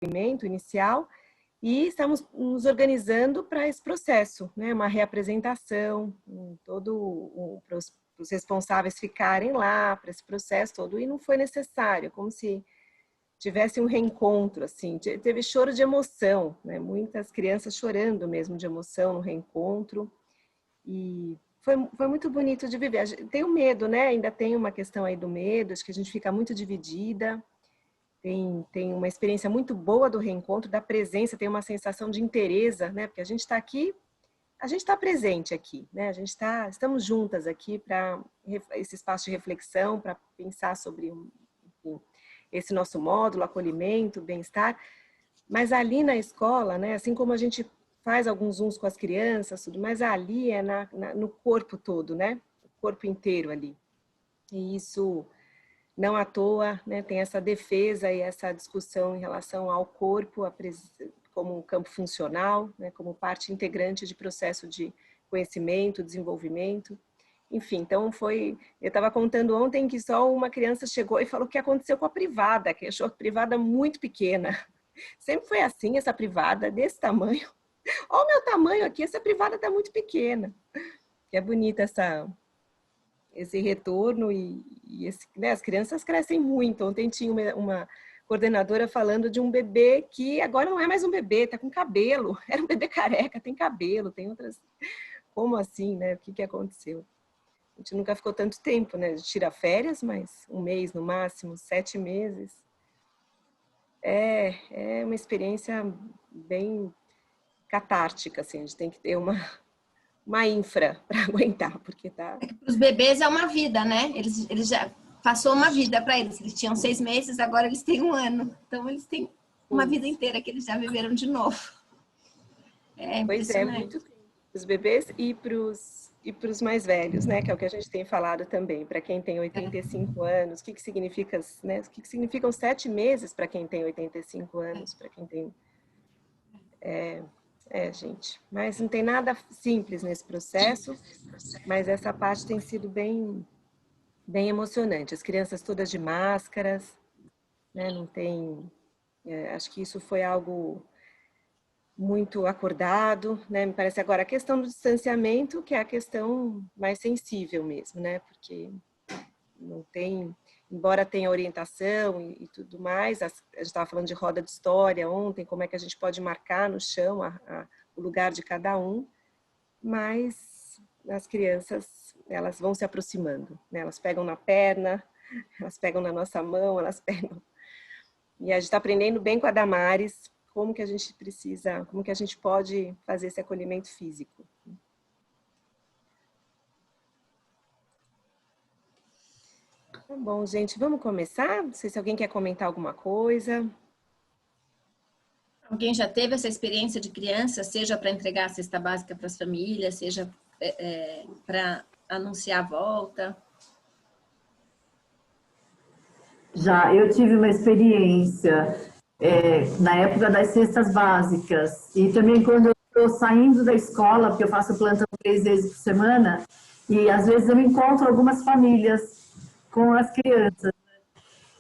depoimento inicial e estamos nos organizando para esse processo, né? Uma reapresentação, para os responsáveis ficarem lá, para esse processo todo, e não foi necessário, como se tivesse um reencontro, assim, teve choro de emoção, né? Muitas crianças chorando mesmo de emoção no reencontro, e foi muito bonito de viver. Tem o medo, né? Ainda tem uma questão aí do medo, acho que a gente fica muito dividida, tem uma experiência muito boa do reencontro, da presença, tem uma sensação de inteireza, né? Porque a gente está aqui, a gente está presente aqui, né? Estamos juntas aqui para esse espaço de reflexão, para pensar sobre, enfim, esse nosso módulo, acolhimento, bem-estar, mas ali na escola, né, assim como a gente faz alguns zooms com as crianças, tudo, mas ali é no corpo todo, né, o corpo inteiro ali, e isso não à toa, né, tem essa defesa e essa discussão em relação ao corpo como um campo funcional, né, como parte integrante de processo de conhecimento, desenvolvimento. Enfim, então eu estava contando ontem que só uma criança chegou e falou o que aconteceu com a privada, que achou a privada muito pequena. Sempre foi assim, essa privada, desse tamanho. Olha o meu tamanho aqui, essa privada está muito pequena. É bonita esse retorno né, as crianças crescem muito. Ontem tinha uma coordenadora falando de um bebê que agora não é mais um bebê, está com cabelo. Era um bebê careca, tem cabelo, tem outras... Como assim, né? O que aconteceu? A gente nunca ficou tanto tempo, né? A gente tira férias, mas um mês no máximo, 7 meses. É uma experiência bem catártica, assim. A gente tem que ter uma infra para aguentar, porque tá... É que para os bebês é uma vida, né? Eles já passou uma vida para eles. Eles tinham 6 meses, agora eles têm 1 ano. Então, eles têm uma vida inteira que eles já viveram de novo. É impressionante. Pois é, muito tempo. Os bebês e para os mais velhos, né? Que é o que a gente tem falado também. Para quem tem 85 anos, o que significa, né? O que significam 7 meses para quem tem 85 anos, para quem tem... gente. Mas não tem nada simples nesse processo, mas essa parte tem sido bem emocionante. As crianças todas de máscaras, né? Não tem... acho que isso foi algo muito acordado, né? Me parece agora a questão do distanciamento, que é a questão mais sensível mesmo, né? Porque não tem, embora tenha orientação e tudo mais, a gente estava falando de roda de história ontem, como é que a gente pode marcar no chão o lugar de cada um, mas as crianças, elas vão se aproximando, né? Elas pegam na perna, elas pegam na nossa mão, elas pegam... E a gente está aprendendo bem com a Damares, como que a gente pode fazer esse acolhimento físico. Tá bom, gente, vamos começar? Não sei se alguém quer comentar alguma coisa. Alguém já teve essa experiência de criança, seja para entregar a cesta básica para as famílias, seja para anunciar a volta? Já, eu tive uma experiência na época das cestas básicas e também quando eu estou saindo da escola, porque eu faço plantão 3 vezes por semana, e às vezes eu encontro algumas famílias com as crianças.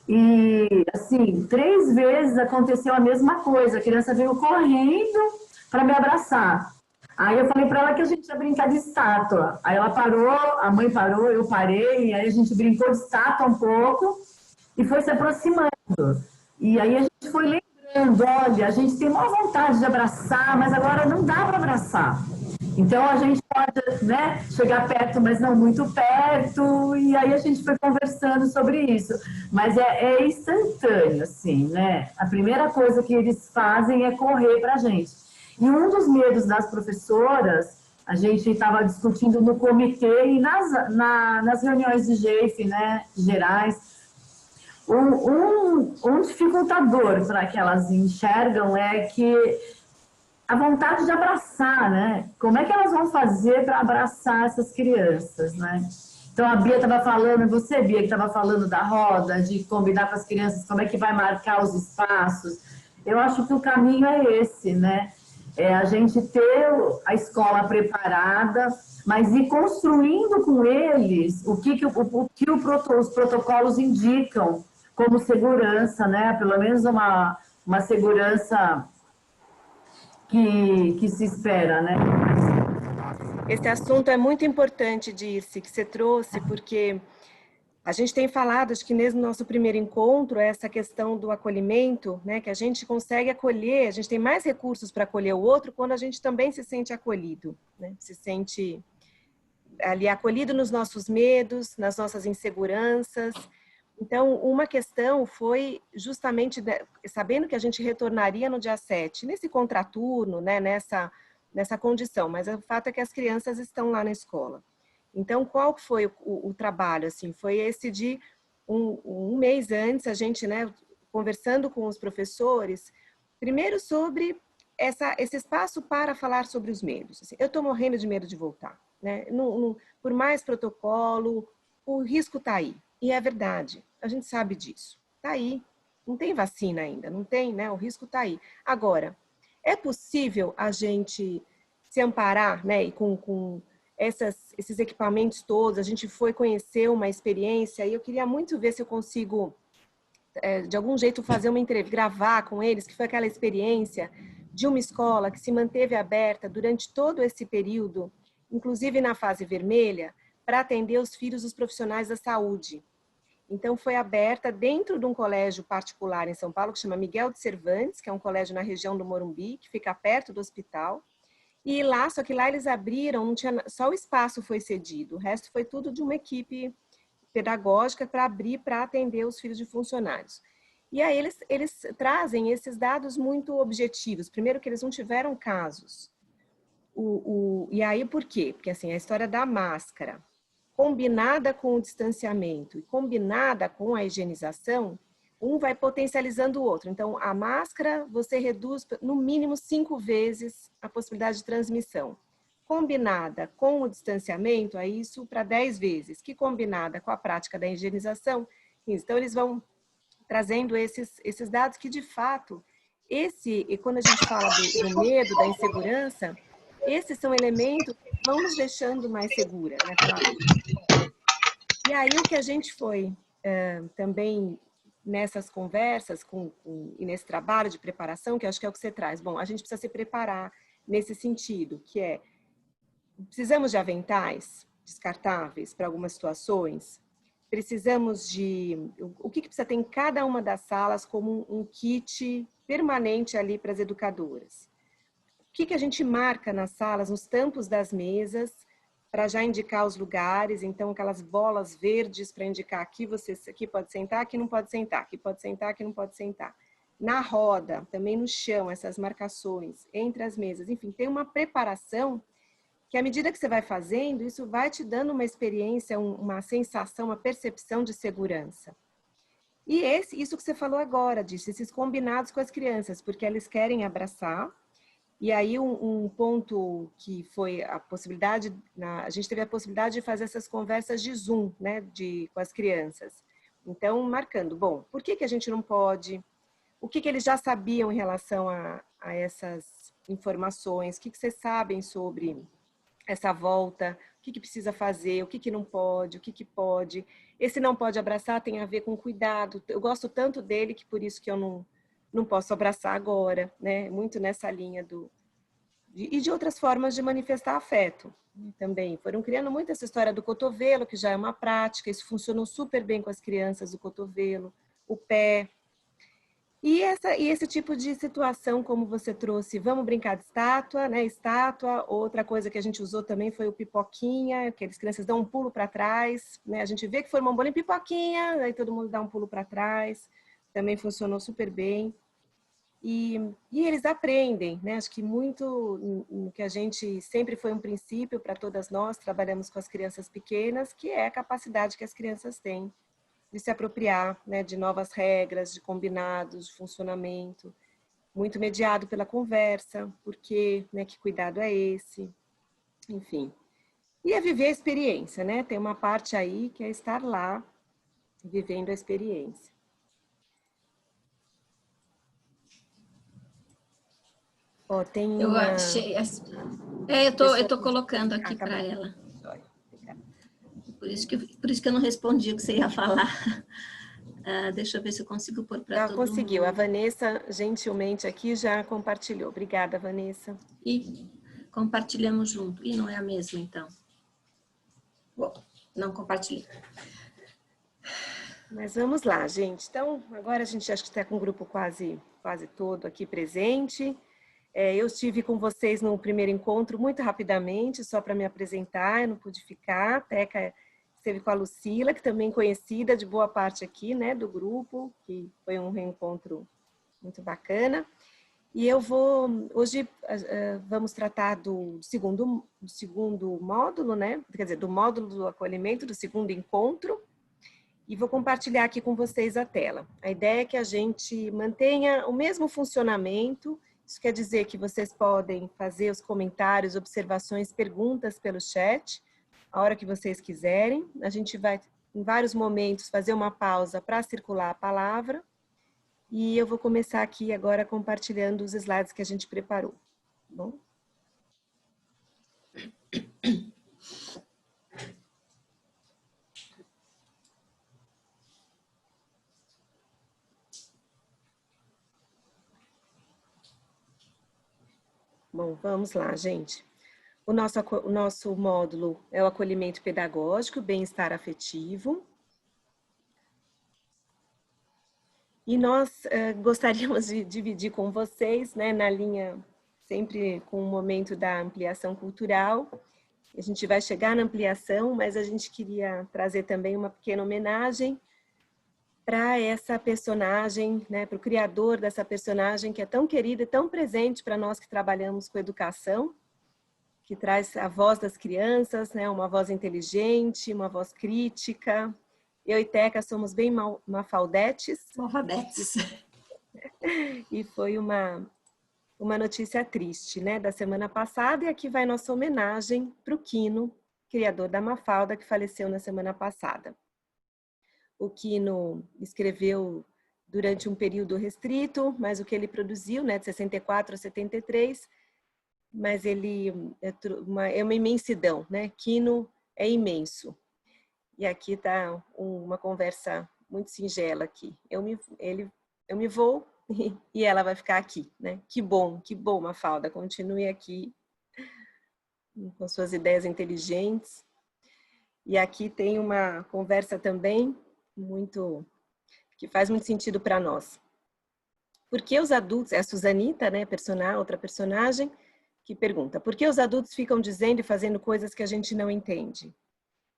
E, assim, 3 vezes aconteceu a mesma coisa, a criança veio correndo para me abraçar. Aí eu falei para ela que a gente ia brincar de estátua. Aí ela parou, a mãe parou, eu parei, aí a gente brincou de estátua um pouco e foi se aproximando. E aí a gente foi lembrando, olha, a gente tem uma vontade de abraçar, mas agora não dá para abraçar. Então a gente pode, né, chegar perto, mas não muito perto, e aí a gente foi conversando sobre isso. Mas é instantâneo, assim, né? A primeira coisa que eles fazem é correr para a gente. E um dos medos das professoras, a gente estava discutindo no comitê e nas reuniões de GEIF, né, gerais, um dificultador para que elas enxergam é que a vontade de abraçar, né? Como é que elas vão fazer para abraçar essas crianças, né? Então, a Bia estava falando, você, Bia, que estava falando da roda, de combinar com as crianças como é que vai marcar os espaços. Eu acho que o caminho é esse, né? É a gente ter a escola preparada, mas ir construindo com eles o que os protocolos indicam como segurança, né? Pelo menos uma uma segurança que se espera, né? Esse assunto é muito importante, Dirce, que você trouxe, porque a gente tem falado, acho que mesmo no nosso primeiro encontro, essa questão do acolhimento, né, que a gente consegue acolher, a gente tem mais recursos para acolher o outro quando a gente também se sente acolhido, né? Se sente ali acolhido nos nossos medos, nas nossas inseguranças. Então, uma questão foi justamente, sabendo que a gente retornaria no dia 7, nesse contraturno, né, nessa condição, mas o fato é que as crianças estão lá na escola. Então, qual foi o trabalho? Assim, foi esse de um mês antes, a gente, né, conversando com os professores, primeiro sobre esse espaço para falar sobre os medos. Assim, eu estou morrendo de medo de voltar, né? Por mais protocolo, o risco está aí. E é verdade, a gente sabe disso. Está aí, não tem vacina ainda, não tem, né? O risco está aí. Agora, é possível a gente se amparar, né? E com esses equipamentos todos, a gente foi conhecer uma experiência e eu queria muito ver se eu consigo, de algum jeito, fazer uma entrevista, gravar com eles, que foi aquela experiência de uma escola que se manteve aberta durante todo esse período, inclusive na fase vermelha, para atender os filhos dos profissionais da saúde. Então, foi aberta dentro de um colégio particular em São Paulo, que chama Miguel de Cervantes, que é um colégio na região do Morumbi, que fica perto do hospital. E lá, só que lá eles abriram, não tinha, só o espaço foi cedido, o resto foi tudo de uma equipe pedagógica para abrir, para atender os filhos de funcionários. E aí eles trazem esses dados muito objetivos. Primeiro que eles não tiveram casos. E aí por quê? Porque assim, a história da máscara, combinada com o distanciamento e combinada com a higienização, um vai potencializando o outro. Então, a máscara, você reduz no mínimo 5 vezes a possibilidade de transmissão. Combinada com o distanciamento, aí isso para 10 vezes. Que combinada com a prática da higienização, então eles vão trazendo esses dados que, de fato, e quando a gente fala do medo, da insegurança, esses são elementos que vão nos deixando mais segura, né? E aí o que a gente foi também nessas conversas e nesse trabalho de preparação, que eu acho que é o que você traz. Bom, a gente precisa se preparar nesse sentido, que é, precisamos de aventais descartáveis para algumas situações, precisamos de... O que precisa ter em cada uma das salas como um kit permanente ali para as educadoras? O que a gente marca nas salas, nos tampos das mesas, para já indicar os lugares, então aquelas bolas verdes para indicar aqui aqui pode sentar, aqui não pode sentar, aqui pode sentar, aqui não pode sentar. Na roda, também no chão, essas marcações entre as mesas, enfim, tem uma preparação que à medida que você vai fazendo, isso vai te dando uma experiência, uma sensação, uma percepção de segurança. E isso que você falou agora, disso, esses combinados com as crianças, porque eles querem abraçar. E aí um ponto que foi a possibilidade, a gente teve a possibilidade de fazer essas conversas de Zoom, né, com as crianças. Então, marcando, bom, por que a gente não pode? O que eles já sabiam em relação a essas informações? O que vocês sabem sobre essa volta? O que precisa fazer? O que não pode? O que pode? Esse não pode abraçar tem a ver com cuidado. Eu gosto tanto dele que por isso que eu não posso abraçar agora, né? Muito nessa linha e de outras formas de manifestar afeto também. Foram criando muito essa história do cotovelo, que já é uma prática, isso funcionou super bem com as crianças, o cotovelo, o pé. E esse tipo de situação, como você trouxe, vamos brincar de estátua, né? Estátua, outra coisa que a gente usou também foi o pipoquinha, que as crianças dão um pulo para trás, né? A gente vê que formou um bolinho pipoquinha, aí todo mundo dá um pulo para trás, também funcionou super bem. E eles aprendem, né? Acho que muito no que a gente sempre foi um princípio para todas nós, trabalhamos com as crianças pequenas, que é a capacidade que as crianças têm de se apropriar, né, de novas regras, de combinados, de funcionamento, muito mediado pela conversa, porque, né, que cuidado é esse, enfim. E é viver a experiência, né? Tem uma parte aí que é estar lá, vivendo a experiência. Oh, tem eu uma... achei... eu tô colocando aqui tá para bom. ela. Por isso que eu não respondi o que você ia falar. Deixa eu ver se eu consigo pôr para Já todo conseguiu. mundo. A Vanessa, gentilmente, aqui já compartilhou. Obrigada, Vanessa. E compartilhamos junto. E não é a mesma, então. Bom, não compartilhei. Mas vamos lá, gente. Então, agora a gente acho que está com o grupo quase todo aqui presente. Eu estive com vocês no primeiro encontro muito rapidamente, só para me apresentar, eu não pude ficar. A Teca esteve com a Lucila, que também é conhecida de boa parte aqui, né, do grupo, que foi um reencontro muito bacana. E hoje vamos tratar do segundo módulo, né, quer dizer, do módulo do acolhimento, do segundo encontro, e vou compartilhar aqui com vocês a tela. A ideia é que a gente mantenha o mesmo funcionamento. Isso quer dizer que vocês podem fazer os comentários, observações, perguntas pelo chat, a hora que vocês quiserem. A gente vai, em vários momentos, fazer uma pausa para circular a palavra. E eu vou começar aqui agora compartilhando os slides que a gente preparou. Tá bom? Bom, vamos lá, gente. O nosso módulo é o acolhimento pedagógico, bem-estar afetivo. E nós gostaríamos de dividir com vocês, né, na linha, sempre com o momento da ampliação cultural. A gente vai chegar na ampliação, mas a gente queria trazer também uma pequena homenagem para essa personagem, né, para o criador dessa personagem que é tão querida e tão presente para nós que trabalhamos com educação, que traz a voz das crianças, né, uma voz inteligente, uma voz crítica. Eu e Teca somos bem mafaldetes. Mafaldetes. E foi uma notícia triste, né, da semana passada, e aqui vai nossa homenagem para o Quino, criador da Mafalda, que faleceu na semana passada. O Quino escreveu durante um período restrito, mas o que ele produziu, né, de 64 a 73, mas ele é uma imensidão, né? Quino é imenso. E aqui está uma conversa muito singela aqui. Eu me vou e ela vai ficar aqui, né? Que bom, Mafalda, continue aqui com suas ideias inteligentes. E aqui tem uma conversa também que faz muito sentido para nós. Porque os adultos, é a Suzanita, né, outra personagem, que pergunta, por que os adultos ficam dizendo e fazendo coisas que a gente não entende?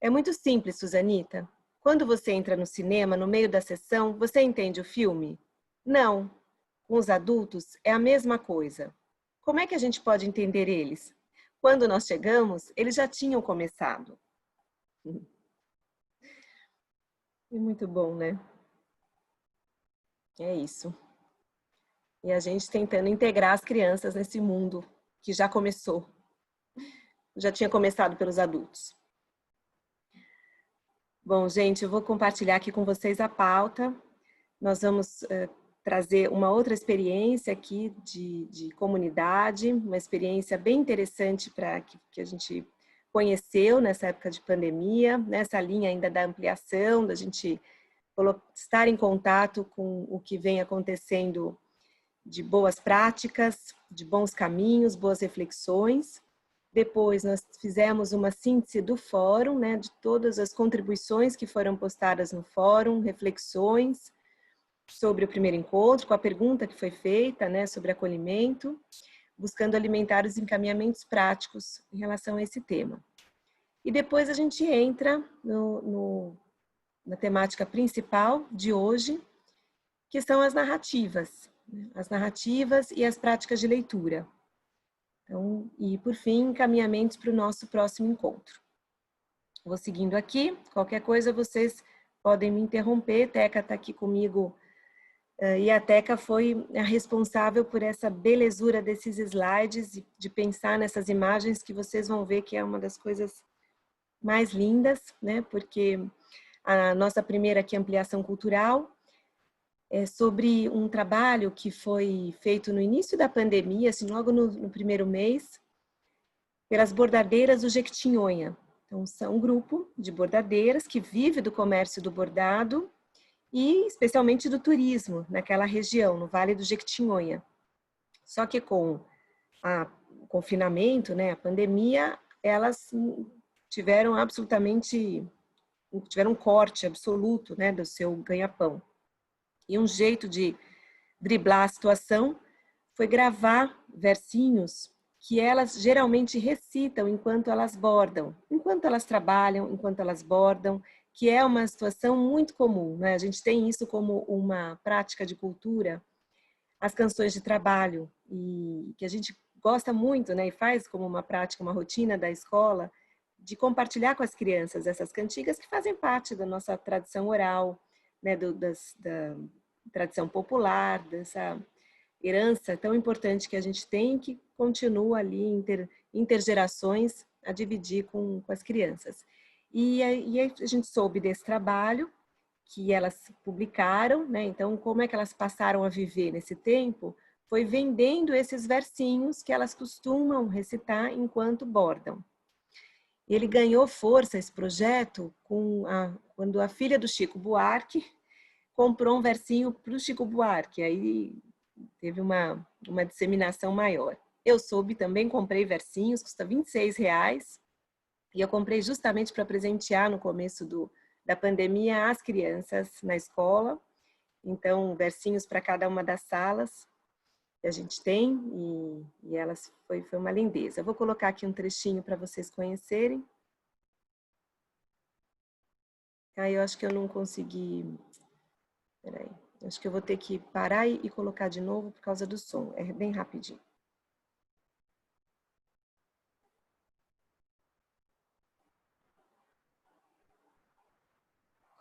É muito simples, Suzanita. Quando você entra no cinema, no meio da sessão, você entende o filme? Não. Com os adultos, é a mesma coisa. Como é que a gente pode entender eles? Quando nós chegamos, eles já tinham começado. É muito bom, né? É isso. E a gente tentando integrar as crianças nesse mundo que já começou. Já tinha começado pelos adultos. Bom, gente, eu vou compartilhar aqui com vocês a pauta. Nós vamos trazer uma outra experiência aqui de comunidade, uma experiência bem interessante que a gente conheceu nessa época de pandemia, nessa linha ainda da ampliação, da gente estar em contato com o que vem acontecendo de boas práticas, de bons caminhos, boas reflexões. Depois nós fizemos uma síntese do fórum, né, de todas as contribuições que foram postadas no fórum, reflexões sobre o primeiro encontro, com a pergunta que foi feita, né, sobre acolhimento, buscando alimentar os encaminhamentos práticos em relação a esse tema. E depois a gente entra na temática principal de hoje, que são as narrativas e as práticas de leitura. Então, e por fim, encaminhamentos para o nosso próximo encontro. Vou seguindo aqui, qualquer coisa vocês podem me interromper, Teca está aqui comigo, e a Teca foi a responsável por essa belezura desses slides, de pensar nessas imagens que vocês vão ver que é uma das coisas mais lindas, né? Porque a nossa primeira aqui, ampliação cultural, é sobre um trabalho que foi feito no início da pandemia, assim, logo no primeiro mês, pelas bordadeiras do Jequitinhonha. Então, são um grupo de bordadeiras que vive do comércio do bordado e especialmente do turismo naquela região, no Vale do Jequitinhonha. Só que com o confinamento, né, a pandemia, elas tiveram um corte absoluto, né, do seu ganha-pão. E um jeito de driblar a situação foi gravar versinhos que elas geralmente recitam enquanto elas bordam, enquanto elas trabalham, enquanto elas bordam, que é uma situação muito comum, né? A gente tem isso como uma prática de cultura, as canções de trabalho, e que a gente gosta muito, né, e faz como uma prática, uma rotina da escola, de compartilhar com as crianças essas cantigas que fazem parte da nossa tradição oral, né, da tradição popular, dessa herança tão importante que a gente tem, que continua ali intergerações a dividir com as crianças. E aí a gente soube desse trabalho que elas publicaram, né? Então, como é que elas passaram a viver nesse tempo? Foi vendendo esses versinhos que elas costumam recitar enquanto bordam. Ele ganhou força, esse projeto, quando a filha do Chico Buarque comprou um versinho para o Chico Buarque, aí teve uma disseminação maior. Eu soube também, comprei versinhos, custa R$26, e eu comprei justamente para presentear no começo da pandemia as crianças na escola. Então, versinhos para cada uma das salas que a gente tem, e elas foi uma lindeza. Eu vou colocar aqui um trechinho para vocês conhecerem. Aí eu acho que eu não consegui... Peraí, acho que eu vou ter que parar e colocar de novo por causa do som. É bem rapidinho.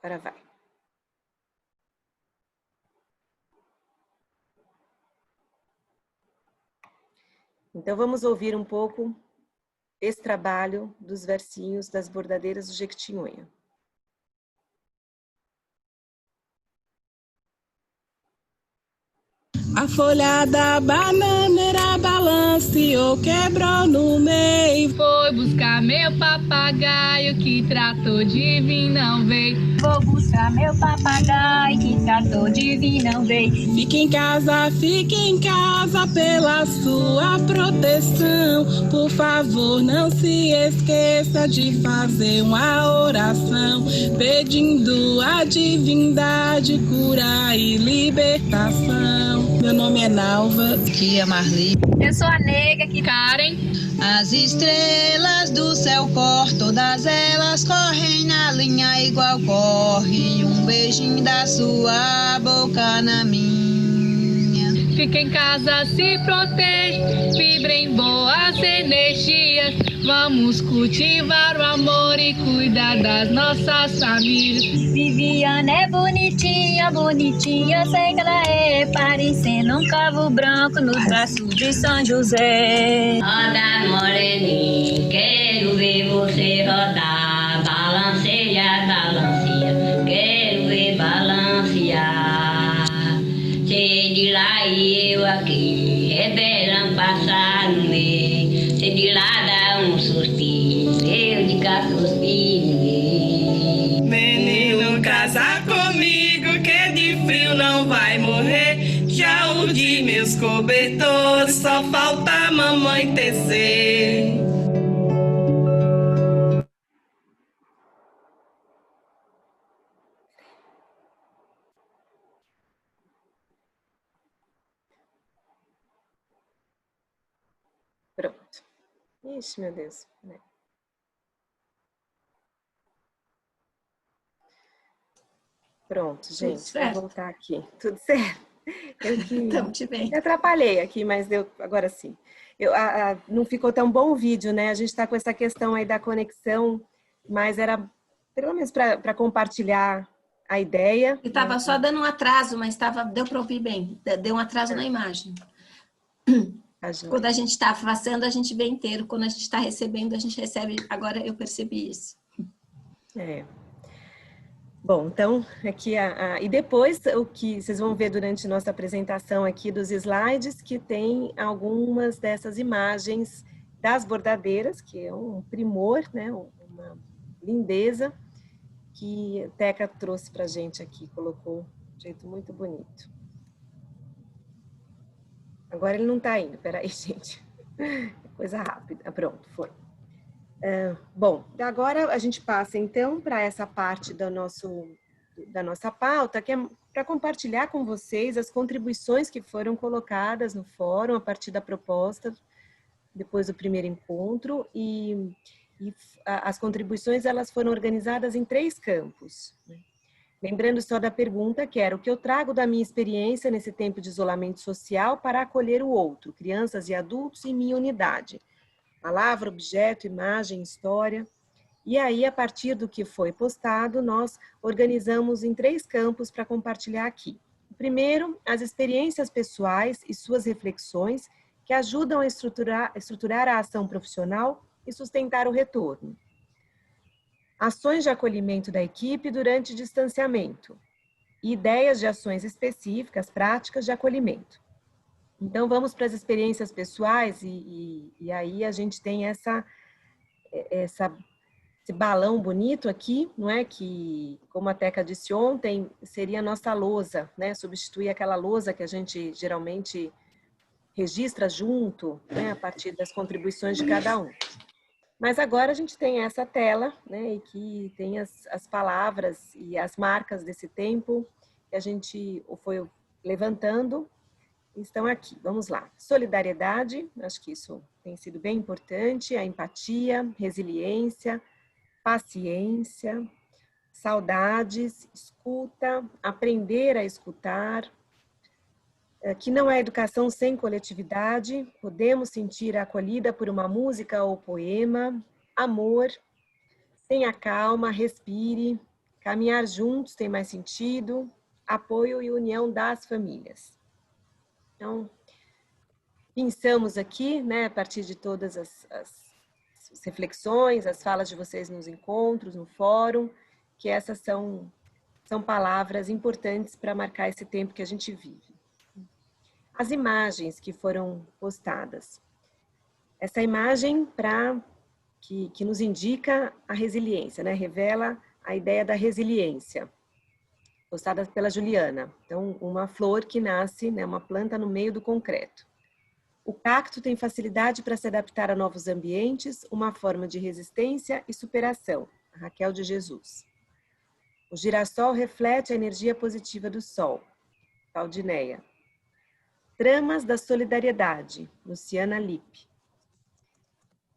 Agora vai. Então, vamos ouvir um pouco esse trabalho dos versinhos das bordadeiras do Jequitinhonha. A folha da bananeira balanceou, quebrou no meio. Foi buscar meu papagaio que tratou de vir, não veio. Vou buscar meu papagaio que tratou de vir, não veio. Fique em casa pela sua proteção. Por favor, não se esqueça de fazer uma oração, pedindo a divindade cura e libertação. Meu nome é Nalva. Tia Marli. Eu sou a nega que... Karen. As estrelas do céu cor, todas elas correm na linha igual corre. Um beijinho da sua boca na minha. Fica em casa, se protege, vibrem boas energias. Vamos cultivar o amor e cuidar das nossas famílias. Viviane é bonitinha, bonitinha, sei que ela é, parecendo um cavo branco nos braços de São José. Roda moreninha, quero ver você rodar, balanceia, balanceia, quero ver balancear. Sei de lá e eu aqui, é verão passar no meio, sei de lá dá um suspiro, eu de cá suspiro. Menino, casa comigo, que de frio não vai morrer. Já urdi meus cobertores, só falta a mamãe tecer. Pronto. Ixi, meu Deus. Pronto, gente. Vou voltar aqui. Tudo certo? Estamos te vendo. Me atrapalhei aqui, mas deu agora sim. Não ficou tão bom o vídeo, né? A gente está com essa questão aí da conexão, mas era pelo menos para compartilhar a ideia. Eu estava só dando um atraso, mas deu para ouvir bem. Deu um atraso na imagem. Quando a gente está passando, a gente vê inteiro. Quando a gente está recebendo, a gente recebe. Agora eu percebi isso. Bom, então, aqui e depois o que vocês vão ver durante nossa apresentação aqui dos slides, que tem algumas dessas imagens das bordadeiras, que é um primor, né, uma lindeza, que a Teca trouxe para a gente aqui, colocou de um jeito muito bonito. Agora ele não está indo, peraí, gente. Coisa rápida. Pronto, foi. Bom, agora a gente passa então para essa parte da nossa pauta, que é para compartilhar com vocês as contribuições que foram colocadas no fórum a partir da proposta, depois do primeiro encontro, e as contribuições elas foram organizadas em 3 campos. Lembrando só da pergunta, que era o que eu trago da minha experiência nesse tempo de isolamento social para acolher o outro, crianças e adultos em minha unidade. Palavra, objeto, imagem, história. E aí, a partir do que foi postado, nós organizamos em 3 campos para compartilhar aqui. O primeiro, as experiências pessoais e suas reflexões que ajudam a estruturar a ação profissional e sustentar o retorno. Ações de acolhimento da equipe durante distanciamento. E ideias de ações específicas, práticas de acolhimento. Então, vamos para as experiências pessoais e aí a gente tem esse balão bonito aqui, não é? Que, como a Teca disse ontem, seria a nossa lousa, né? Substituir aquela lousa que a gente geralmente registra junto, né? A partir das contribuições de cada um. Mas agora a gente tem essa tela, né, e que tem as palavras e as marcas desse tempo que a gente foi levantando, estão aqui. Vamos lá. Solidariedade, acho que isso tem sido bem importante, a empatia, resiliência, paciência, saudades, escuta, aprender a escutar, que não é educação sem coletividade, podemos sentir a acolhida por uma música ou poema, amor, tenha calma, respire, caminhar juntos tem mais sentido, apoio e união das famílias. Então, pensamos aqui, né, a partir de todas as reflexões, as falas de vocês nos encontros, no fórum, que essas são palavras importantes para marcar esse tempo que a gente vive. As imagens que foram postadas. Essa imagem que nos indica a resiliência, né? Revela a ideia da resiliência, postada pela Juliana. Então, uma flor que nasce, né? Uma planta no meio do concreto. O cacto tem facilidade para se adaptar a novos ambientes, uma forma de resistência e superação. A Raquel de Jesus. O girassol reflete a energia positiva do sol. Claudineia. Tramas da solidariedade, Luciana Lippe.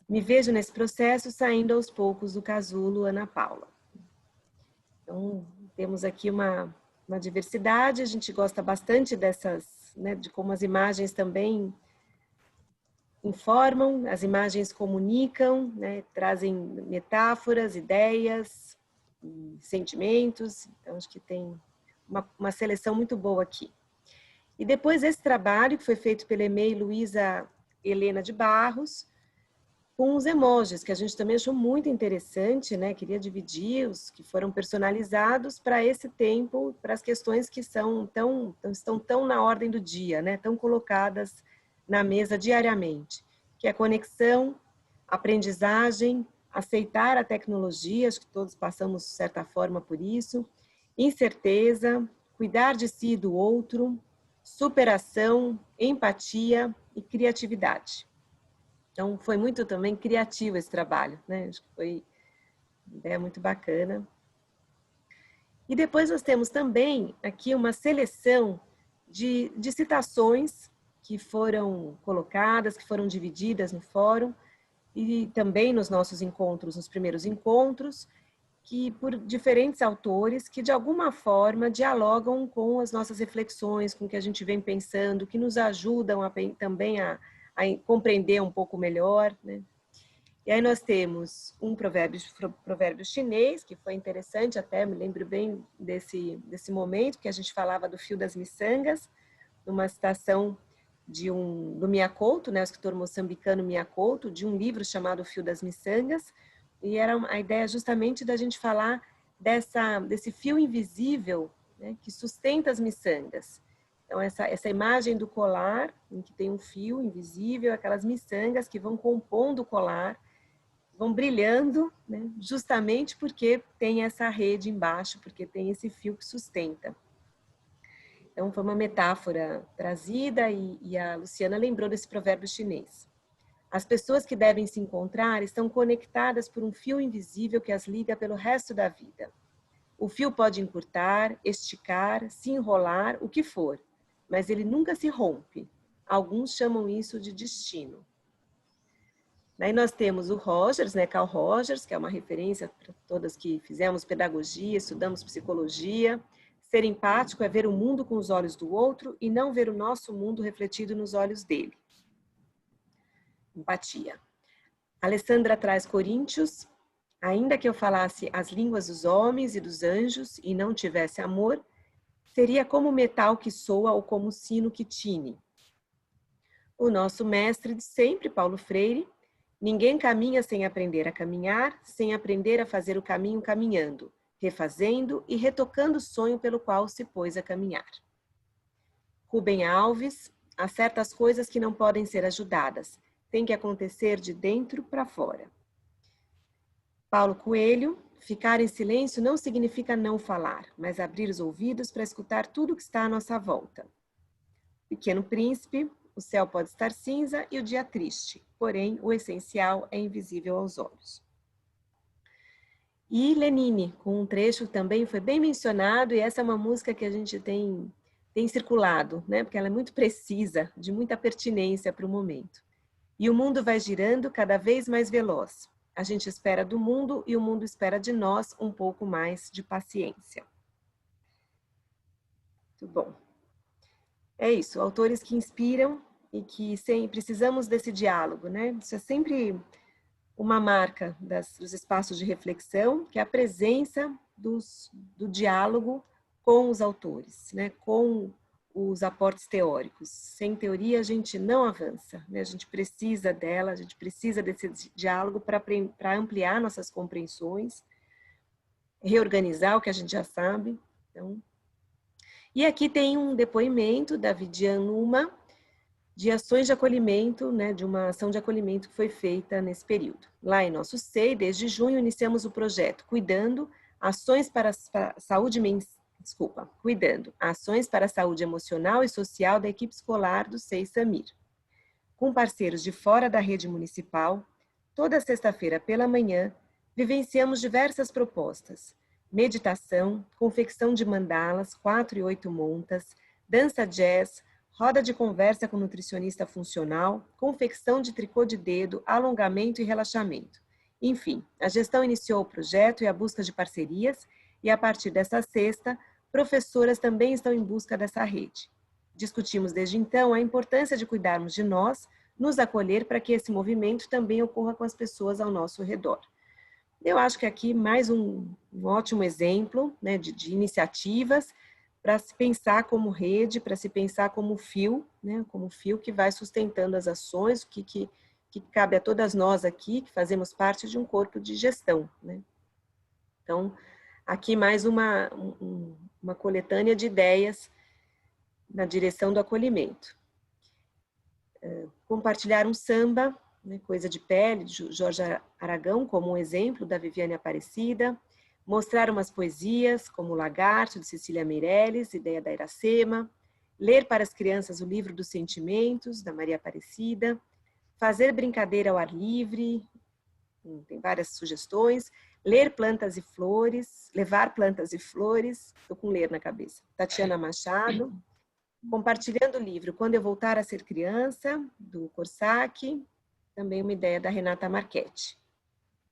Me vejo nesse processo saindo aos poucos do casulo, Ana Paula. Então, temos aqui uma diversidade, a gente gosta bastante dessas, né, de como as imagens também informam, as imagens comunicam, né, trazem metáforas, ideias, sentimentos, então acho que tem uma seleção muito boa aqui. E depois esse trabalho, que foi feito pela EMEI Luísa Helena de Barros, com os emojis, que a gente também achou muito interessante, né? Queria dividir os que foram personalizados para esse tempo, para as questões que estão tão na ordem do dia, né? Tão colocadas na mesa diariamente, que é conexão, aprendizagem, aceitar a tecnologia, acho que todos passamos, de certa forma, por isso, incerteza, cuidar de si e do outro, superação, empatia e criatividade. Então, foi muito também criativo esse trabalho, né? Acho que foi uma ideia muito bacana. E depois nós temos também aqui uma seleção de citações que foram colocadas, que foram divididas no fórum e também nos nossos encontros, nos primeiros encontros, que por diferentes autores que de alguma forma dialogam com as nossas reflexões, com o que a gente vem pensando, que nos ajudam também a compreender um pouco melhor, né? E aí nós temos um provérbio chinês, que foi interessante, até me lembro bem desse momento, que a gente falava do fio das miçangas, numa citação do Mia Couto, né, o escritor moçambicano Mia Couto, de um livro chamado O Fio das Miçangas, e era a ideia justamente da gente falar desse fio invisível, né, que sustenta as miçangas. Então, essa imagem do colar, em que tem um fio invisível, aquelas miçangas que vão compondo o colar, vão brilhando, né? Justamente porque tem essa rede embaixo, porque tem esse fio que sustenta. Então, foi uma metáfora trazida e a Luciana lembrou desse provérbio chinês. As pessoas que devem se encontrar estão conectadas por um fio invisível que as liga pelo resto da vida. O fio pode encurtar, esticar, se enrolar, o que for, mas ele nunca se rompe. Alguns chamam isso de destino. Daí nós temos o Rogers, né, Carl Rogers, que é uma referência para todas que fizemos pedagogia, estudamos psicologia. Ser empático é ver o mundo com os olhos do outro e não ver o nosso mundo refletido nos olhos dele. Empatia. Alessandra traz Coríntios. Ainda que eu falasse as línguas dos homens e dos anjos e não tivesse amor, seria como metal que soa ou como sino que tine. O nosso mestre de sempre, Paulo Freire, ninguém caminha sem aprender a caminhar, sem aprender a fazer o caminho caminhando, refazendo e retocando o sonho pelo qual se pôs a caminhar. Rubem Alves, há certas coisas que não podem ser ajudadas, tem que acontecer de dentro para fora. Paulo Coelho, ficar em silêncio não significa não falar, mas abrir os ouvidos para escutar tudo que está à nossa volta. Pequeno Príncipe, o céu pode estar cinza e o dia triste, porém o essencial é invisível aos olhos. E Lenine, com um trecho que também foi bem mencionado, e essa é uma música que a gente tem circulado, né? Porque ela é muito precisa, de muita pertinência para o momento. E o mundo vai girando cada vez mais veloz. A gente espera do mundo e o mundo espera de nós um pouco mais de paciência. Muito bom. É isso, autores que inspiram e que precisamos desse diálogo, né? Isso é sempre uma marca dos espaços de reflexão, que é a presença do diálogo com os autores, né? Com os aportes teóricos. Sem teoria a gente não avança, né? A gente precisa dela, a gente precisa desse diálogo para ampliar nossas compreensões, reorganizar o que a gente já sabe. Então, e aqui tem um depoimento da Vidian Numa, de ações de acolhimento, né, de uma ação de acolhimento que foi feita nesse período. Lá em nosso SEI, desde junho, iniciamos o projeto Cuidando, ações para a saúde emocional e social da equipe escolar do SEI Samir. Com parceiros de fora da rede municipal, toda sexta-feira pela manhã, vivenciamos diversas propostas: meditação, confecção de mandalas, 4 e 8 montas, dança jazz, roda de conversa com nutricionista funcional, confecção de tricô de dedo, alongamento e relaxamento. Enfim, a gestão iniciou o projeto e a busca de parcerias, e a partir dessa sexta, professoras também estão em busca dessa rede. Discutimos desde então a importância de cuidarmos de nós, nos acolher para que esse movimento também ocorra com as pessoas ao nosso redor. Eu acho que aqui mais um ótimo exemplo, né, de iniciativas para se pensar como rede, para se pensar como fio, né, como fio que vai sustentando as ações, que cabe a todas nós aqui, que fazemos parte de um corpo de gestão, né? Então, aqui mais uma coletânea de ideias na direção do acolhimento. Compartilhar um samba, né, Coisa de Pele, de Jorge Aragão, como um exemplo da Viviane Aparecida. Mostrar umas poesias, como O Lagarto, de Cecília Meirelles, ideia da Iracema. Ler para as crianças o livro dos sentimentos, da Maria Aparecida. Fazer brincadeira ao ar livre, tem várias sugestões. Ler plantas e flores, levar plantas e flores, estou com ler na cabeça. Tatiana Machado. Compartilhando o livro Quando Eu Voltar a Ser Criança, do Corsac. Também uma ideia da Renata Marchetti.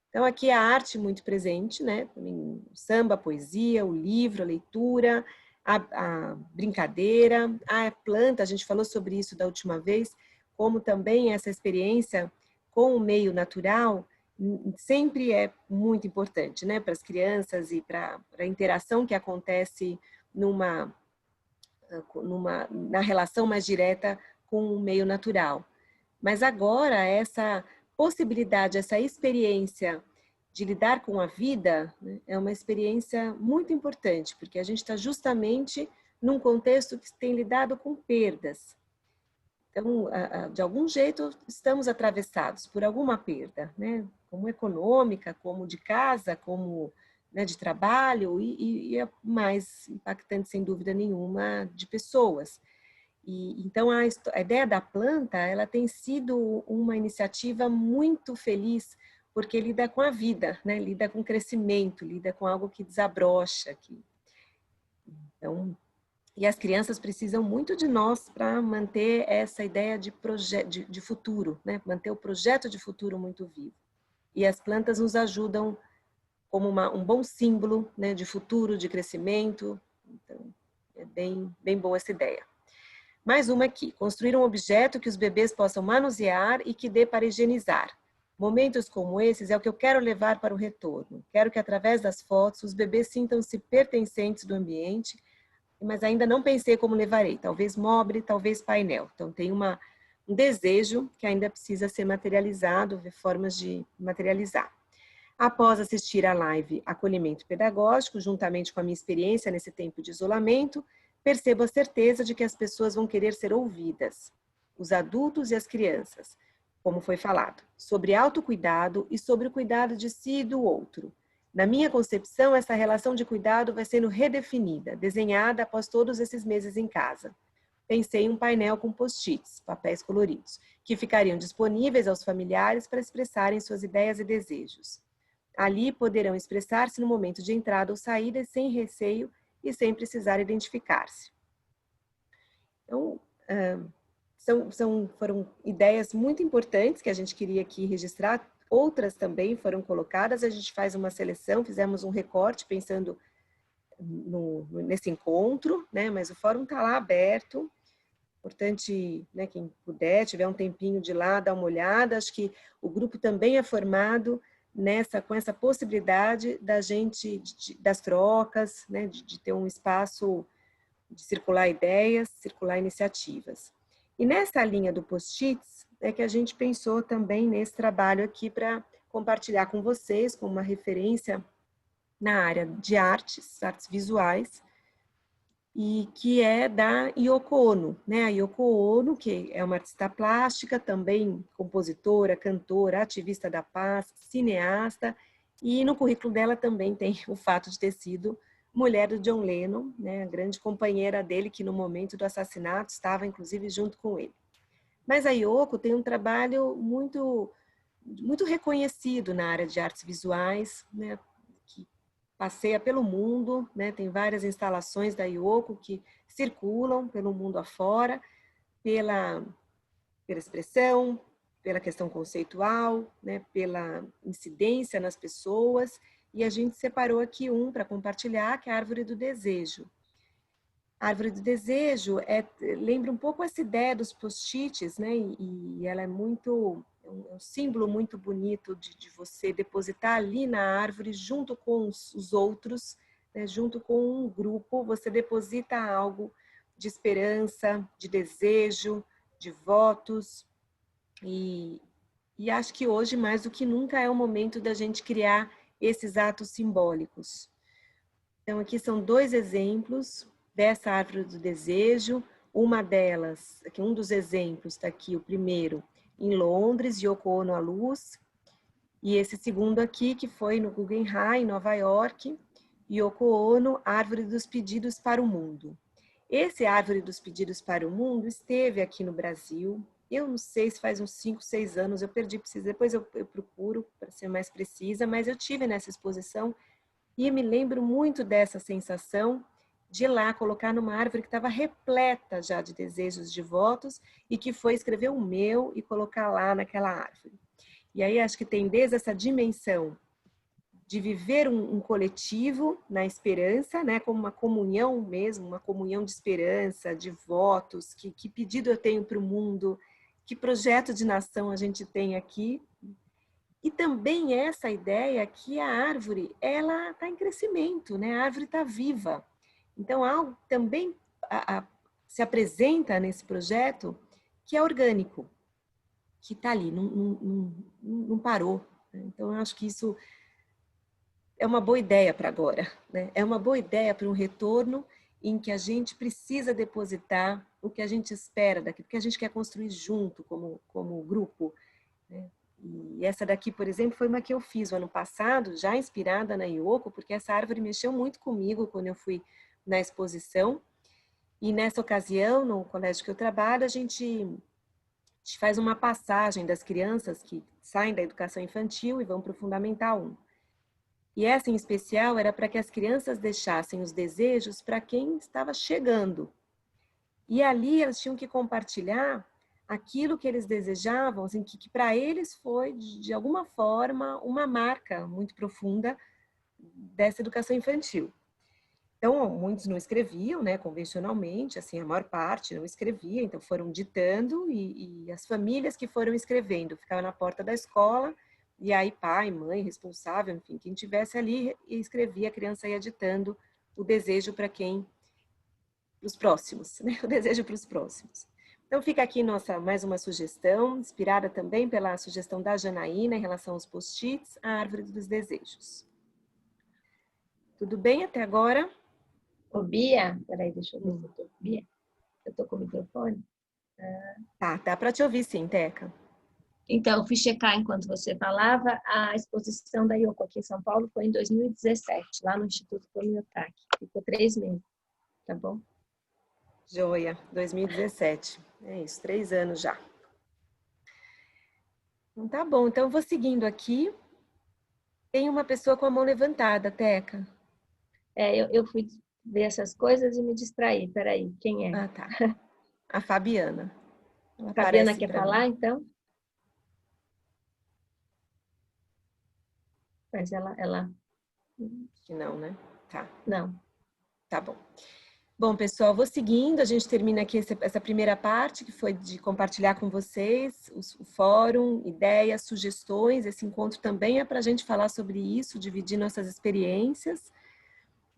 Então, aqui a arte muito presente, né? Também o samba, a poesia, o livro, a leitura, a brincadeira, a planta, a gente falou sobre isso da última vez, como também essa experiência com o meio natural sempre é muito importante, né? Para as crianças e para a interação que acontece na relação mais direta com o meio natural. Mas agora, essa possibilidade, essa experiência de lidar com a vida, né, é uma experiência muito importante, porque a gente está justamente num contexto que tem lidado com perdas. Então, de algum jeito, estamos atravessados por alguma perda, né? como econômica, como de casa, como, né, de trabalho e é mais impactante, sem dúvida nenhuma, de pessoas. E, então, a ideia da planta, ela tem sido uma iniciativa muito feliz, porque lida com a vida, né? Lida com o crescimento, lida com algo que desabrocha. Então, e as crianças precisam muito de nós para manter essa ideia de futuro, né? Manter o projeto de futuro muito vivo. E as plantas nos ajudam como um bom símbolo, né, de futuro, de crescimento. Então, é bem boa essa ideia. Mais uma aqui. Construir um objeto que os bebês possam manusear e que dê para higienizar. Momentos como esses é o que eu quero levar para o retorno. Quero que, através das fotos, os bebês sintam-se pertencentes do ambiente, mas ainda não pensei como levarei. Talvez mobile, talvez painel. Então, tem um desejo que ainda precisa ser materializado, ver formas de materializar. Após assistir à live Acolhimento Pedagógico, juntamente com a minha experiência nesse tempo de isolamento, percebo a certeza de que as pessoas vão querer ser ouvidas, os adultos e as crianças, como foi falado, sobre autocuidado e sobre o cuidado de si e do outro. Na minha concepção, essa relação de cuidado vai sendo redefinida, desenhada após todos esses meses em casa. Pensei em um painel com post-its, papéis coloridos, que ficariam disponíveis aos familiares para expressarem suas ideias e desejos. Ali poderão expressar-se no momento de entrada ou saída sem receio e sem precisar identificar-se. Então, foram ideias muito importantes que a gente queria aqui registrar, outras também foram colocadas, a gente faz uma seleção, fizemos um recorte pensando nesse encontro, né? Mas o fórum está lá aberto, importante, né, quem puder, tiver um tempinho de lá, dar uma olhada, acho que o grupo também é formado com essa possibilidade das trocas, né, de ter um espaço de circular ideias, circular iniciativas. E nessa linha do post-its é que a gente pensou também nesse trabalho aqui para compartilhar com vocês, como uma referência na área de artes visuais, e que é da Yoko Ono, né? A Yoko Ono, que é uma artista plástica, também compositora, cantora, ativista da paz, cineasta, e no currículo dela também tem o fato de ter sido mulher do John Lennon, né? A grande companheira dele, que no momento do assassinato estava inclusive junto com ele. Mas a Yoko tem um trabalho muito reconhecido na área de artes visuais, né? Passeia pelo mundo, né? Tem várias instalações da Yoko que circulam pelo mundo afora, pela expressão, pela questão conceitual, né? Pela incidência nas pessoas, e a gente separou aqui para compartilhar, que é a Árvore do Desejo. A Árvore do Desejo lembra um pouco essa ideia dos post-its, né? E ela é um símbolo muito bonito de você depositar ali na árvore, junto com os outros, né, junto com um grupo, você deposita algo de esperança, de desejo, de votos. E acho que hoje, mais do que nunca, é o momento da gente criar esses atos simbólicos. Então, aqui são 2 exemplos dessa Árvore do Desejo. Uma delas, aqui, um dos exemplos está aqui, o primeiro, em Londres, Yoko Ono à luz, e esse segundo aqui, que foi no Guggenheim, em Nova York, Yoko Ono, Árvore dos Pedidos para o Mundo. Esse Árvore dos Pedidos para o Mundo esteve aqui no Brasil, eu não sei se faz uns 5, 6 anos, eu perdi, depois eu procuro para ser mais precisa, mas eu tive nessa exposição e me lembro muito dessa sensação de ir lá colocar numa árvore que estava repleta já de desejos, de votos, e que foi escrever o meu e colocar lá naquela árvore. E aí acho que tem desde essa dimensão de viver um coletivo na esperança, né, como uma comunhão mesmo, uma comunhão de esperança, de votos, que pedido eu tenho para o mundo, que projeto de nação a gente tem aqui. E também essa ideia que a árvore, ela está em crescimento, né, a árvore está viva. Então, algo também se apresenta nesse projeto que é orgânico, que está ali, não parou. Então, eu acho que isso é uma boa ideia para agora, né? É uma boa ideia para um retorno em que a gente precisa depositar o que a gente espera daqui, porque a gente quer construir junto como grupo, né? E E essa daqui, por exemplo, foi uma que eu fiz no ano passado, já inspirada na Yoko, porque essa árvore mexeu muito comigo quando eu fui na exposição. E nessa ocasião, no colégio que eu trabalho, a gente faz uma passagem das crianças que saem da educação infantil e vão para o Fundamental 1. E essa em especial era para que as crianças deixassem os desejos para quem estava chegando. E ali elas tinham que compartilhar aquilo que eles desejavam, assim, que para eles foi, de alguma forma, uma marca muito profunda dessa educação infantil. Então, muitos não escreviam, né, convencionalmente, assim, a maior parte não escrevia, então foram ditando e as famílias que foram escrevendo ficavam na porta da escola e aí pai, mãe, responsável, enfim, quem tivesse ali escrevia, a criança ia ditando o desejo para quem, os próximos, né, o desejo para os próximos. Então, fica aqui mais uma sugestão, inspirada também pela sugestão da Janaína em relação aos post-its, a Árvore dos Desejos. Tudo bem até agora? Ô, Bia, peraí, deixa eu ver se eu tô... Bia, eu tô com o microfone? Tá, dá para te ouvir sim, Teca. Então, eu fui checar enquanto você falava, a exposição da Yoko aqui em São Paulo foi em 2017, lá no Instituto Tomiotaki. Ficou 3 meses, tá bom? Joia, 2017. É isso, 3 anos já. Então tá bom, então eu vou seguindo aqui. Tem uma pessoa com a mão levantada, Teca. Eu fui ver essas coisas e me distraí. Peraí, quem é? Ah, tá. A Fabiana. A Fabiana quer falar, então? Mas ela... Acho que não, né? Tá. Não. Tá bom. Bom, pessoal, vou seguindo. A gente termina aqui essa primeira parte, que foi de compartilhar com vocês o fórum, ideias, sugestões. Esse encontro também é para a gente falar sobre isso, dividir nossas experiências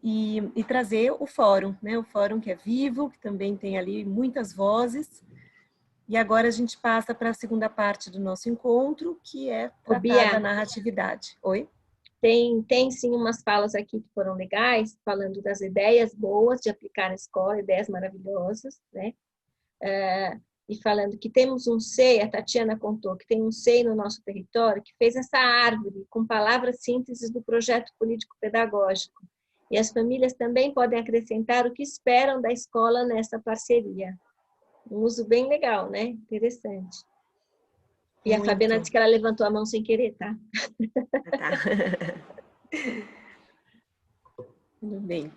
e trazer o fórum, né? O fórum que é vivo, que também tem ali muitas vozes. E agora a gente passa para a segunda parte do nosso encontro, que é tratar da narratividade. Oi? Tem sim umas falas aqui que foram legais, falando das ideias boas de aplicar na escola, ideias maravilhosas, né? E falando que temos um SEI, a Tatiana contou, que tem um SEI no nosso território que fez essa árvore com palavras sínteses do projeto político-pedagógico. E as famílias também podem acrescentar o que esperam da escola nessa parceria. Um uso bem legal, né? Interessante. E a Fabiana disse que ela levantou a mão sem querer, tá? Tá. Tudo bem.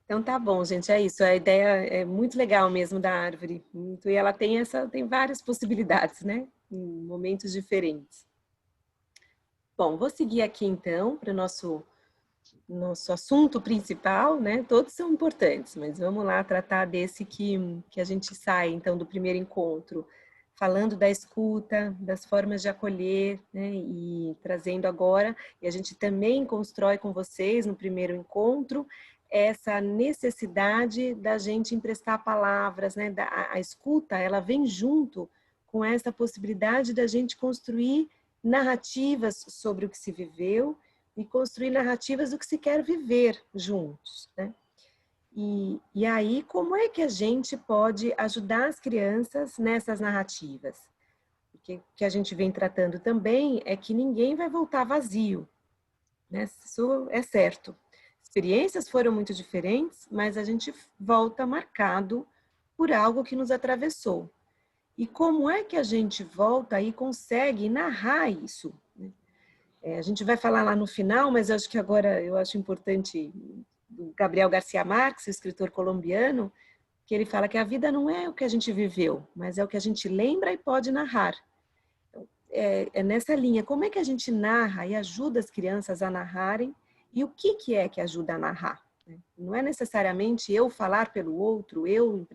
Então tá bom, gente, é isso. A ideia é muito legal mesmo da árvore. E ela tem várias possibilidades, né? Em momentos diferentes. Bom, vou seguir aqui então para o nosso assunto principal, né? Todos são importantes, mas vamos lá tratar desse que a gente sai então do primeiro encontro, falando da escuta, das formas de acolher, né? E trazendo agora, e a gente também constrói com vocês no primeiro encontro, essa necessidade da gente emprestar palavras, né? A escuta, ela vem junto com essa possibilidade da gente construir narrativas sobre o que se viveu e construir narrativas do que se quer viver juntos, né? E aí, como é que a gente pode ajudar as crianças nessas narrativas? Porque o que a gente vem tratando também é que ninguém vai voltar vazio, né? Isso é certo. Experiências foram muito diferentes, mas a gente volta marcado por algo que nos atravessou. E como é que a gente volta e consegue narrar isso? A gente vai falar lá no final, mas acho que agora eu acho importante do Gabriel Garcia Marques, escritor colombiano, que ele fala que a vida não é o que a gente viveu, mas é o que a gente lembra e pode narrar. Então, é nessa linha, como é que a gente narra e ajuda as crianças a narrarem e o que é que ajuda a narrar? Não é necessariamente eu falar pelo outro, eu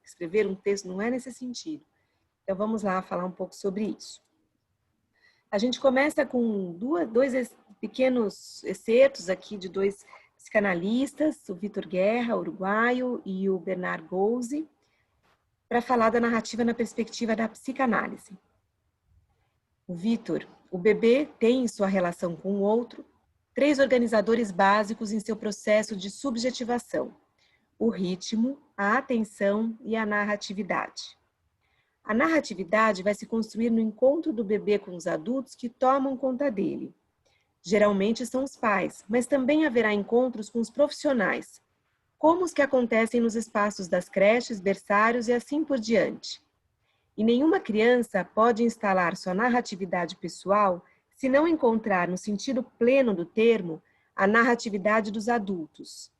escrever um texto, não é nesse sentido. Então vamos lá falar um pouco sobre isso. A gente começa com dois pequenos excertos aqui de 2 psicanalistas, o Vitor Guerra, uruguaio, e o Bernard Gouze, para falar da narrativa na perspectiva da psicanálise. O Vitor, o bebê tem em sua relação com o outro 3 organizadores básicos em seu processo de subjetivação: o ritmo, a atenção e a narratividade. A narratividade vai se construir no encontro do bebê com os adultos que tomam conta dele. Geralmente são os pais, mas também haverá encontros com os profissionais, como os que acontecem nos espaços das creches, berçários e assim por diante. E nenhuma criança pode instalar sua narratividade pessoal se não encontrar, no sentido pleno do termo, a narratividade dos adultos.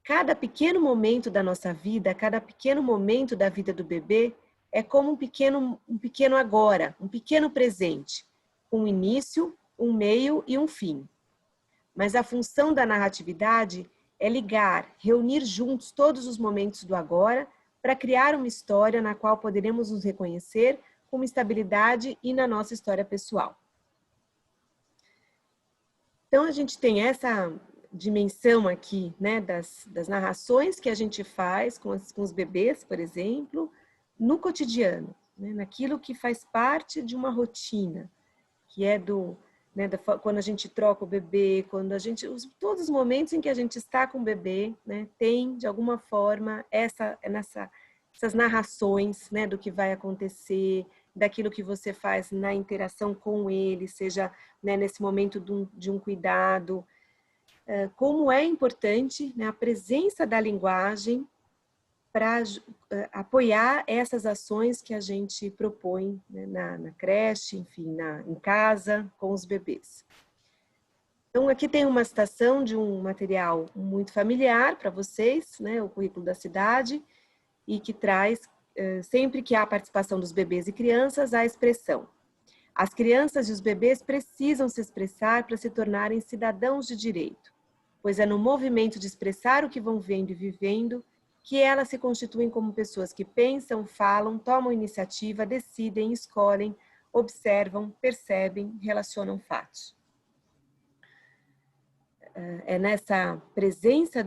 Cada pequeno momento da nossa vida, cada pequeno momento da vida do bebê é como um pequeno agora, um pequeno presente, com um início, um meio e um fim. Mas a função da narratividade é ligar, reunir juntos todos os momentos do agora para criar uma história na qual poderemos nos reconhecer com uma estabilidade e na nossa história pessoal. Então, a gente tem essa dimensão aqui, né, das narrações que a gente faz com os bebês, por exemplo, no cotidiano, né, naquilo que faz parte de uma rotina, que é quando a gente troca o bebê, todos os momentos em que a gente está com o bebê, né, tem, de alguma forma, essas narrações, né, do que vai acontecer, daquilo que você faz na interação com ele, seja, né, nesse momento de um cuidado. Como é importante, né, a presença da linguagem para apoiar essas ações que a gente propõe, né, na creche, enfim, em casa, com os bebês. Então, aqui tem uma citação de um material muito familiar para vocês, né, o Currículo da Cidade, e que traz, sempre que há participação dos bebês e crianças, a expressão: as crianças e os bebês precisam se expressar para se tornarem cidadãos de direito, pois é no movimento de expressar o que vão vendo e vivendo que elas se constituem como pessoas que pensam, falam, tomam iniciativa, decidem, escolhem, observam, percebem, relacionam fatos. É nessa presença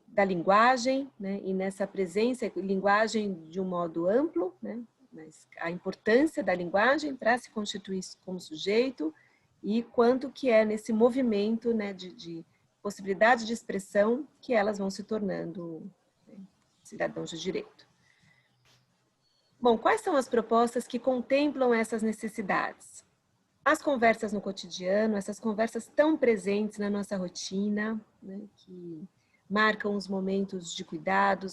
da linguagem, né, e nessa presença, linguagem de um modo amplo, né, mas a importância da linguagem para se constituir como sujeito e quanto que é nesse movimento, né, de possibilidade de expressão que elas vão se tornando, né, cidadãos de direito. Bom, quais são as propostas que contemplam essas necessidades? As conversas no cotidiano, essas conversas tão presentes na nossa rotina, né, que marcam os momentos de cuidado,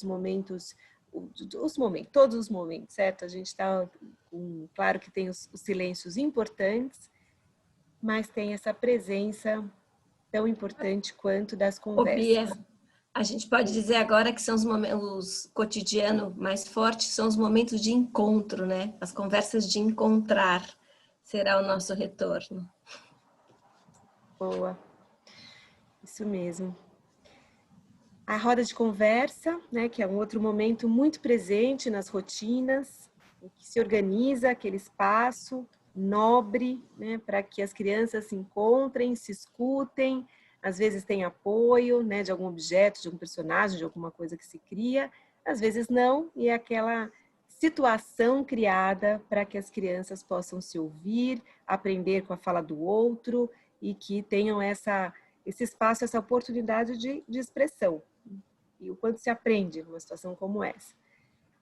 todos os momentos, certo? A gente está, claro que tem os silêncios importantes, mas tem essa presença tão importante quanto das conversas. Bia, a gente pode dizer agora que são os cotidiano mais fortes, são os momentos de encontro, né? As conversas de encontrar será o nosso retorno. Boa, isso mesmo. A roda de conversa, né, que é um outro momento muito presente nas rotinas, em que se organiza aquele espaço nobre, né, para que as crianças se encontrem, se escutem, às vezes tem apoio, né, de algum objeto, de algum personagem, de alguma coisa que se cria, às vezes não, e é aquela situação criada para que as crianças possam se ouvir, aprender com a fala do outro e que tenham esse espaço, essa oportunidade de expressão. E o quanto se aprende numa situação como essa.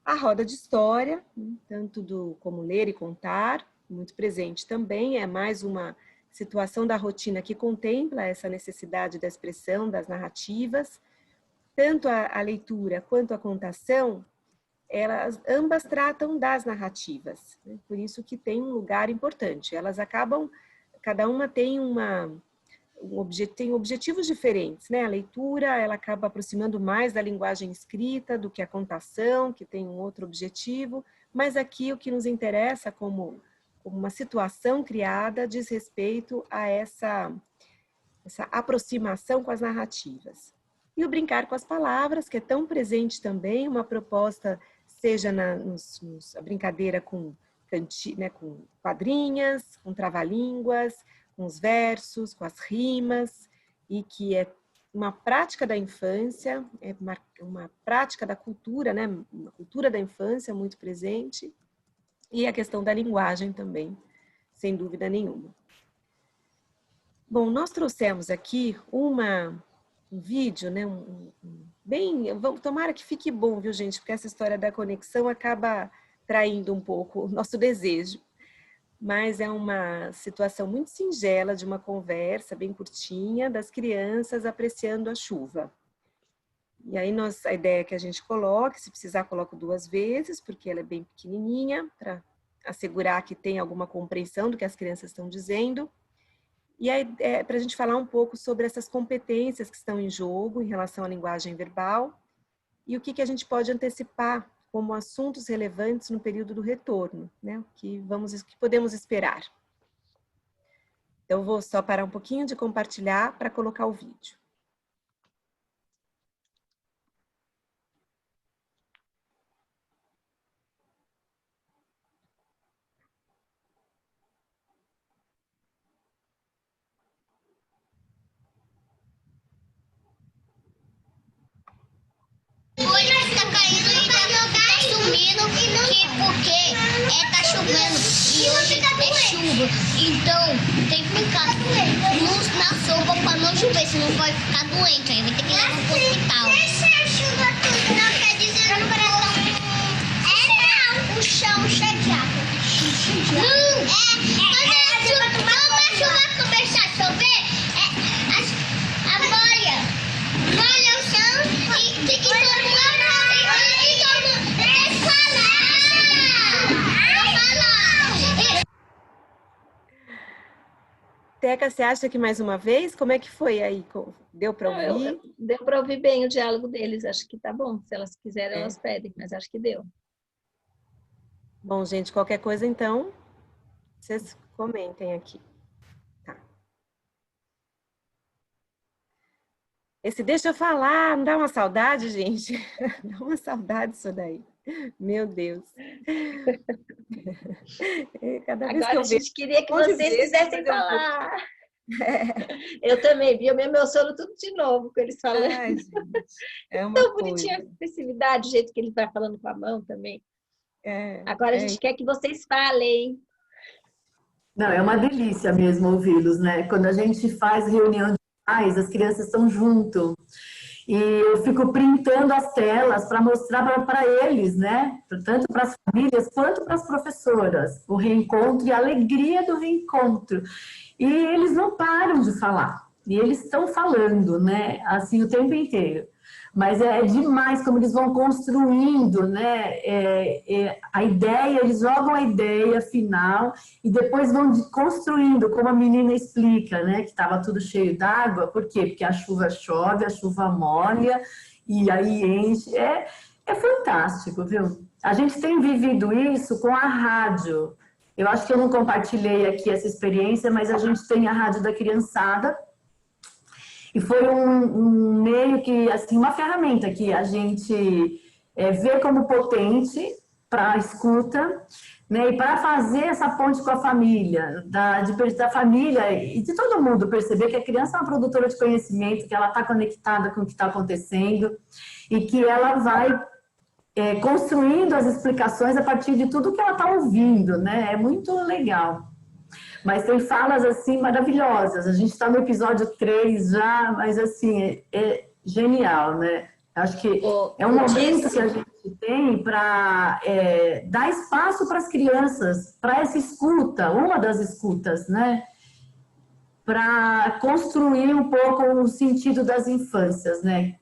A roda de história, tanto como ler e contar, muito presente também, é mais uma situação da rotina que contempla essa necessidade da expressão, das narrativas. Tanto a leitura quanto a contação, elas ambas tratam das narrativas, né? Por isso que tem um lugar importante. Elas acabam, cada uma tem tem objetivos diferentes, né? A leitura, ela acaba aproximando mais da linguagem escrita do que a contação, que tem um outro objetivo, mas aqui o que nos interessa como uma situação criada diz respeito a essa aproximação com as narrativas. E o brincar com as palavras, que é tão presente também, uma proposta, seja a brincadeira com quadrinhas, com trava-línguas, com os versos, com as rimas, e que é uma prática da infância, é uma prática da cultura, né? Uma cultura da infância muito presente, e a questão da linguagem também, sem dúvida nenhuma. Bom, nós trouxemos aqui um vídeo, né? Tomara que fique bom, viu, gente? Porque essa história da conexão acaba distraindo um pouco o nosso desejo. Mas é uma situação muito singela de uma conversa bem curtinha das crianças apreciando a chuva. E aí a ideia é que a gente coloque, se precisar coloco 2 vezes, porque ela é bem pequenininha, para assegurar que tem alguma compreensão do que as crianças estão dizendo. E aí é para a gente falar um pouco sobre essas competências que estão em jogo em relação à linguagem verbal e o que a gente pode antecipar como assuntos relevantes no período do retorno, né? O que podemos esperar. Então, vou só parar um pouquinho de compartilhar para colocar o vídeo. Hoje tá caindo e tá sumindo porque tá chovendo e hoje é chuva. Então tem que ficar na sopa pra não chover, senão vai ficar doente. Aí vai ter que levar pro hospital. Deixa a chuva tudo, não quer dizer que não. O chão cheio de água. Não, quando a chuva começar a chover, a bolha molha o chão e tem que Teca, você acha que mais uma vez? Como é que foi aí? Deu para ouvir? Deu para ouvir bem o diálogo deles, acho que tá bom. Se elas quiserem, elas pedem, mas acho que deu. Bom, gente, qualquer coisa, então, vocês comentem aqui. Tá. Esse deixa eu falar, não dá uma saudade, gente? Dá uma saudade isso daí. Meu Deus. Cada vez Agora que eu a gente queria que vocês quisessem falar. Eu também vi, eu me emociono tudo de novo com eles falando. Ai, gente, é uma tão bonitinha a expressividade, o jeito que ele vai falando com a mão também. Agora a gente quer que vocês falem. Não, é uma delícia mesmo ouvi-los, né? Quando a gente faz reunião de pais, as crianças estão junto. E eu fico printando as telas para mostrar para eles, né? Tanto para as famílias quanto para as professoras, o reencontro e a alegria do reencontro. E eles não param de falar. E eles estão falando, né? Assim, o tempo inteiro. Mas é demais como eles vão construindo, né? A ideia, eles jogam a ideia final e depois vão construindo, como a menina explica, né? Que estava tudo cheio d'água. Por quê? Porque a chuva chove, a chuva molha e aí enche. É fantástico, viu? A gente tem vivido isso com a rádio. Eu acho que eu não compartilhei aqui essa experiência, mas a gente tem a Rádio da Criançada. E foi um meio que, assim, uma ferramenta que a gente vê como potente para a escuta, né? E para fazer essa ponte com a família, da família e de todo mundo perceber que a criança é uma produtora de conhecimento, que ela está conectada com o que está acontecendo e que ela vai construindo as explicações a partir de tudo que ela está ouvindo, né? É muito legal. Mas tem falas, assim, maravilhosas. A gente está no episódio 3 já, mas, assim, é genial, né? Acho que é um momento que a gente tem para dar espaço para as crianças, para essa escuta, uma das escutas, né? Para construir um pouco o sentido das infâncias, né?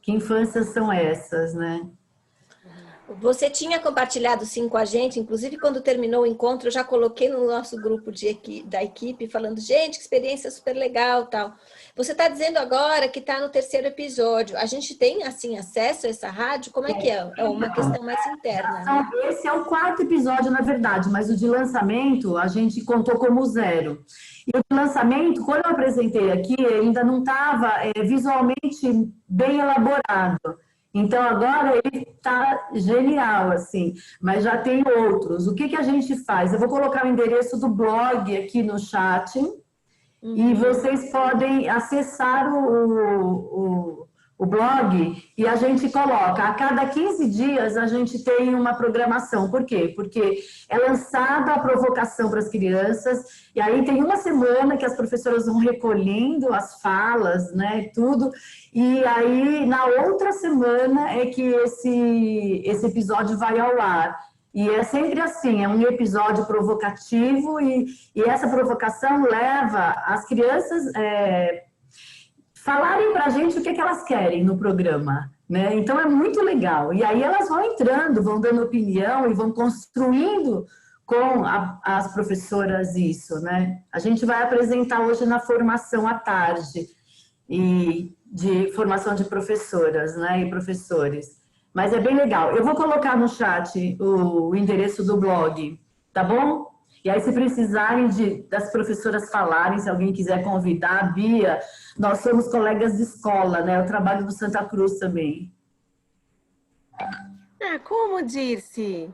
Que infâncias são essas, né? Você tinha compartilhado sim com a gente, inclusive quando terminou o encontro, eu já coloquei no nosso grupo da equipe, falando, gente, que experiência super legal, tal. Você está dizendo agora que está no 3º episódio. A gente tem, assim, acesso a essa rádio? Como é que é? É uma questão mais interna, né? Esse é o 4º episódio, na verdade, mas o de lançamento a gente contou como 0. E o de lançamento, quando eu apresentei aqui, ainda não estava visualmente bem elaborado. Então, agora ele está genial, assim, mas já tem outros. O que a gente faz? Eu vou colocar o endereço do blog aqui no chat e vocês podem acessar o blog e a gente coloca. A cada 15 dias a gente tem uma programação. Por quê? Porque é lançada a provocação para as crianças e aí tem uma semana que as professoras vão recolhendo as falas, né, tudo. E aí, na outra semana é que esse episódio vai ao ar. E é sempre assim, é um episódio provocativo e essa provocação leva as crianças falarem para a gente o que elas querem no programa, né? Então é muito legal. E aí elas vão entrando, vão dando opinião e vão construindo com as professoras isso, né? A gente vai apresentar hoje na formação à tarde e de formação de professoras, né, e professores. Mas é bem legal. Eu vou colocar no chat o endereço do blog, tá bom? E aí, se precisarem das professoras falarem, se alguém quiser convidar, a Bia, nós somos colegas de escola, né? Eu trabalho no Santa Cruz também. Ah, como, Dirce?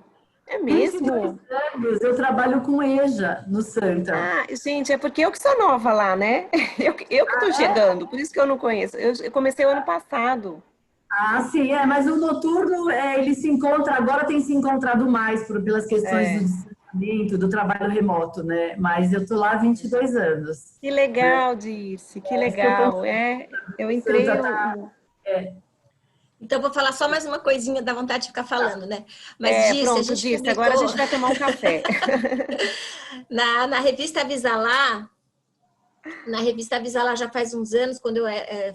É mesmo? 22 anos, eu trabalho com EJA no Santa. Ah, gente, é porque eu que sou nova lá, né? Eu que estou chegando, por isso que eu não conheço. Eu comecei o ano passado. Ah, sim, mas o noturno, ele se encontra, agora tem se encontrado mais pelas questões do distanciamento, do trabalho remoto, né? Mas eu tô lá há 22 anos. Que legal, Dirce, que legal. Eu entrei... Então, vou falar só mais uma coisinha, dá vontade de ficar falando, né? Mas Dirce, pronto, a gente Dirce, publicou... agora a gente vai tomar um café. na revista Avisalá, já faz uns anos, quando eu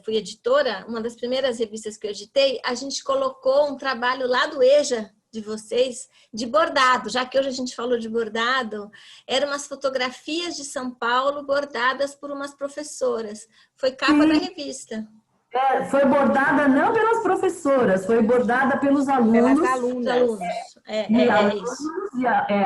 fui editora, uma das primeiras revistas que eu editei, a gente colocou um trabalho lá do EJA, de vocês, de bordado, já que hoje a gente falou de bordado, eram umas fotografias de São Paulo bordadas por umas professoras. Foi capa da revista. Foi bordada não pelas professoras, foi bordada pelos alunos. Pelas alunas.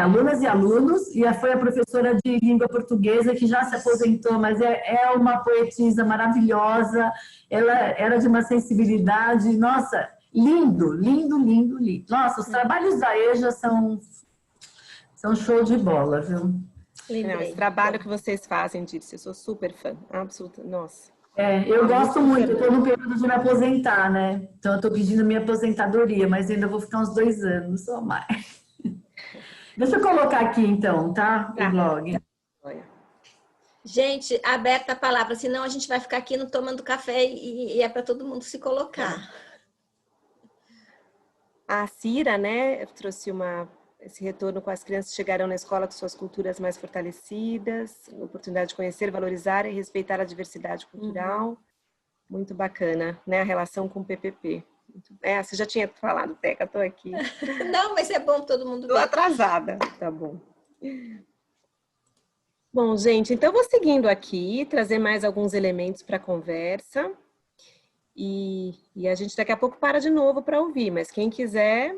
Alunas e alunos, e foi a professora de língua portuguesa que já se aposentou, mas é uma poetisa maravilhosa, ela era de uma sensibilidade, nossa, lindo, lindo, lindo, lindo. Nossa, os trabalhos da EJA são show de bola, viu? Não, esse trabalho que vocês fazem, Dirce, eu sou super fã, absoluta, nossa. Eu gosto muito, eu estou no período de me aposentar, né? Então eu estou pedindo minha aposentadoria, mas ainda vou ficar uns 2 anos, só mais. Deixa eu colocar aqui então, tá? O blog. Gente, aberta a palavra, senão a gente vai ficar aqui no tomando café e é para todo mundo se colocar. A Cira, né, trouxe esse retorno com as crianças que chegarão na escola com suas culturas mais fortalecidas, oportunidade de conhecer, valorizar e respeitar a diversidade cultural. Muito bacana, né, a relação com o PPP. Você já tinha falado, Teca, estou aqui. Não, mas é bom todo mundo ver. Estou atrasada, tá bom. Bom, gente, então eu vou seguindo aqui, trazer mais alguns elementos para a conversa. E a gente daqui a pouco para de novo para ouvir, mas quem quiser...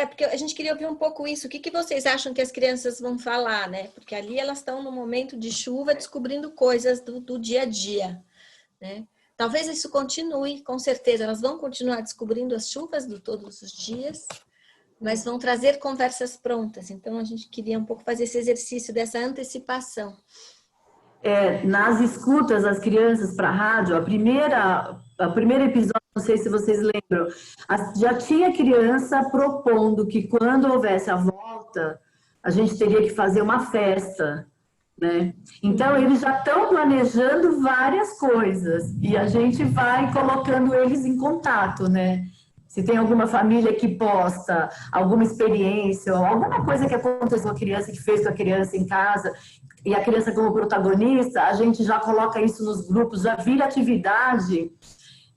porque a gente queria ouvir um pouco isso. O que vocês acham que as crianças vão falar, né? Porque ali elas estão no momento de chuva descobrindo coisas do dia a dia, né? Talvez isso continue, com certeza. Elas vão continuar descobrindo as chuvas de todos os dias, mas vão trazer conversas prontas. Então, a gente queria um pouco fazer esse exercício dessa antecipação. Nas escutas das crianças para a rádio, a primeiro episódio, não sei se vocês lembram, já tinha criança propondo que quando houvesse a volta, a gente teria que fazer uma festa, né? Então, eles já estão planejando várias coisas e a gente vai colocando eles em contato, né? Se tem alguma família que posta alguma experiência ou alguma coisa que aconteceu com a criança, que fez com a criança em casa, e a criança como protagonista, a gente já coloca isso nos grupos, já vira atividade,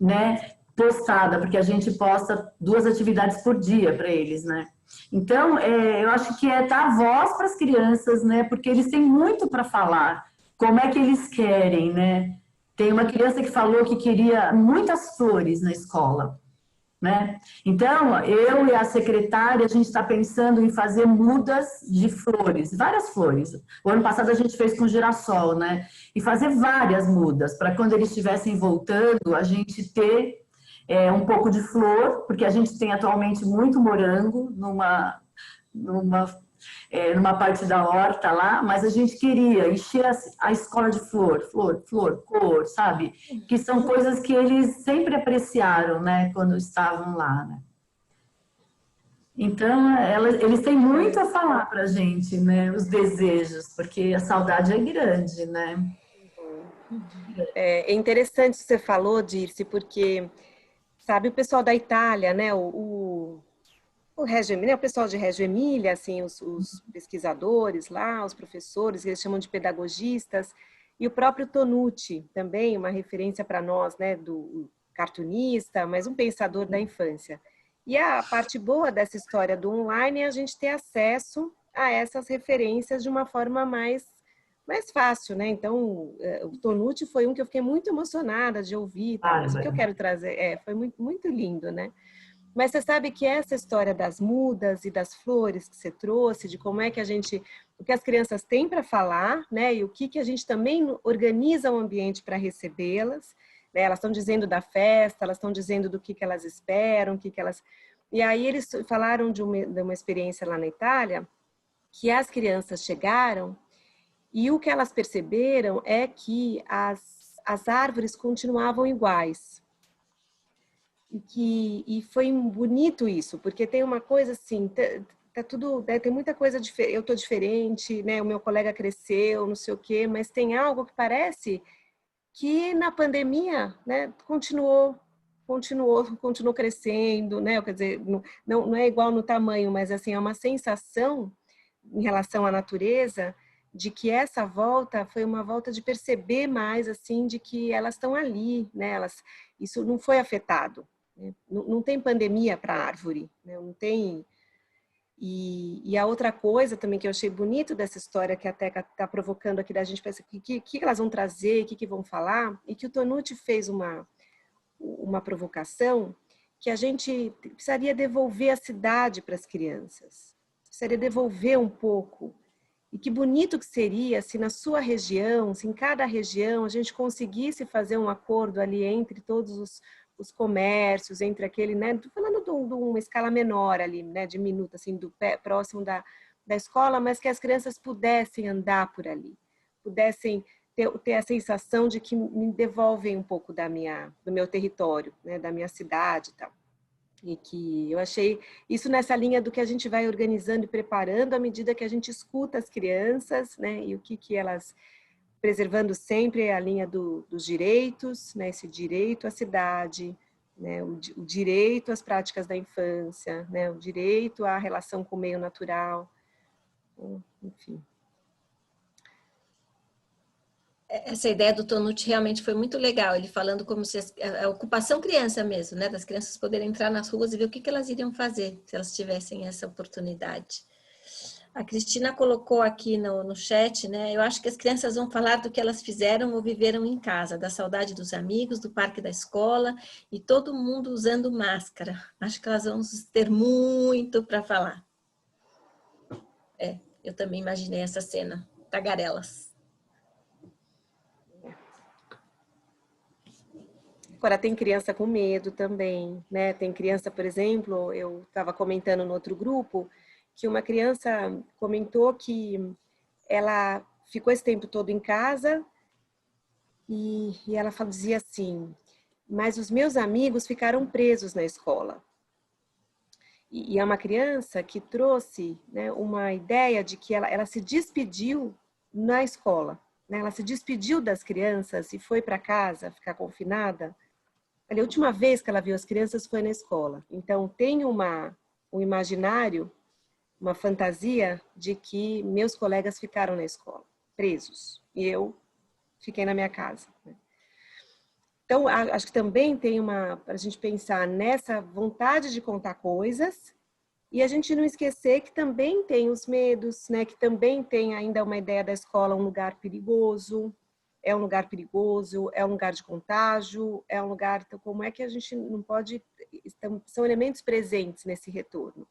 né, postada, porque a gente posta 2 atividades por dia para eles, né? Então, eu acho que dar voz para as crianças, né, porque eles têm muito para falar, como é que eles querem, né? Tem uma criança que falou que queria muitas flores na escola, né? Então, eu e a secretária, a gente está pensando em fazer mudas de flores, várias flores. O ano passado a gente fez com girassol, né? E fazer várias mudas, para quando eles estivessem voltando, a gente ter um pouco de flor, porque a gente tem atualmente muito morango numa parte da horta lá, mas a gente queria encher a escola de flor, cor, sabe? Que são coisas que eles sempre apreciaram, né, quando estavam lá, né? Então, eles têm muito a falar pra gente, né, os desejos, porque a saudade é grande, né? É interessante o que você falou, Dirce, porque, sabe, o pessoal da Itália, né, o o pessoal de Reggio Emília, assim, os pesquisadores lá, os professores, eles chamam de pedagogistas, e o próprio Tonucci, também uma referência para nós, né, do cartunista, mas um pensador da infância. E a parte boa dessa história do online é a gente ter acesso a essas referências de uma forma mais fácil, né? Então, o Tonucci foi um que eu fiquei muito emocionada de ouvir, tá? Mas o que eu quero trazer foi muito, muito lindo, né? Mas você sabe que essa história das mudas e das flores que você trouxe, de como é que o que as crianças têm para falar, né? E o que a gente também organiza o ambiente para recebê-las, né? Elas estão dizendo da festa, elas estão dizendo do que elas esperam, E aí eles falaram de uma experiência lá na Itália, que as crianças chegaram e o que elas perceberam é que as árvores continuavam iguais. E foi bonito isso, porque tem uma coisa assim, tá tudo, né, tem muita coisa diferente, eu tô diferente, né, o meu colega cresceu, não sei o quê, mas tem algo que parece que na pandemia, né, continuou crescendo, né, quer dizer, não é igual no tamanho, mas assim, é uma sensação em relação à natureza, de que essa volta foi uma volta de perceber mais, assim, de que elas estão ali, né? Isso não foi afetado. Né? Não tem pandemia para a árvore, né? Não tem... E a outra coisa também que eu achei bonito dessa história que a Teca está provocando aqui da gente, para o que elas vão trazer, o que vão falar, e que o Tonucci fez uma provocação que a gente precisaria devolver a cidade para as crianças. Precisaria devolver um pouco. E que bonito que seria se na sua região, se em cada região a gente conseguisse fazer um acordo ali entre todos os comércios, entre aquele, né? Estou falando de uma escala menor ali, né? Diminuta, assim, próximo da escola, mas que as crianças pudessem andar por ali, pudessem ter a sensação de que me devolvem um pouco do meu território, né? Da minha cidade e tal. E que eu achei isso nessa linha do que a gente vai organizando e preparando à medida que a gente escuta as crianças, né? E o que elas, preservando sempre a linha dos direitos, né? Esse direito à cidade, né? O direito às práticas da infância, né? O direito à relação com o meio natural, enfim. Essa ideia do Tonucci realmente foi muito legal, ele falando como se a ocupação criança mesmo, né, das crianças poderem entrar nas ruas e ver o que elas iriam fazer se elas tivessem essa oportunidade. A Cristina colocou aqui no chat, né, eu acho que as crianças vão falar do que elas fizeram ou viveram em casa, da saudade dos amigos, do parque da escola e todo mundo usando máscara. Acho que elas vão ter muito para falar. Eu também imaginei essa cena, tagarelas. Agora, tem criança com medo também, né? Tem criança, por exemplo, eu estava comentando no outro grupo, que uma criança comentou que ela ficou esse tempo todo em casa e ela dizia assim, mas os meus amigos ficaram presos na escola. E é uma criança que trouxe, né, uma ideia de que ela se despediu na escola, né? Ela se despediu das crianças e foi para casa ficar confinada. A última vez que ela viu as crianças foi na escola. Então, tem um imaginário, uma fantasia de que meus colegas ficaram na escola, presos, e eu fiquei na minha casa. Então, acho que também tem para a gente pensar nessa vontade de contar coisas e a gente não esquecer que também tem os medos, né? Que também tem ainda uma ideia da escola um lugar perigoso, é um lugar perigoso, é um lugar de contágio, é um lugar... Então, como é que a gente não pode... São elementos presentes nesse retorno.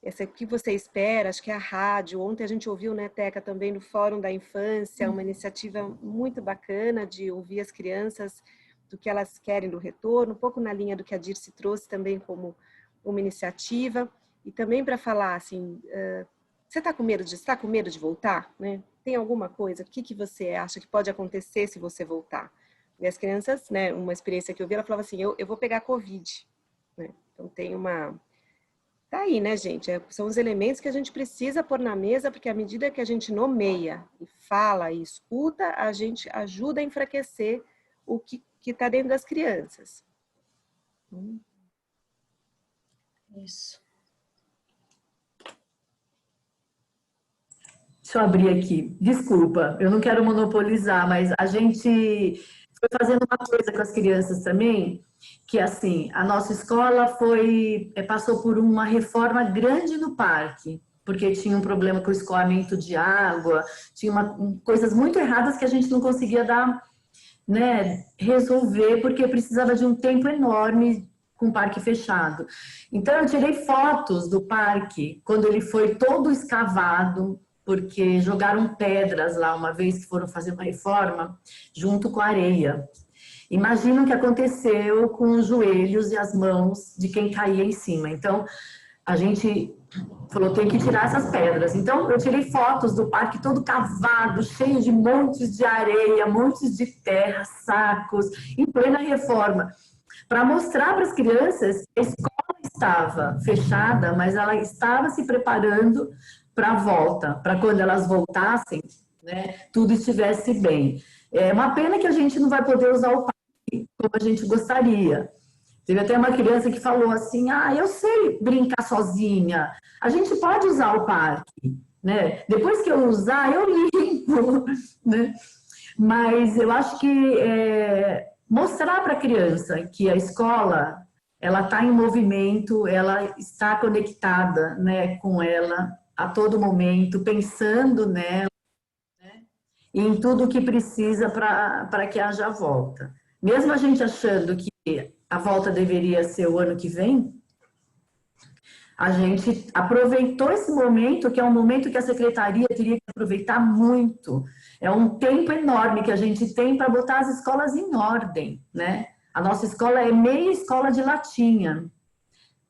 O que você espera, acho que é a rádio. Ontem a gente ouviu, né, Teca, também no Fórum da Infância, uma iniciativa muito bacana de ouvir as crianças do que elas querem do retorno, um pouco na linha do que a Dirce trouxe também como uma iniciativa. E também para falar, assim, você está com medo de voltar, né? Tem alguma coisa? O que você acha que pode acontecer se você voltar? E as crianças, né, uma experiência que eu vi, ela falava assim, eu vou pegar Covid. Né? Então tem uma... Tá aí, né, gente? São os elementos que a gente precisa pôr na mesa, porque à medida que a gente nomeia e fala e escuta, a gente ajuda a enfraquecer o que está dentro das crianças. Isso. Deixa eu abrir aqui. Desculpa, eu não quero monopolizar, mas a gente foi fazendo uma coisa com as crianças também, que assim, a nossa escola passou por uma reforma grande no parque, porque tinha um problema com o escoamento de água, tinha coisas muito erradas que a gente não conseguia dar, né, resolver, porque precisava de um tempo enorme com o parque fechado. Então, eu tirei fotos do parque, quando ele foi todo escavado, porque jogaram pedras lá uma vez que foram fazer uma reforma, junto com a areia. Imagina o que aconteceu com os joelhos e as mãos de quem caía em cima. Então, a gente falou, tem que tirar essas pedras. Então, eu tirei fotos do parque todo cavado, cheio de montes de areia, montes de terra, sacos, em plena reforma, para mostrar para as crianças que a escola estava fechada, mas ela estava se preparando para a volta, para quando elas voltassem, né, tudo estivesse bem. É uma pena que a gente não vai poder usar o parque como a gente gostaria. Teve até uma criança que falou assim, eu sei brincar sozinha, a gente pode usar o parque, né? Depois que eu usar, eu limpo, né? Mas eu acho que mostrar para a criança que a escola, ela está em movimento, ela está conectada, né, com ela a todo momento, pensando nela, né, e em tudo que precisa para que haja volta. Mesmo a gente achando que a volta deveria ser o ano que vem, a gente aproveitou esse momento, que é um momento que a secretaria teria que aproveitar muito. É um tempo enorme que a gente tem para botar as escolas em ordem, né? A nossa escola é meia escola de latinha,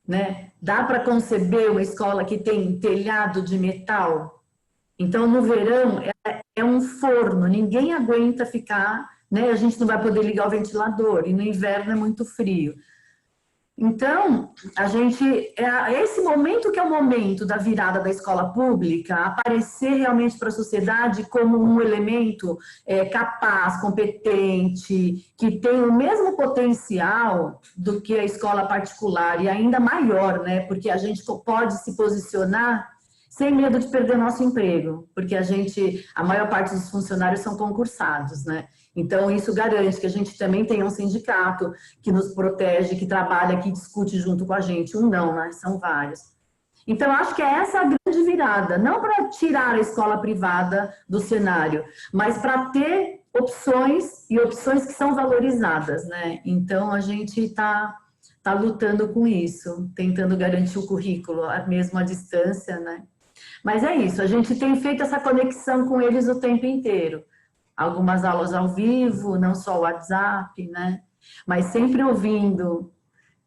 né? Dá para conceber uma escola que tem telhado de metal? Então, no verão, é um forno, ninguém aguenta ficar, né? A gente não vai poder ligar o ventilador, e no inverno é muito frio. Então, esse momento que é o momento da virada da escola pública, aparecer realmente para a sociedade como um elemento capaz, competente, que tem o mesmo potencial do que a escola particular, e ainda maior, né? Porque a gente pode se posicionar sem medo de perder nosso emprego, porque a maior parte dos funcionários são concursados, né? Então, isso garante que a gente também tenha um sindicato que nos protege, que trabalha, que discute junto com a gente. Um não, né? São vários. Então, acho que é essa a grande virada. Não para tirar a escola privada do cenário, mas para ter opções, e opções que são valorizadas, né? Então, a gente está lutando com isso, tentando garantir o currículo, mesmo à distância, né? Mas é isso, a gente tem feito essa conexão com eles o tempo inteiro. Algumas aulas ao vivo, não só o WhatsApp, né? Mas sempre ouvindo,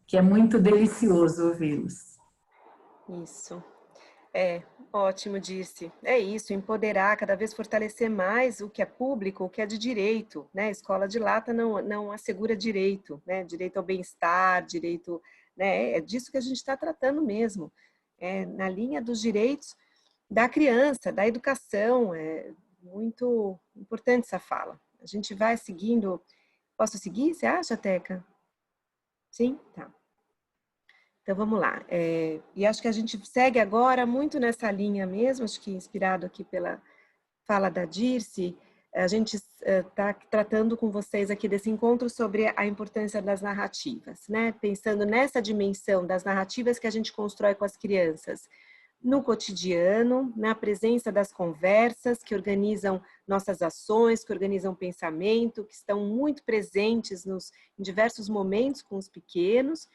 que é muito delicioso ouvi-los. Isso. Ótimo, Dirce. É isso, empoderar, cada vez fortalecer mais o que é público, o que é de direito, né? A escola de lata não assegura direito, né? Direito ao bem-estar, direito, né? É disso que a gente está tratando mesmo. Na linha dos direitos da criança, da educação, muito importante essa fala. A gente vai seguindo. Posso seguir, você acha, Teca? Sim? Tá. Então, vamos lá. E acho que a gente segue agora muito nessa linha mesmo, acho que inspirado aqui pela fala da Dirce, a gente está tratando com vocês aqui desse encontro sobre a importância das narrativas, né? Pensando nessa dimensão das narrativas que a gente constrói com as crianças, no cotidiano, na presença das conversas que organizam nossas ações, que organizam o pensamento, que estão muito presentes em diversos momentos com os pequenos.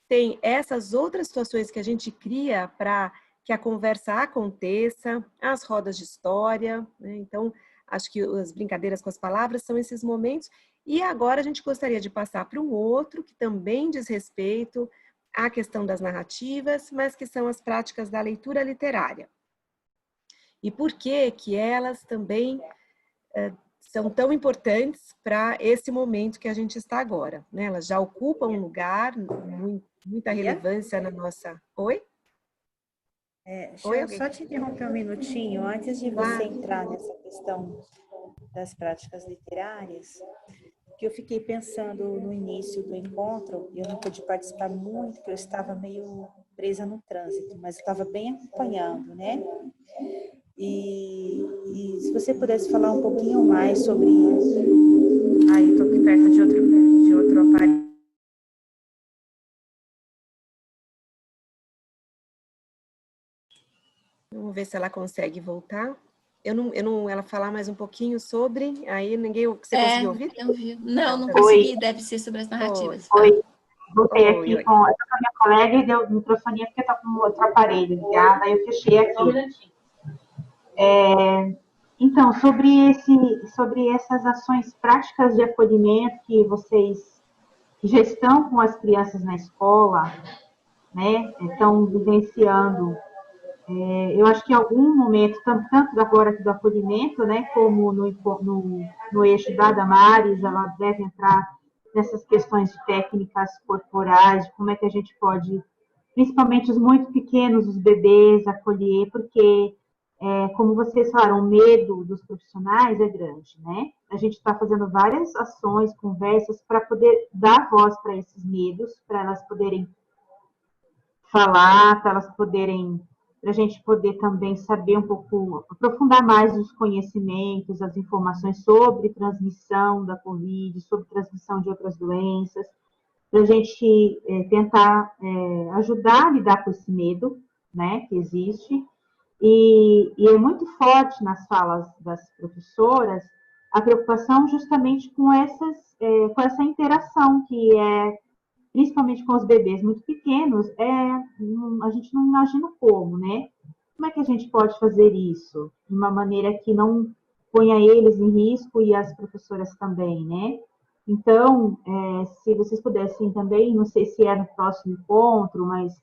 Tem essas outras situações que a gente cria para que a conversa aconteça, as rodas de história, né? Então, acho que as brincadeiras com as palavras são esses momentos. E agora a gente gostaria de passar para um outro que também diz respeito a questão das narrativas, mas que são as práticas da leitura literária. E por que elas também são tão importantes para esse momento que a gente está agora, né? Elas já ocupam um lugar, muita relevância na nossa... Oi? Deixa eu só te interromper um minutinho, antes de você entrar nessa questão das práticas literárias, que eu fiquei pensando no início do encontro, e eu não pude participar muito, porque eu estava meio presa no trânsito, mas eu estava bem acompanhando, né? E se você pudesse falar um pouquinho mais sobre... Ai, eu estou aqui perto de outro aparelho. Vamos ver se ela consegue voltar. Ela falar mais um pouquinho sobre... Aí você conseguiu ouvir? Não consegui, deve ser sobre as narrativas. Oi. Voltei aqui com a minha colega e deu microfonia porque está com outro aparelho ligado, aí eu fechei aqui. Então, sobre essas ações práticas de acolhimento que vocês já estão com as crianças na escola, né, estão vivenciando, eu acho que em algum momento, tanto agora do acolhimento, né, como no eixo da Damares, ela deve entrar nessas questões de técnicas corporais, de como é que a gente pode, principalmente os muito pequenos, os bebês, acolher, porque, como vocês falaram, o medo dos profissionais é grande, né? A gente está fazendo várias ações, conversas, para poder dar voz para esses medos, para elas poderem falar, para a gente poder também saber um pouco, aprofundar mais os conhecimentos, as informações sobre transmissão da Covid, sobre transmissão de outras doenças, para a gente tentar ajudar a lidar com esse medo, né, que existe. E é muito forte nas falas das professoras a preocupação justamente com essa interação que principalmente com os bebês muito pequenos, a gente não imagina como, né? Como é que a gente pode fazer isso de uma maneira que não ponha eles em risco e as professoras também, né? Então, se vocês pudessem também, não sei se é no próximo encontro, mas,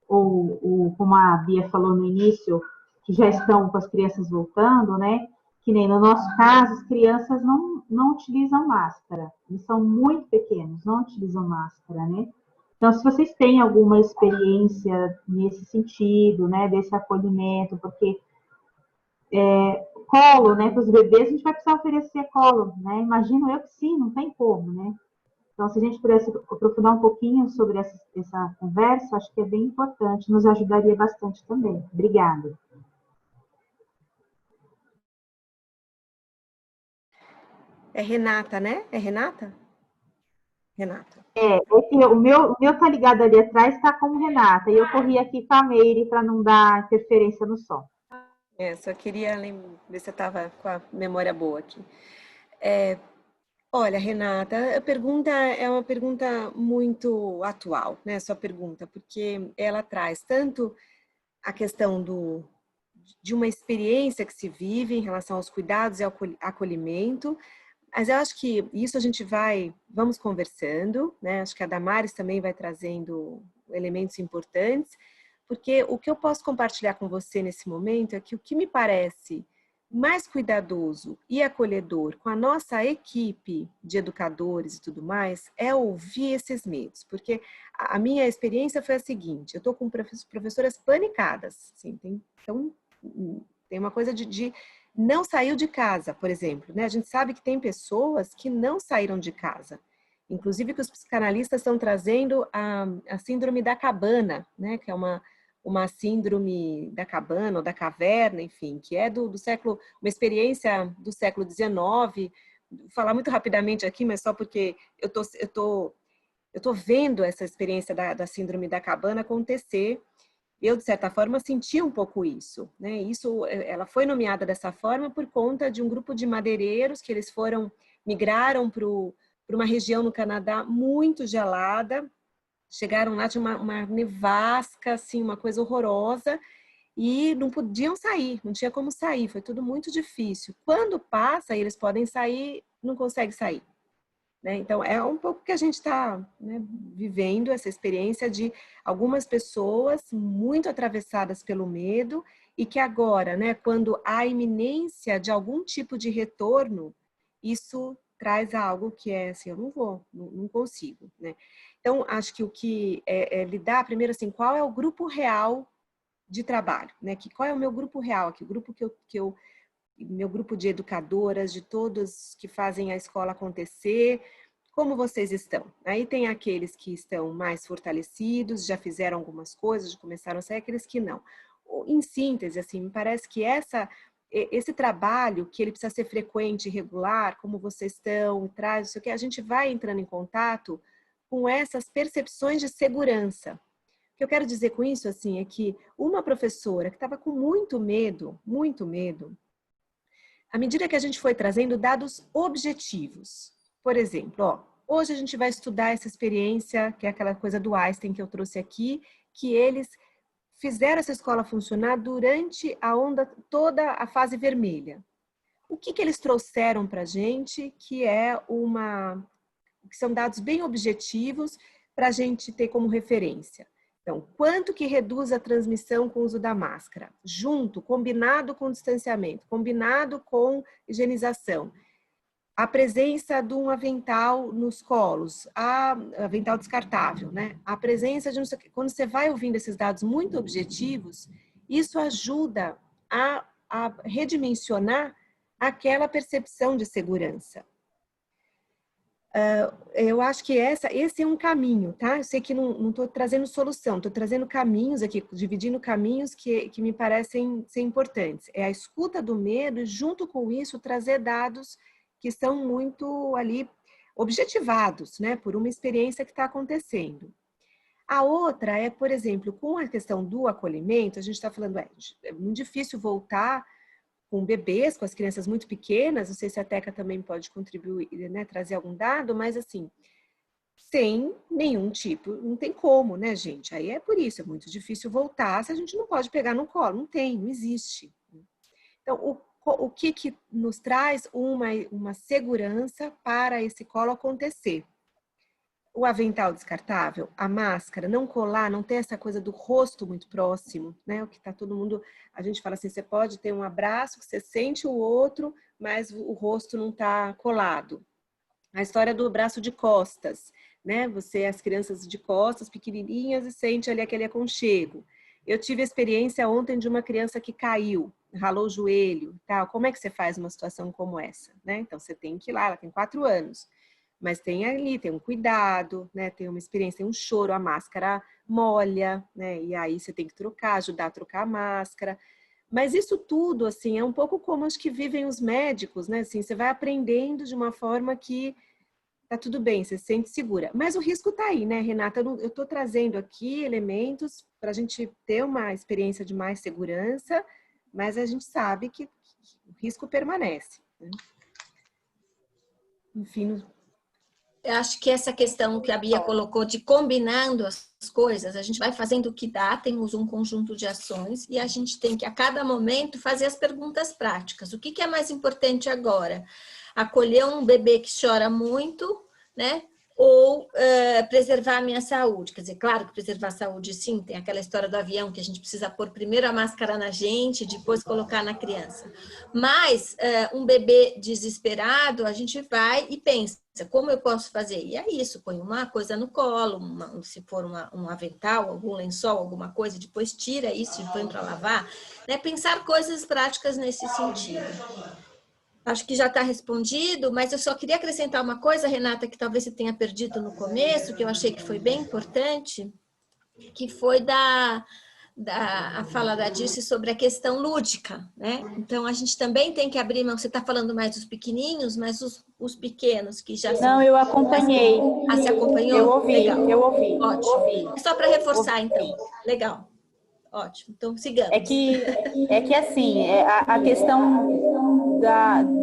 ou como a Bia falou no início, que já estão com as crianças voltando, né? Que nem no nosso caso, as crianças não utilizam máscara. Eles são muito pequenos, não utilizam máscara, né? Então, se vocês têm alguma experiência nesse sentido, né, desse acolhimento, porque colo, né, para os bebês, a gente vai precisar oferecer colo, né? Imagino eu que sim, não tem como, né? Então, se a gente pudesse aprofundar um pouquinho sobre essa conversa, acho que é bem importante, nos ajudaria bastante também. Obrigada. É Renata, né? É Renata? Renata. O meu tá ligado ali atrás, tá como Renata, e eu corri aqui com a Meire para não dar interferência no som. Só queria ver se eu estava com a memória boa aqui. Olha, Renata, a pergunta é uma pergunta muito atual, né? Sua pergunta, porque ela traz tanto a questão de uma experiência que se vive em relação aos cuidados e ao acolhimento. Mas eu acho que isso a gente vamos conversando, né? Acho que a Damares também vai trazendo elementos importantes, porque o que eu posso compartilhar com você nesse momento é que o que me parece mais cuidadoso e acolhedor com a nossa equipe de educadores e tudo mais é ouvir esses medos, porque a minha experiência foi a seguinte: eu estou com professoras panicadas, assim, então tem uma coisa de não saiu de casa, por exemplo, né? A gente sabe que tem pessoas que não saíram de casa, inclusive que os psicanalistas estão trazendo a síndrome da cabana, né? Que é uma síndrome da cabana ou da caverna, enfim, que é do século, uma experiência do século XIX. Vou falar muito rapidamente aqui, mas só porque eu tô vendo essa experiência da síndrome da cabana acontecer. Eu, de certa forma, senti um pouco isso, né? Ela foi nomeada dessa forma por conta de um grupo de madeireiros que eles migraram para uma região no Canadá muito gelada, chegaram lá, tinha uma nevasca, assim, uma coisa horrorosa, e não podiam sair, não tinha como sair, foi tudo muito difícil. Quando passa, eles podem sair, não conseguem sair. Então, é um pouco que a gente está, né, vivendo essa experiência de algumas pessoas muito atravessadas pelo medo e que agora, né, quando há iminência de algum tipo de retorno, isso traz algo que é assim, eu não vou, não consigo, né? Então, acho que o que é lidar, primeiro assim, qual é o grupo real de trabalho, né? Qual é o meu grupo real aqui, o grupo meu grupo de educadoras, de todos que fazem a escola acontecer, como vocês estão? Aí tem aqueles que estão mais fortalecidos, já fizeram algumas coisas, já começaram a sair, aqueles que não. Em síntese, assim, me parece que esse trabalho, que ele precisa ser frequente e regular, como vocês estão, traz, isso aqui, a gente vai entrando em contato com essas percepções de segurança. O que eu quero dizer com isso, assim, é que uma professora que estava com muito medo, à medida que a gente foi trazendo dados objetivos, por exemplo, ó, hoje a gente vai estudar essa experiência, que é aquela coisa do Einstein que eu trouxe aqui, que eles fizeram essa escola funcionar durante toda a fase vermelha. O que eles trouxeram para a gente, que são dados bem objetivos para a gente ter como referência. Então, quanto que reduz a transmissão com o uso da máscara? Combinado com distanciamento, combinado com higienização. A presença de um avental nos colos, avental descartável, né? A presença de quando você vai ouvindo esses dados muito objetivos, isso ajuda a redimensionar aquela percepção de segurança. Eu acho que esse é um caminho, tá? Eu sei que não estou trazendo solução, estou trazendo caminhos aqui, dividindo caminhos que me parecem ser importantes. É a escuta do medo e, junto com isso, trazer dados que são muito ali objetivados, né, por uma experiência que está acontecendo. A outra é, por exemplo, com a questão do acolhimento, a gente está falando, é muito difícil voltar com bebês, com as crianças muito pequenas, não sei se a Teca também pode contribuir, né, trazer algum dado, mas assim, sem nenhum tipo, não tem como, né, gente? Aí é por isso, é muito difícil voltar se a gente não pode pegar no colo, não existe. Então, o que nos traz uma segurança para esse colo acontecer? O avental descartável, a máscara, não colar, não ter essa coisa do rosto muito próximo, né? O que tá todo mundo, a gente fala assim, você pode ter um abraço, que você sente o outro, mas o rosto não tá colado. A história do braço de costas, né? As crianças de costas, pequenininhas, e sente ali aquele aconchego. Eu tive a experiência ontem de uma criança que caiu, ralou o joelho, tal. Como é que você faz uma situação como essa, né? Então, você tem que ir lá, ela tem 4 anos, mas tem um cuidado, né? Tem uma experiência, tem um choro, a máscara molha, né? E aí você tem que ajudar a trocar a máscara. Mas isso tudo, assim, é um pouco como acho que vivem os médicos, né? Assim, você vai aprendendo de uma forma que tá tudo bem, você se sente segura. Mas o risco tá aí, né, Renata? Eu tô trazendo aqui elementos para a gente ter uma experiência de mais segurança, mas a gente sabe que o risco permanece, né? Enfim. Eu acho que essa questão que a Bia colocou de combinando as coisas, a gente vai fazendo o que dá, temos um conjunto de ações e a gente tem que, a cada momento, fazer as perguntas práticas. O que é mais importante agora? Acolher um bebê que chora muito, né? Ou preservar a minha saúde. Quer dizer, claro que preservar a saúde, sim, tem aquela história do avião que a gente precisa pôr primeiro a máscara na gente, depois colocar na criança. Mas um bebê desesperado, a gente vai e pensa, como eu posso fazer? E é isso, põe uma coisa no colo, se for um avental, algum lençol, alguma coisa, depois tira isso e põe para lavar, né? Pensar coisas práticas nesse sentido. Acho que já está respondido, mas eu só queria acrescentar uma coisa, Renata, que talvez você tenha perdido no começo, que eu achei que foi bem importante, que foi a fala da Dirce sobre a questão lúdica, né? Então, a gente também tem que abrir mão, você está falando mais dos pequenininhos, mas os pequenos que já são... Não, eu acompanhei. Ah, você acompanhou? Eu ouvi, legal. eu ouvi. Ótimo. É só para reforçar, então. Legal. Ótimo. Então, sigamos. É que assim, a questão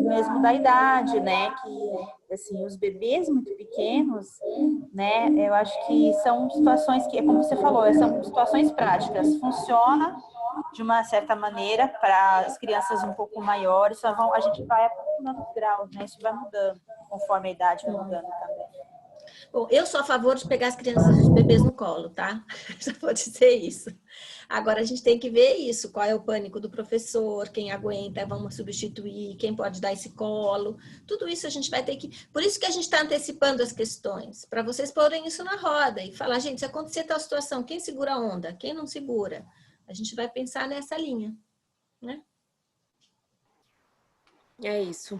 mesmo da idade, né? Que, assim, os bebês muito pequenos, né? Eu acho que são situações que, como você falou, são situações práticas. Funciona de uma certa maneira para as crianças um pouco maiores, a gente vai aprofundando os graus, né? Isso vai mudando, conforme a idade vai mudando também. Bom, eu sou a favor de pegar as crianças e os bebês no colo, tá? Já vou dizer isso. Agora, a gente tem que ver isso, qual é o pânico do professor, quem aguenta, vamos substituir, quem pode dar esse colo. Tudo isso a gente vai ter que... Por isso que a gente está antecipando as questões, para vocês porem isso na roda e falar, gente, se acontecer tal situação, quem segura a onda, quem não segura? A gente vai pensar nessa linha, né? É isso.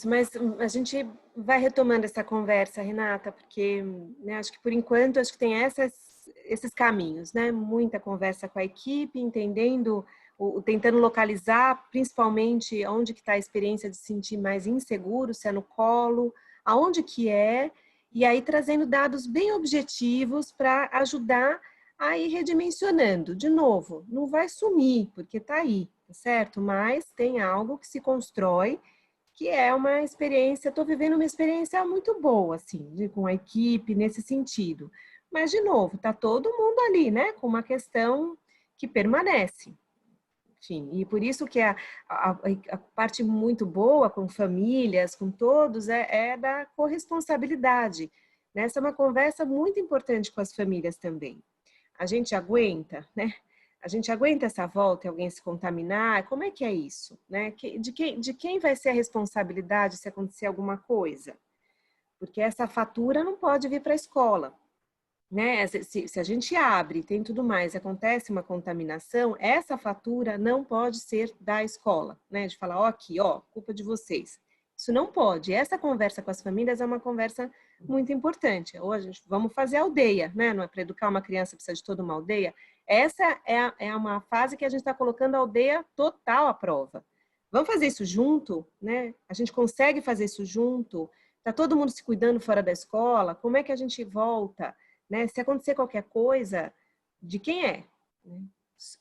Mas a gente vai retomando essa conversa, Renata, porque né, acho que por enquanto acho que tem esses caminhos, né? Muita conversa com a equipe, entendendo, tentando localizar, principalmente onde que está a experiência de se sentir mais inseguro, se é no colo, aonde que é, e aí trazendo dados bem objetivos para ajudar a ir redimensionando. De novo, não vai sumir, porque está aí, tá certo? Mas tem algo que se constrói, que é uma experiência, estou vivendo uma experiência muito boa, assim, com a equipe, nesse sentido. Mas, de novo, está todo mundo ali, né, com uma questão que permanece. Enfim, e por isso que a parte muito boa com famílias, com todos, é da corresponsabilidade. Essa é uma conversa muito importante com as famílias também. A gente aguenta, né? A gente aguenta essa volta e alguém se contaminar? Como é que é isso? Né? De quem vai ser a responsabilidade se acontecer alguma coisa? Porque essa fatura não pode vir para a escola. Né? Se a gente abre, tem tudo mais, acontece uma contaminação, essa fatura não pode ser da escola, né? De falar, ó, aqui, ó, culpa de vocês. Isso não pode. Essa conversa com as famílias é uma conversa muito importante. Ou a gente, vamos fazer aldeia, né? Não é para educar uma criança, precisa de toda uma aldeia. Essa é uma fase que a gente está colocando a aldeia total à prova. Vamos fazer isso junto, né? A gente consegue fazer isso junto? Está todo mundo se cuidando fora da escola? Como é que a gente volta? Né? Se acontecer qualquer coisa, de quem é?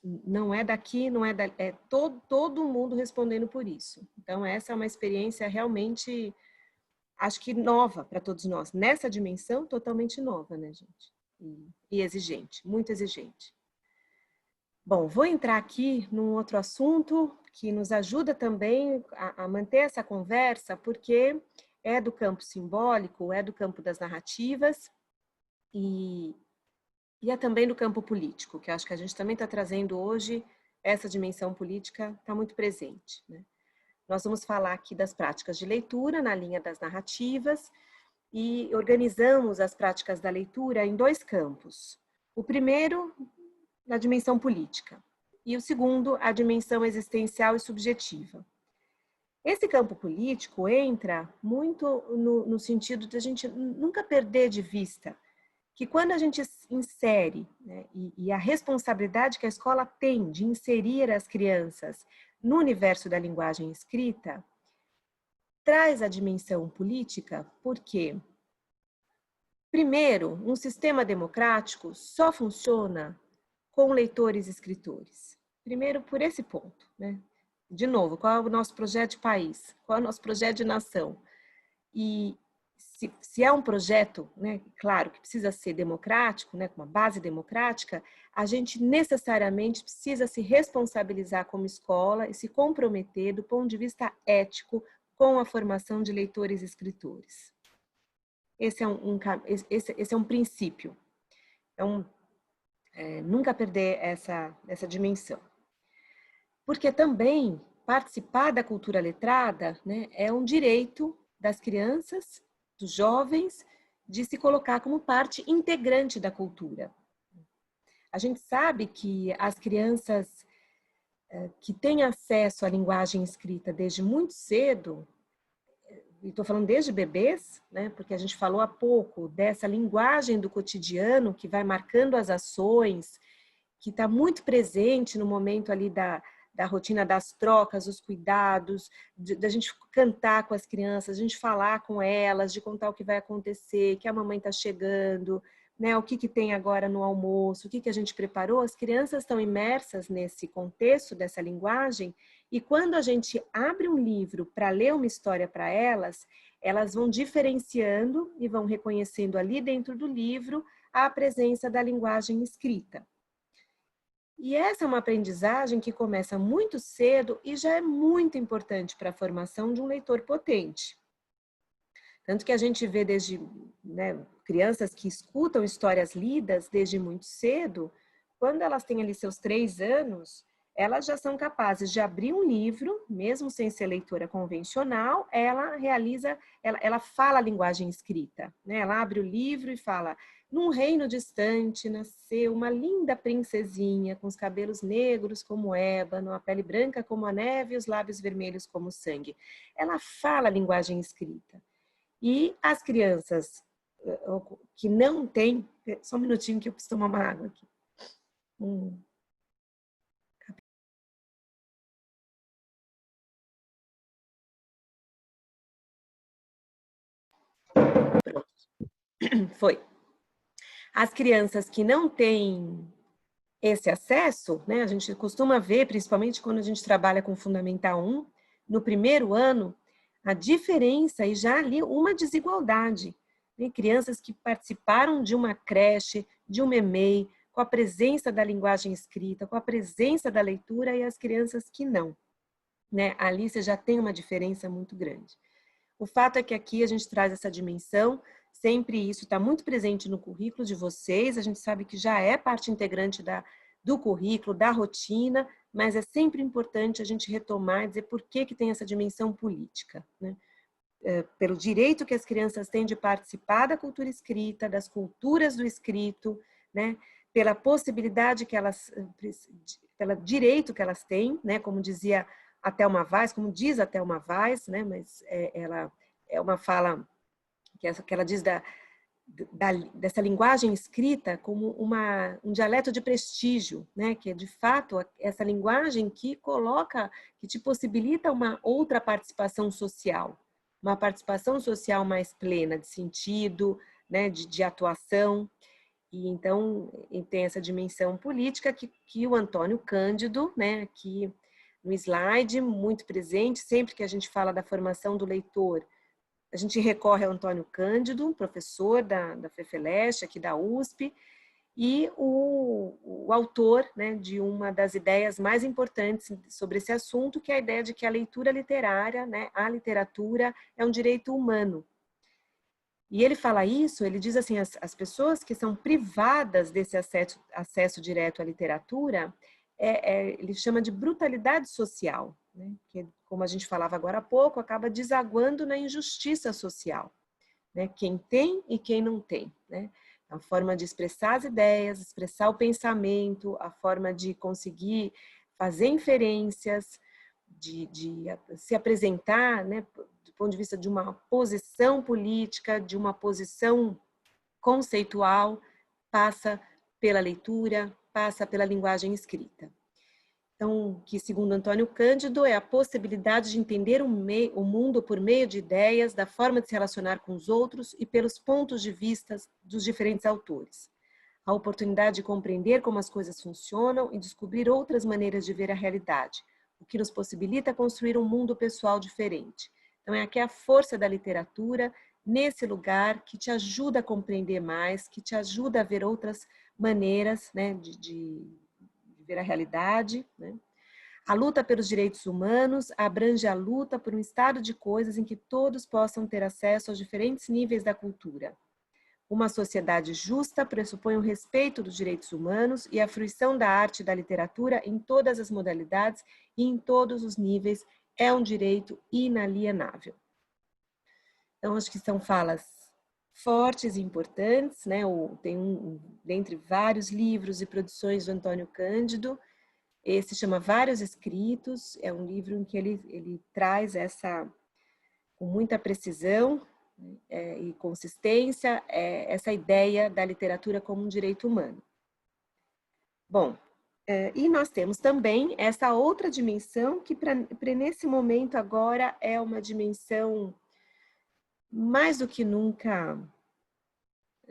Não é daqui, não é dali, é todo mundo respondendo por isso. Então, essa é uma experiência realmente, acho que nova para todos nós. Nessa dimensão, totalmente nova, né, gente? E exigente, muito exigente. Bom, vou entrar aqui num outro assunto que nos ajuda também a manter essa conversa, porque é do campo simbólico, é do campo das narrativas, e é também do campo político, que acho que a gente também está trazendo hoje, essa dimensão política está muito presente. Né? Nós vamos falar aqui das práticas de leitura na linha das narrativas e organizamos as práticas da leitura em dois campos. O primeiro, na dimensão política, e o segundo, a dimensão existencial e subjetiva. Esse campo político entra muito no sentido de a gente nunca perder de vista que quando a gente insere, né, e a responsabilidade que a escola tem de inserir as crianças no universo da linguagem escrita, traz a dimensão política, porque, primeiro, um sistema democrático só funciona com leitores e escritores. Primeiro, por esse ponto. Né? De novo, qual é o nosso projeto de país? Qual é o nosso projeto de nação? E se é um projeto, né, claro, que precisa ser democrático, né, com uma base democrática, a gente necessariamente precisa se responsabilizar como escola e se comprometer do ponto de vista ético com a formação de leitores e escritores. Esse é um princípio. Então, nunca perder essa dimensão. Porque também participar da cultura letrada, né, é um direito das crianças, dos jovens, de se colocar como parte integrante da cultura. A gente sabe que as crianças que têm acesso à linguagem escrita desde muito cedo, e estou falando desde bebês, né, porque a gente falou há pouco dessa linguagem do cotidiano que vai marcando as ações, que está muito presente no momento ali da rotina das trocas, os cuidados, da gente cantar com as crianças, a gente falar com elas, de contar o que vai acontecer, que a mamãe está chegando, né, o que tem agora no almoço, o que a gente preparou. As crianças estão imersas nesse contexto dessa linguagem, e quando a gente abre um livro para ler uma história para elas, elas vão diferenciando e vão reconhecendo ali dentro do livro a presença da linguagem escrita. E essa é uma aprendizagem que começa muito cedo e já é muito importante para a formação de um leitor potente. Tanto que a gente vê desde, né, crianças que escutam histórias lidas desde muito cedo, quando elas têm ali seus 3 anos, elas já são capazes de abrir um livro, mesmo sem ser leitora convencional, ela fala a linguagem escrita, né? Ela abre o livro e fala: num reino distante nasceu uma linda princesinha com os cabelos negros como ébano, a pele branca como a neve e os lábios vermelhos como o sangue. Ela fala a linguagem escrita. E as crianças que não têm... Só um minutinho que eu preciso tomar uma água aqui. Pronto. Foi. As crianças que não têm esse acesso, né, a gente costuma ver, principalmente quando a gente trabalha com Fundamental 1, no primeiro ano, a diferença e já ali uma desigualdade. Né? Crianças que participaram de uma creche, de um EMEI, com a presença da linguagem escrita, com a presença da leitura, e as crianças que não. Né? Ali você já tem uma diferença muito grande. O fato é que aqui a gente traz essa dimensão, sempre isso está muito presente no currículo de vocês, a gente sabe que já é parte integrante do currículo, da rotina, mas é sempre importante a gente retomar e dizer por que tem essa dimensão política. Né? Pelo direito que as crianças têm de participar da cultura escrita, das culturas do escrito, né? Pela possibilidade que elas, pelo direito que elas têm, né? Como dizia a Thelma Vaz, como diz a Thelma Vaz, né? Mas ela é uma fala que ela diz dessa linguagem escrita como um dialeto de prestígio, né? Que é de fato essa linguagem que te possibilita uma outra participação social, uma participação social mais plena, de sentido, né? de atuação. E então tem essa dimensão política que o Antônio Cândido, né? Aqui no slide, muito presente, sempre que a gente fala da formação do leitor, a gente recorre ao Antônio Cândido, professor da FEFELESH, aqui da USP, e o autor, né, de uma das ideias mais importantes sobre esse assunto, que é a ideia de que a leitura literária, né, a literatura, é um direito humano. E ele fala isso, ele diz assim, as pessoas que são privadas desse acesso direto à literatura, ele chama de brutalidade social, né? Que, como a gente falava agora há pouco, acaba desaguando na injustiça social, né? Quem tem e quem não tem, né? A forma de expressar as ideias, expressar o pensamento, a forma de conseguir fazer inferências, de se apresentar, né? Do ponto de vista de uma posição política, de uma posição conceitual, passa pela leitura, passa pela linguagem escrita. Então, que segundo Antônio Cândido, é a possibilidade de entender o mundo por meio de ideias, da forma de se relacionar com os outros e pelos pontos de vista dos diferentes autores. A oportunidade de compreender como as coisas funcionam e descobrir outras maneiras de ver a realidade, o que nos possibilita construir um mundo pessoal diferente. Então, é aqui a força da literatura, nesse lugar, que te ajuda a compreender mais, que te ajuda a ver outras maneiras, né, de ver a realidade. Né? A luta pelos direitos humanos abrange a luta por um estado de coisas em que todos possam ter acesso aos diferentes níveis da cultura. Uma sociedade justa pressupõe o respeito dos direitos humanos e a fruição da arte e da literatura em todas as modalidades e em todos os níveis é um direito inalienável. Então, acho que são falas fortes e importantes, né? Tem dentre vários livros e produções do Antônio Cândido, esse chama Vários Escritos, é um livro em que ele traz com muita precisão e consistência, essa ideia da literatura como um direito humano. Bom, e nós temos também essa outra dimensão que nesse momento agora é uma dimensão mais do que nunca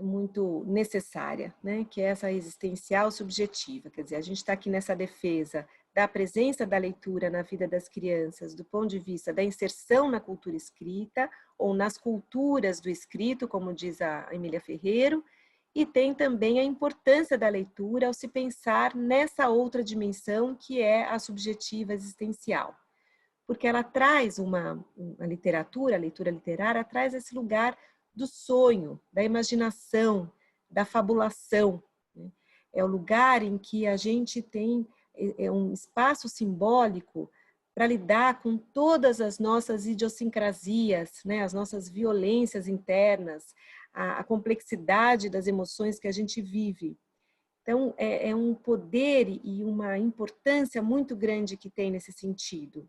muito necessária, né? Que é essa existencial subjetiva. Quer dizer, a gente está aqui nessa defesa da presença da leitura na vida das crianças, do ponto de vista da inserção na cultura escrita, ou nas culturas do escrito, como diz a Emília Ferreiro, e tem também a importância da leitura ao se pensar nessa outra dimensão que é a subjetiva existencial. Porque ela traz a literatura, a leitura literária, traz esse lugar do sonho, da imaginação, da fabulação. Né? É o lugar em que a gente tem é um espaço simbólico para lidar com todas as nossas idiosincrasias, né? As nossas violências internas, a complexidade das emoções que a gente vive. Então, é um poder e uma importância muito grande que tem nesse sentido.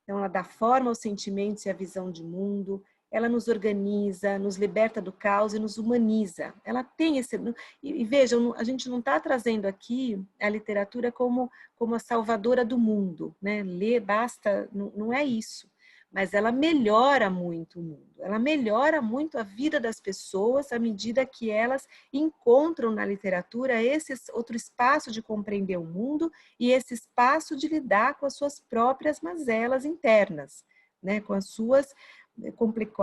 Então, ela dá forma aos sentimentos e à visão de mundo, ela nos organiza, nos liberta do caos e nos humaniza. Ela tem esse... E vejam, a gente não está trazendo aqui a literatura como a salvadora do mundo, né? Ler basta, não é isso. Mas ela melhora muito o mundo, ela melhora muito a vida das pessoas à medida que elas encontram na literatura esse outro espaço de compreender o mundo e esse espaço de lidar com as suas próprias mazelas internas, né? Com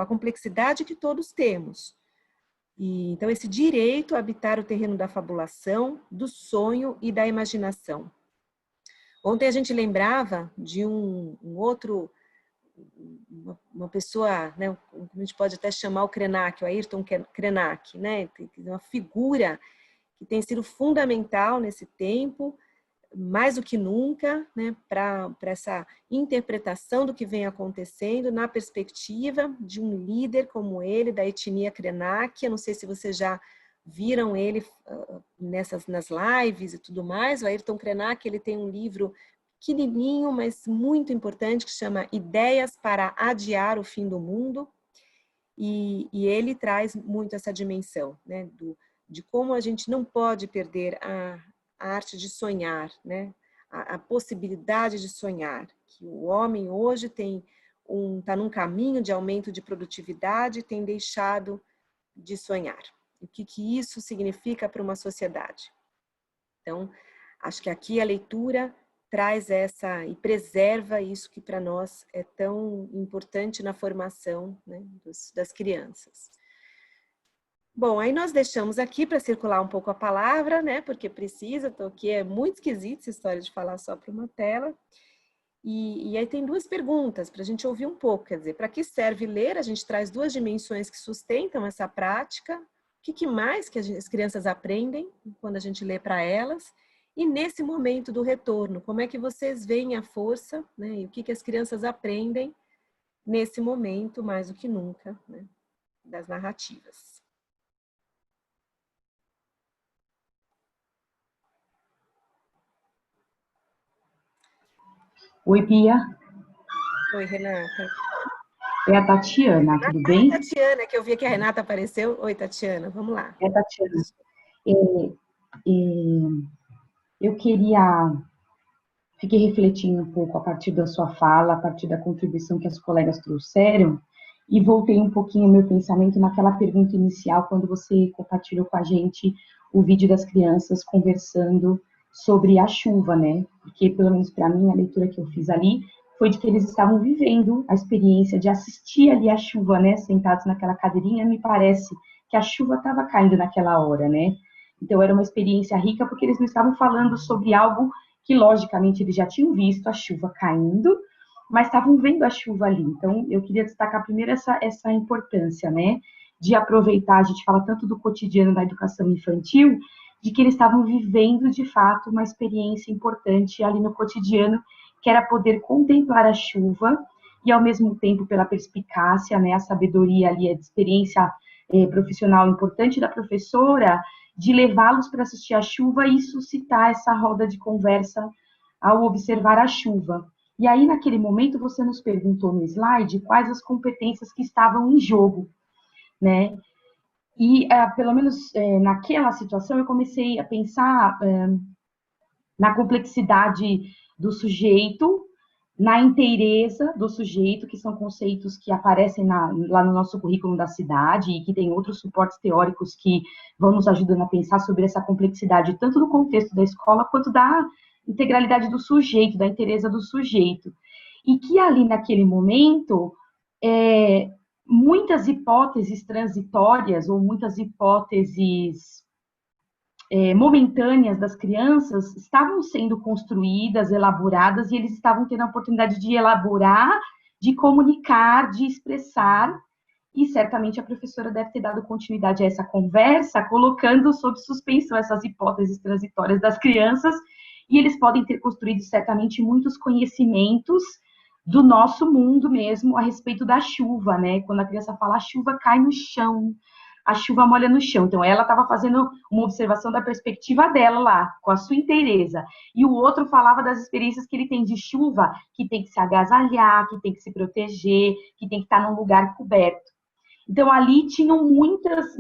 a complexidade que todos temos. Então, esse direito a habitar o terreno da fabulação, do sonho e da imaginação. Ontem a gente lembrava de uma pessoa, né, a gente pode até chamar o Krenak, o Ayrton Krenak, né, uma figura que tem sido fundamental nesse tempo, mais do que nunca, né, para essa interpretação do que vem acontecendo na perspectiva de um líder como ele, da etnia Krenak. Eu não sei se vocês já viram ele nas lives e tudo mais. O Ayrton Krenak, ele tem um livro pequenininho, mas muito importante, que chama Ideias para Adiar o Fim do Mundo, e ele traz muito essa dimensão, né, de como a gente não pode perder a arte de sonhar, né, a possibilidade de sonhar, que o homem hoje está num caminho de aumento de produtividade e tem deixado de sonhar. O que isso significa para uma sociedade? Então, acho que aqui a leitura traz essa e preserva isso que para nós é tão importante na formação, né, das crianças. Bom, aí nós deixamos aqui para circular um pouco a palavra, né, porque precisa, então aqui é muito esquisito essa história de falar só para uma tela. E aí tem duas perguntas para a gente ouvir um pouco, quer dizer, para que serve ler? A gente traz duas dimensões que sustentam essa prática. O que mais que as crianças aprendem quando a gente lê para elas? E nesse momento do retorno, como é que vocês veem a força, né? E o que as crianças aprendem nesse momento, mais do que nunca, né, das narrativas? Oi, Bia. Oi, Renata. É a Tatiana, tudo bem? Tatiana, que eu vi que a Renata apareceu. Oi, Tatiana, vamos lá. É a Tatiana. Eu fiquei refletindo um pouco a partir da sua fala, a partir da contribuição que as colegas trouxeram, e voltei um pouquinho o meu pensamento naquela pergunta inicial, quando você compartilhou com a gente o vídeo das crianças conversando sobre a chuva, né? Porque, pelo menos para mim, a leitura que eu fiz ali foi de que eles estavam vivendo a experiência de assistir ali a chuva, né? Sentados naquela cadeirinha, me parece que a chuva estava caindo naquela hora, né? Então, era uma experiência rica, porque eles não estavam falando sobre algo que, logicamente, eles já tinham visto, a chuva caindo, mas estavam vendo a chuva ali. Então, eu queria destacar primeiro essa importância, né? De aproveitar, a gente fala tanto do cotidiano da educação infantil, de que eles estavam vivendo, de fato, uma experiência importante ali no cotidiano, que era poder contemplar a chuva e, ao mesmo tempo, pela perspicácia, né, a sabedoria ali, a experiência profissional importante da professora, de levá-los para assistir a chuva e suscitar essa roda de conversa ao observar a chuva. E aí, naquele momento, você nos perguntou no slide quais as competências que estavam em jogo, né? E, pelo menos naquela situação, eu comecei a pensar na complexidade do sujeito, na inteireza do sujeito, que são conceitos que aparecem lá no nosso currículo da cidade e que tem outros suportes teóricos que vão nos ajudando a pensar sobre essa complexidade, tanto do contexto da escola, quanto da integralidade do sujeito, da inteireza do sujeito. E que ali, naquele momento, muitas hipóteses transitórias ou muitas hipóteses momentâneas das crianças estavam sendo construídas, elaboradas, e eles estavam tendo a oportunidade de elaborar, de comunicar, de expressar, e certamente a professora deve ter dado continuidade a essa conversa, colocando sob suspensão essas hipóteses transitórias das crianças, e eles podem ter construído certamente muitos conhecimentos do nosso mundo mesmo a respeito da chuva, né? Quando a criança fala, a chuva cai no chão, a chuva molha no chão. Então, ela estava fazendo uma observação da perspectiva dela lá, com a sua inteireza. E o outro falava das experiências que ele tem de chuva, que tem que se agasalhar, que tem que se proteger, que tem que estar num lugar coberto. Então, ali tinham muitos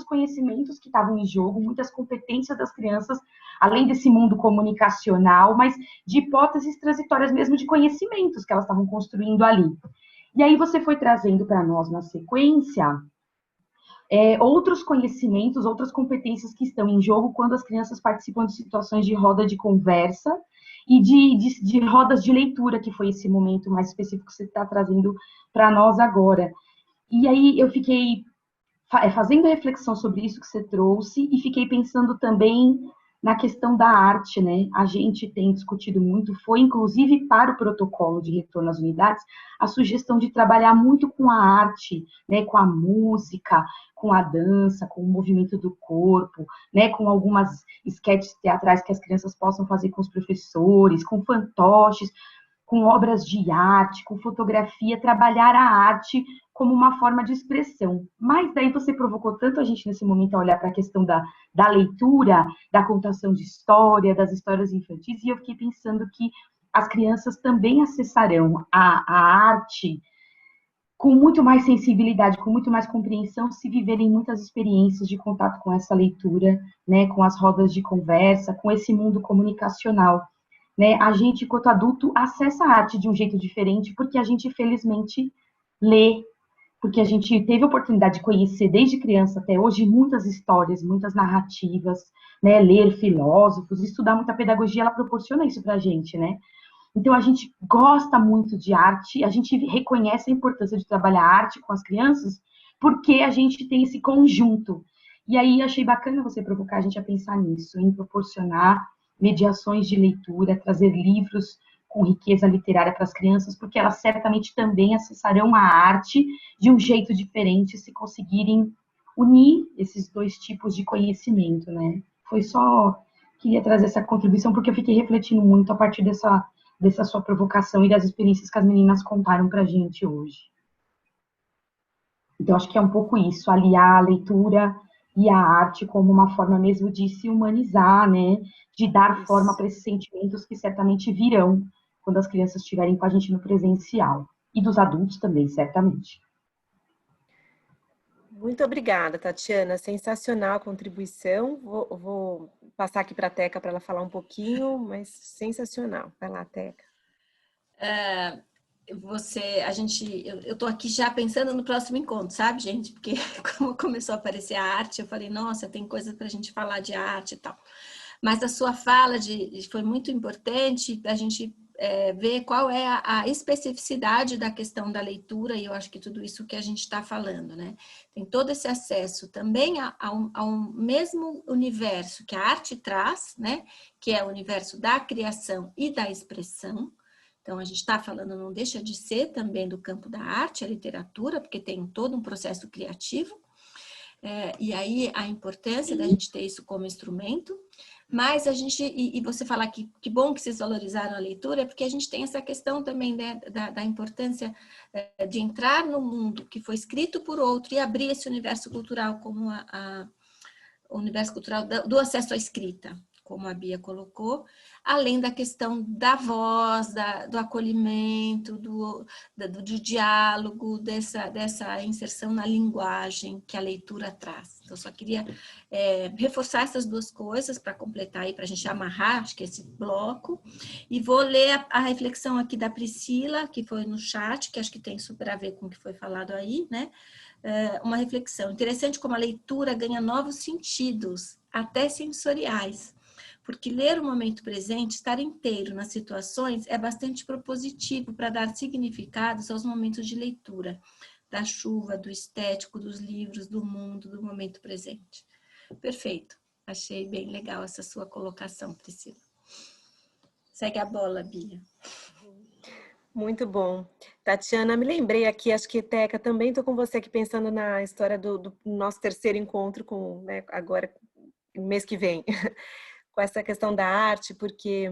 conhecimentos que estavam em jogo, muitas competências das crianças, além desse mundo comunicacional, mas de hipóteses transitórias mesmo, de conhecimentos que elas estavam construindo ali. E aí você foi trazendo para nós, na sequência, outros conhecimentos, outras competências que estão em jogo quando as crianças participam de situações de roda de conversa e de rodas de leitura, que foi esse momento mais específico que você está trazendo para nós agora. E aí eu fiquei fazendo reflexão sobre isso que você trouxe e fiquei pensando também na questão da arte, né? A gente tem discutido muito, foi inclusive para o protocolo de retorno às unidades, a sugestão de trabalhar muito com a arte, né? Com a música, com a dança, com o movimento do corpo, né? Com algumas esquetes teatrais que as crianças possam fazer com os professores, com fantoches, com obras de arte, com fotografia, trabalhar a arte como uma forma de expressão. Mas daí você provocou tanto a gente nesse momento a olhar para a questão da leitura, da contação de história, das histórias infantis, e eu fiquei pensando que as crianças também acessarão a arte com muito mais sensibilidade, com muito mais compreensão, se viverem muitas experiências de contato com essa leitura, né, com as rodas de conversa, com esse mundo comunicacional. Né? A gente, enquanto adulto, acessa a arte de um jeito diferente, porque a gente, felizmente, lê, porque a gente teve a oportunidade de conhecer, desde criança até hoje, muitas histórias, muitas narrativas, né? Ler filósofos, estudar muita pedagogia, ela proporciona isso para a gente, né? Então, a gente gosta muito de arte, a gente reconhece a importância de trabalhar a arte com as crianças, porque a gente tem esse conjunto. E aí, achei bacana você provocar a gente a pensar nisso, em proporcionar mediações de leitura, trazer livros com riqueza literária para as crianças, porque elas certamente também acessarão a arte de um jeito diferente se conseguirem unir esses dois tipos de conhecimento, né? Foi só, queria trazer essa contribuição, porque eu fiquei refletindo muito a partir dessa sua provocação e das experiências que as meninas contaram para a gente hoje. Então, acho que é um pouco isso, aliar a leitura e a arte como uma forma mesmo de se humanizar, né? De dar forma para esses sentimentos que certamente virão quando as crianças estiverem com a gente no presencial. E dos adultos também, certamente. Muito obrigada, Tatiana. Sensacional a contribuição. Vou passar aqui para a Teca para ela falar um pouquinho, mas sensacional. Vai lá, Teca. Eu estou aqui já pensando no próximo encontro, sabe, gente? Porque como começou a aparecer a arte, eu falei, nossa, tem coisa para a gente falar de arte e tal. Mas a sua fala foi muito importante a gente ver qual é a especificidade da questão da leitura, e eu acho que tudo isso que a gente está falando, né? Tem todo esse acesso também ao mesmo universo que a arte traz, né? Que é o universo da criação e da expressão. Então, a gente está falando, não deixa de ser também do campo da arte, a literatura, porque tem todo um processo criativo. E aí, a importância da gente ter isso como instrumento. Mas a gente, e você falar que bom que vocês valorizaram a leitura, é porque a gente tem essa questão também, né, da importância de entrar no mundo que foi escrito por outro e abrir esse universo cultural como o universo cultural do acesso à escrita, como a Bia colocou, além da questão da voz, do acolhimento, do diálogo, dessa inserção na linguagem que a leitura traz. Então, só queria reforçar essas duas coisas para completar aí, para a gente amarrar, acho que esse bloco. E vou ler a reflexão aqui da Priscila, que foi no chat, que acho que tem super a ver com o que foi falado aí, né? Uma reflexão. Interessante como a leitura ganha novos sentidos, até sensoriais. Porque ler o momento presente, estar inteiro nas situações, é bastante propositivo para dar significados aos momentos de leitura, da chuva, do estético, dos livros, do mundo, do momento presente. Perfeito. Achei bem legal essa sua colocação, Priscila. Segue a bola, Bia. Muito bom. Tatiana, me lembrei aqui, acho que, Teca, também estou com você aqui pensando na história do nosso terceiro encontro, né, agora, mês que vem. essa questão da arte, porque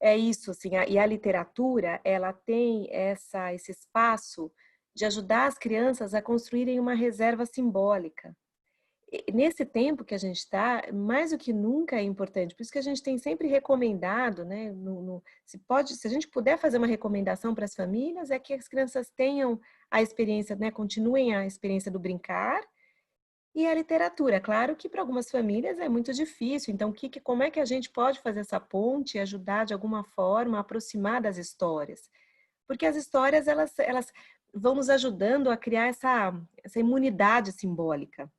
é isso, assim, e a literatura, ela tem esse espaço de ajudar as crianças a construírem uma reserva simbólica. E nesse tempo que a gente está, mais do que nunca é importante, por isso que a gente tem sempre recomendado, né, se a gente puder fazer uma recomendação para as famílias, é que as crianças tenham a experiência, né, continuem a experiência do brincar, e a literatura. Claro que para algumas famílias é muito difícil, então como é que a gente pode fazer essa ponte e ajudar de alguma forma a aproximar das histórias? Porque as histórias, elas vão nos ajudando a criar essa imunidade simbólica,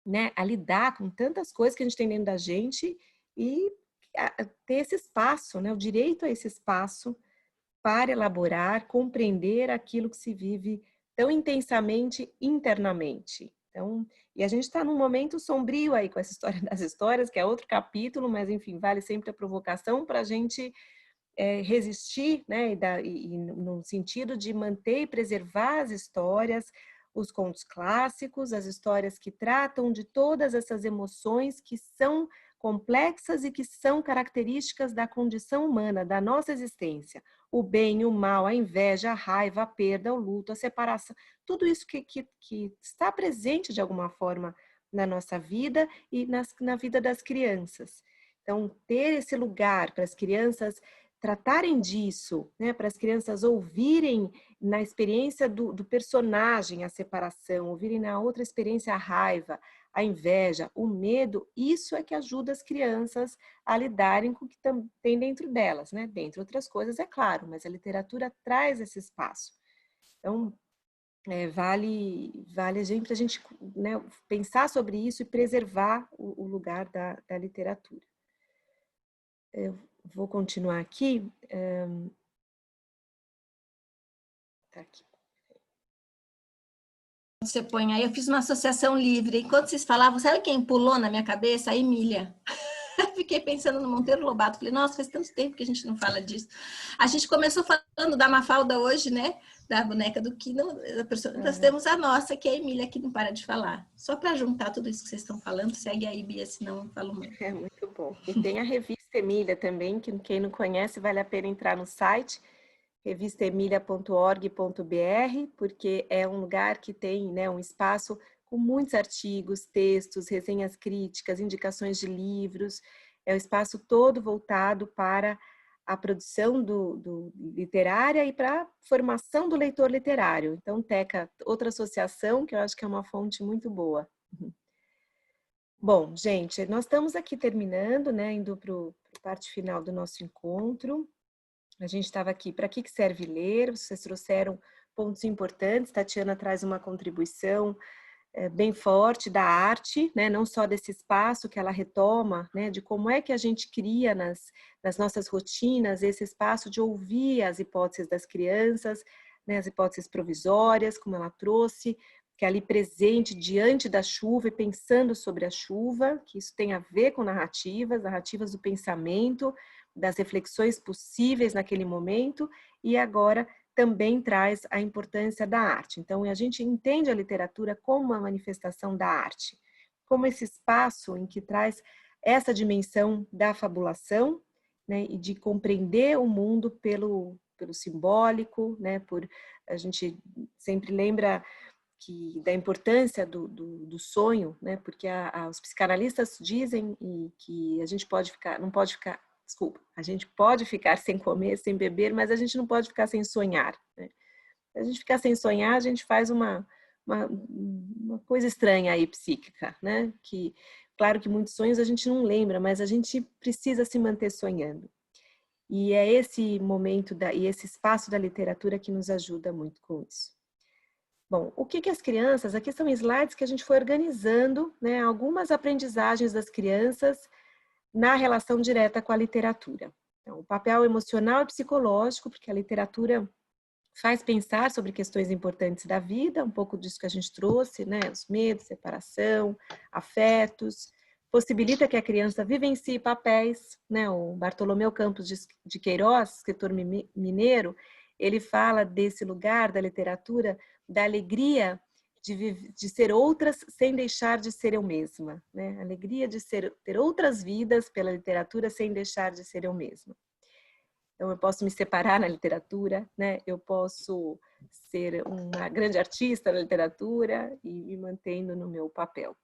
né? A lidar com tantas coisas que a gente tem dentro da gente e ter esse espaço, né? O direito a esse espaço para elaborar, compreender aquilo que se vive tão intensamente internamente. Então, e a gente está num momento sombrio aí com essa história das histórias, que é outro capítulo, mas enfim, vale sempre a provocação para a gente resistir, né, e no sentido de manter e preservar as histórias, os contos clássicos, as histórias que tratam de todas essas emoções que são complexas e que são características da condição humana, da nossa existência. O bem, o mal, a inveja, a raiva, a perda, o luto, a separação, tudo isso que está presente de alguma forma na nossa vida e na vida das crianças. Então, ter esse lugar para as crianças tratarem disso, né, para as crianças ouvirem na experiência do personagem a separação, ouvirem na outra experiência a raiva, a inveja, o medo, isso é que ajuda as crianças a lidarem com o que tem dentro delas, né? Dentre outras coisas, é claro, mas a literatura traz esse espaço. Então, vale a gente, né, pensar sobre isso e preservar o lugar da literatura. Eu vou continuar aqui. Tá aqui. Você põe aí, eu fiz uma associação livre. Enquanto vocês falavam, sabe quem pulou na minha cabeça? A Emília. Fiquei pensando no Monteiro Lobato. Falei, nossa, faz tanto tempo que a gente não fala disso. A gente começou falando da Mafalda hoje, né? Da boneca do Kino. Nós temos a nossa, que é a Emília, que não para de falar. Só para juntar tudo isso que vocês estão falando, segue aí, Bia, senão eu falo muito. É muito bom. E tem a revista Emília também, que quem não conhece, vale a pena entrar no site, revistaemilia.org.br, porque é um lugar que tem, né, um espaço com muitos artigos, textos, resenhas críticas, indicações de livros. É um espaço todo voltado para a produção literária e para a formação do leitor literário. Então, Teca, outra associação que eu acho que é uma fonte muito boa. Bom, gente, nós estamos aqui terminando, né, indo para a parte final do nosso encontro. A gente estava aqui, para que serve ler? Vocês trouxeram pontos importantes, Tatiana traz uma contribuição bem forte da arte, né? Não só desse espaço que ela retoma, né? De como é que a gente cria nas nossas rotinas esse espaço de ouvir as hipóteses das crianças, né? As hipóteses provisórias, como ela trouxe, que é ali presente diante da chuva e pensando sobre a chuva, que isso tem a ver com narrativas do pensamento, das reflexões possíveis naquele momento, e agora também traz a importância da arte. Então, a gente entende a literatura como uma manifestação da arte, como esse espaço em que traz essa dimensão da fabulação, né, e de compreender o mundo pelo simbólico, né, a gente sempre lembra da importância do sonho, né, porque os psicanalistas dizem que a gente a gente pode ficar sem comer, sem beber, mas a gente não pode ficar sem sonhar, né? Se a gente ficar sem sonhar, a gente faz uma coisa estranha aí, psíquica, né? Que, claro que muitos sonhos a gente não lembra, mas a gente precisa se manter sonhando. E é esse momento e esse espaço da literatura que nos ajuda muito com isso. Bom, o que as crianças... Aqui são slides que a gente foi organizando, né? Algumas aprendizagens das crianças na relação direta com a literatura. Então, o papel emocional e psicológico, porque a literatura faz pensar sobre questões importantes da vida, um pouco disso que a gente trouxe, né? Os medos, separação, afetos, possibilita que a criança vivencie papéis, né? O Bartolomeu Campos de Queiroz, escritor mineiro, ele fala desse lugar da literatura, da alegria de ser outras sem deixar de ser eu mesma, né? A alegria de ter outras vidas pela literatura sem deixar de ser eu mesma. Então, eu posso me separar na literatura, né? Eu posso ser uma grande artista na literatura e me mantendo no meu papel.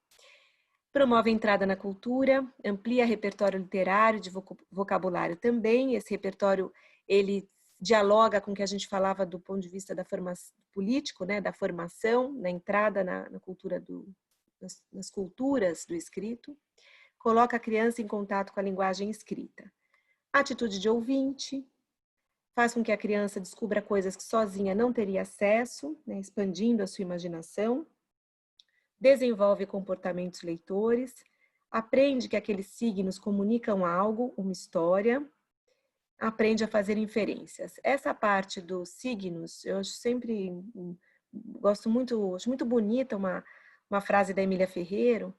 Promove a entrada na cultura, amplia repertório literário, de vocabulário também. Esse repertório, ele dialoga com o que a gente falava do ponto de vista da formação político, né? Da formação, na entrada na cultura nas culturas do escrito. Coloca a criança em contato com a linguagem escrita. Atitude de ouvinte, faz com que a criança descubra coisas que sozinha não teria acesso, né, expandindo a sua imaginação. Desenvolve comportamentos leitores, aprende que aqueles signos comunicam algo, uma história, aprende a fazer inferências. Essa parte dos signos, eu sempre acho muito bonita uma frase da Emília Ferreiro,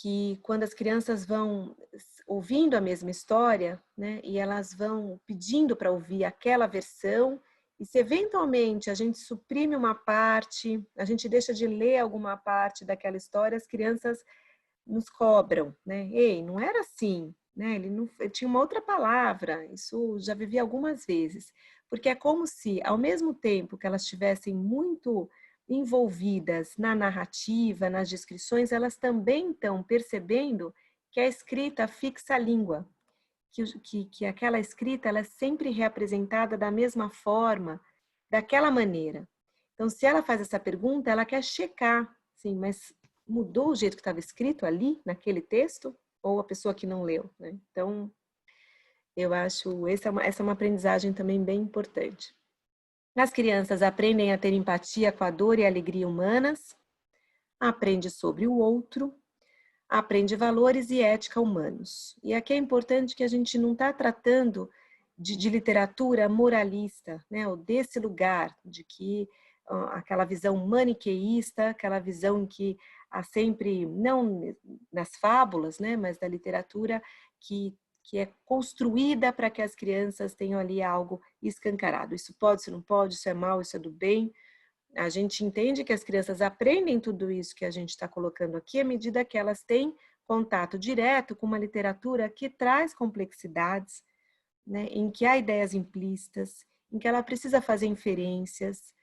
que quando as crianças vão ouvindo a mesma história, né, e elas vão pedindo para ouvir aquela versão, e se eventualmente a gente suprime uma parte, a gente deixa de ler alguma parte daquela história, as crianças nos cobram, né? Ei, não era assim, né? Ele tinha uma outra palavra, isso já vivi algumas vezes, porque é como se, ao mesmo tempo que elas estivessem muito envolvidas na narrativa, nas descrições, elas também estão percebendo que a escrita fixa a língua, que aquela escrita ela é sempre reapresentada da mesma forma, daquela maneira. Então, se ela faz essa pergunta, ela quer checar, sim, mas mudou o jeito que estava escrito ali, naquele texto, ou a pessoa que não leu, né? Então, eu acho, essa é uma aprendizagem também bem importante. As crianças aprendem a ter empatia com a dor e a alegria humanas, aprende sobre o outro, aprende valores e ética humanos. E aqui é importante que a gente não está tratando de literatura moralista, né? Ou desse lugar de que aquela visão maniqueísta, aquela visão que há sempre, não nas fábulas, né? Mas da literatura que é construída para que as crianças tenham ali algo escancarado. Isso pode, isso não pode, isso é mal, isso é do bem. A gente entende que as crianças aprendem tudo isso que a gente está colocando aqui à medida que elas têm contato direto com uma literatura que traz complexidades, né, em que há ideias implícitas, em que ela precisa fazer inferências,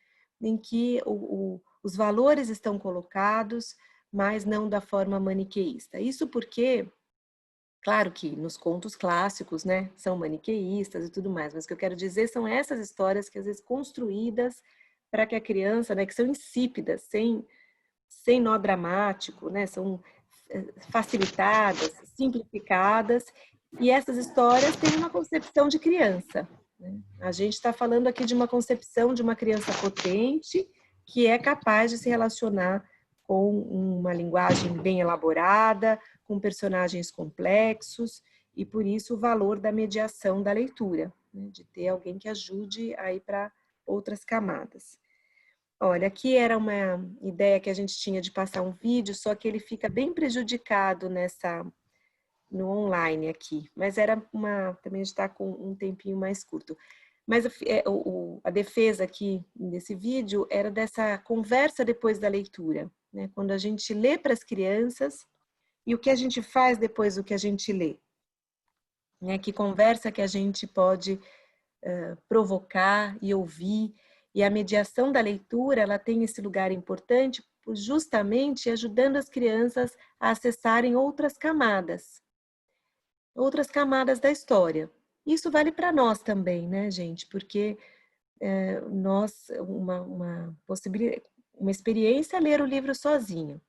em que os valores estão colocados, mas não da forma maniqueísta. Isso porque, claro que nos contos clássicos, né, são maniqueístas e tudo mais, mas o que eu quero dizer são essas histórias que às vezes construídas para que a criança, né, que são insípidas, sem nó dramático, né, são facilitadas, simplificadas, e essas histórias têm uma concepção de criança, né? A gente está falando aqui de uma concepção de uma criança potente, que é capaz de se relacionar com uma linguagem bem elaborada, com personagens complexos, e por isso o valor da mediação da leitura, né? De ter alguém que ajude a ir para outras camadas. Olha, aqui era uma ideia que a gente tinha de passar um vídeo, só que ele fica bem prejudicado no online aqui, mas era também a gente está com um tempinho mais curto. Mas a defesa aqui desse vídeo era dessa conversa depois da leitura, né? Quando a gente lê para as crianças e o que a gente faz depois do que a gente lê, né? Que conversa que a gente pode provocar e ouvir. E a mediação da leitura, ela tem esse lugar importante justamente ajudando as crianças a acessarem outras camadas da história. Isso vale para nós também, né, gente? Porque uma experiência é ler o livro sozinho.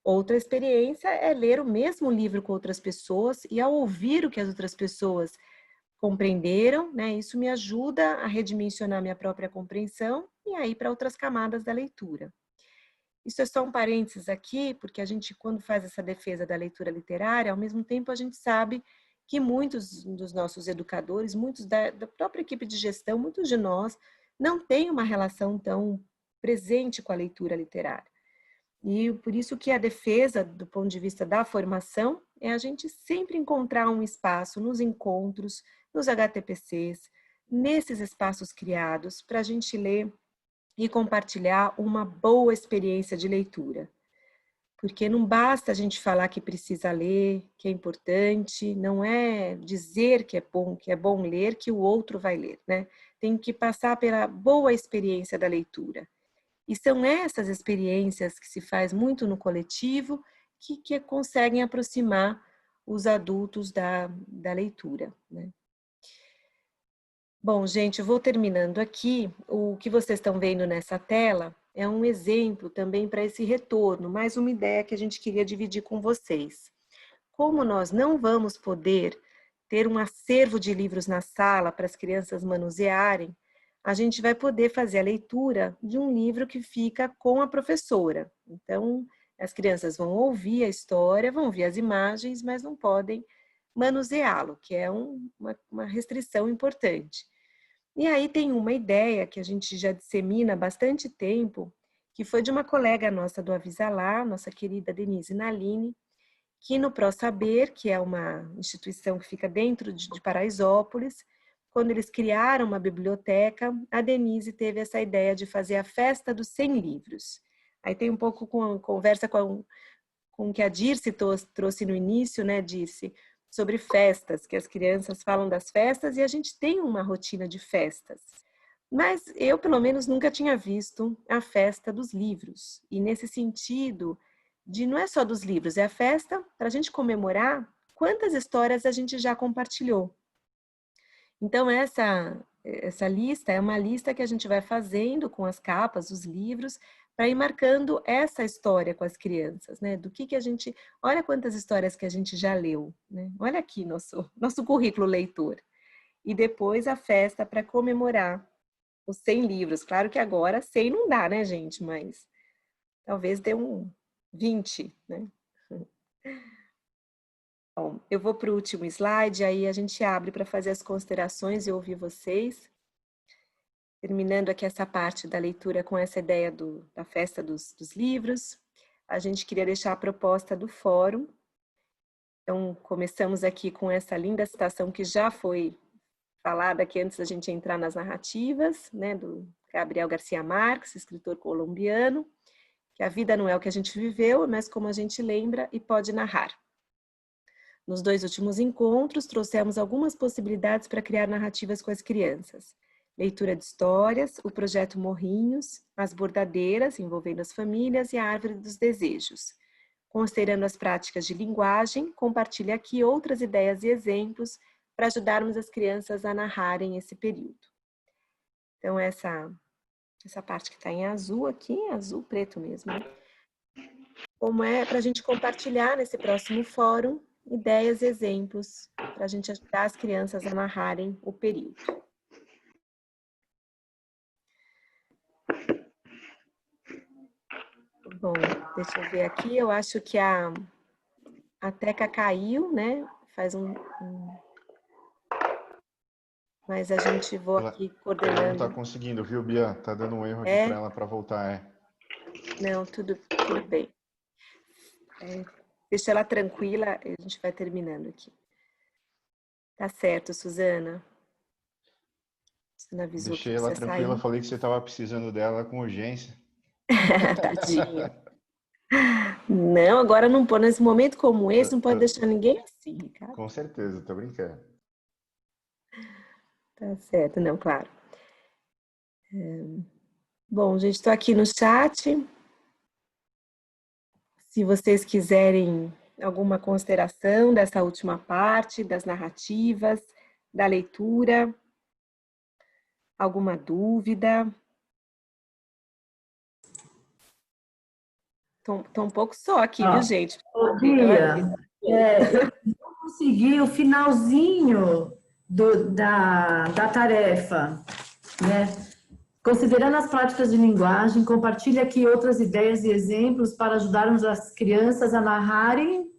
Outra experiência é ler o mesmo livro com outras pessoas e ao ouvir o que as outras pessoas compreenderam, né? Isso me ajuda a redimensionar minha própria compreensão e aí para outras camadas da leitura. Isso é só um parênteses aqui, porque a gente, quando faz essa defesa da leitura literária, ao mesmo tempo a gente sabe que muitos dos nossos educadores, muitos da própria equipe de gestão, muitos de nós, não têm uma relação tão presente com a leitura literária. E por isso que a defesa, do ponto de vista da formação, é a gente sempre encontrar um espaço nos encontros, nos HTPCs, nesses espaços criados, para a gente ler e compartilhar uma boa experiência de leitura. Porque não basta a gente falar que precisa ler, que é importante, não é dizer que é bom ler, que o outro vai ler, né? Tem que passar pela boa experiência da leitura. E são essas experiências que se faz muito no coletivo que conseguem aproximar os adultos da leitura, né? Bom, gente, eu vou terminando aqui. O que vocês estão vendo nessa tela é um exemplo também para esse retorno, mais uma ideia que a gente queria dividir com vocês. Como nós não vamos poder ter um acervo de livros na sala para as crianças manusearem, a gente vai poder fazer a leitura de um livro que fica com a professora. Então, as crianças vão ouvir a história, vão ver as imagens, mas não podem manuseá-lo, que é uma restrição importante. E aí tem uma ideia que a gente já dissemina há bastante tempo, que foi de uma colega nossa do Avisalá, nossa querida Denise Naline, que no ProSaber, que é uma instituição que fica dentro de Paraisópolis, quando eles criaram uma biblioteca, a Denise teve essa ideia de fazer a festa dos 100 livros. Aí tem um pouco conversa com o que a Dirce trouxe no início, né, Dirce? Sobre festas, que as crianças falam das festas e a gente tem uma rotina de festas. Mas eu, pelo menos, nunca tinha visto a festa dos livros. E nesse sentido, não é só dos livros, é a festa para a gente comemorar quantas histórias a gente já compartilhou. Então, essa lista é uma lista que a gente vai fazendo com as capas dos livros para ir marcando essa história com as crianças, né? Do que a gente... Olha quantas histórias que a gente já leu, né? Olha aqui nosso currículo leitor. E depois a festa para comemorar os 100 livros. Claro que agora 100 não dá, né, gente? Mas talvez dê 20, né? Bom, eu vou para o último slide, aí a gente abre para fazer as considerações e ouvir vocês. Terminando aqui essa parte da leitura com essa ideia da festa dos livros, a gente queria deixar a proposta do fórum. Então, começamos aqui com essa linda citação que já foi falada aqui antes da gente entrar nas narrativas, né, do Gabriel Garcia Marques, escritor colombiano, que a vida não é o que a gente viveu, mas como a gente lembra e pode narrar. Nos 2 últimos encontros, trouxemos algumas possibilidades para criar narrativas com as crianças. Leitura de histórias, o projeto Morrinhos, as bordadeiras, envolvendo as famílias, e a árvore dos desejos. Considerando as práticas de linguagem, compartilho aqui outras ideias e exemplos para ajudarmos as crianças a narrarem esse período. Então, essa parte que está em azul aqui, azul preto mesmo, né? Como é para a gente compartilhar nesse próximo fórum ideias e exemplos para a gente ajudar as crianças a narrarem o período. Bom, deixa eu ver aqui, eu acho que a Teca caiu, né? Faz Mas a gente aqui coordenando. Ela não está conseguindo, viu, Bia? Tá dando um erro aqui para ela para voltar, Não, tudo bem. Deixa ela tranquila, a gente vai terminando aqui. Tá certo, Suzana. Suzana avisou. Deixei ela tranquila, sair. Falei que você estava precisando dela com urgência. Tadinha. Não, agora não pode, nesse momento como esse, não pode deixar ninguém assim, Ricardo. Com certeza, tô brincando. Tá certo, não, claro. Bom, gente, estou aqui no chat. Se vocês quiserem alguma consideração dessa última parte, das narrativas, da leitura, alguma dúvida. Tô um pouco só aqui, viu, gente? Bia, eu não consegui o finalzinho da tarefa, né? Considerando as práticas de linguagem, compartilhe aqui outras ideias e exemplos para ajudarmos as crianças a narrarem.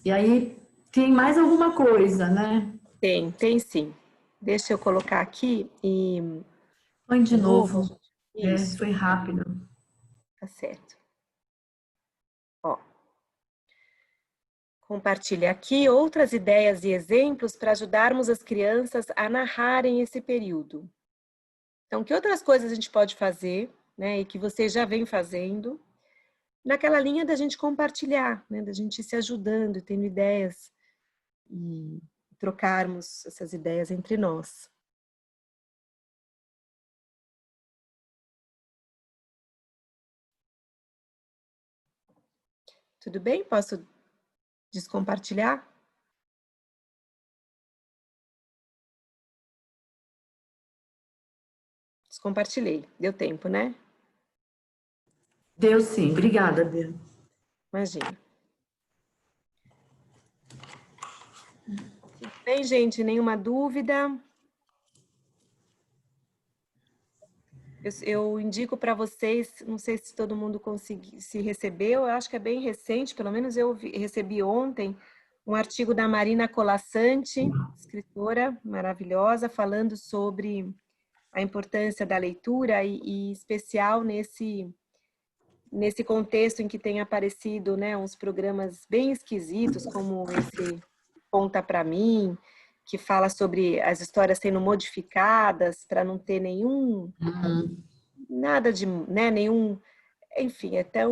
E aí, tem mais alguma coisa, né? Tem sim. Deixa eu colocar aqui e... Põe de novo. Isso. Foi rápido. Tá certo. Ó. compartilhe aqui outras ideias e exemplos para ajudarmos as crianças a narrarem esse período. Então, que outras coisas a gente pode fazer, né, e que vocês já vêm fazendo, naquela linha da gente compartilhar, né, da gente ir se ajudando, tendo ideias e trocarmos essas ideias entre nós. Tudo bem? Posso descompartilhar? Descompartilhei. Deu tempo, né? Deu sim. Obrigada, Bia. Imagina. Tudo bem, gente? Nenhuma dúvida? Eu indico para vocês, não sei se todo mundo se recebeu, eu acho que é bem recente, pelo menos eu recebi ontem, um artigo da Marina Colasanti, escritora maravilhosa, falando sobre a importância da leitura e especial nesse contexto em que tem aparecido, né, uns programas bem esquisitos, como esse Conta Pra Mim, que fala sobre as histórias sendo modificadas para não ter nada de, né, nenhum, enfim, é até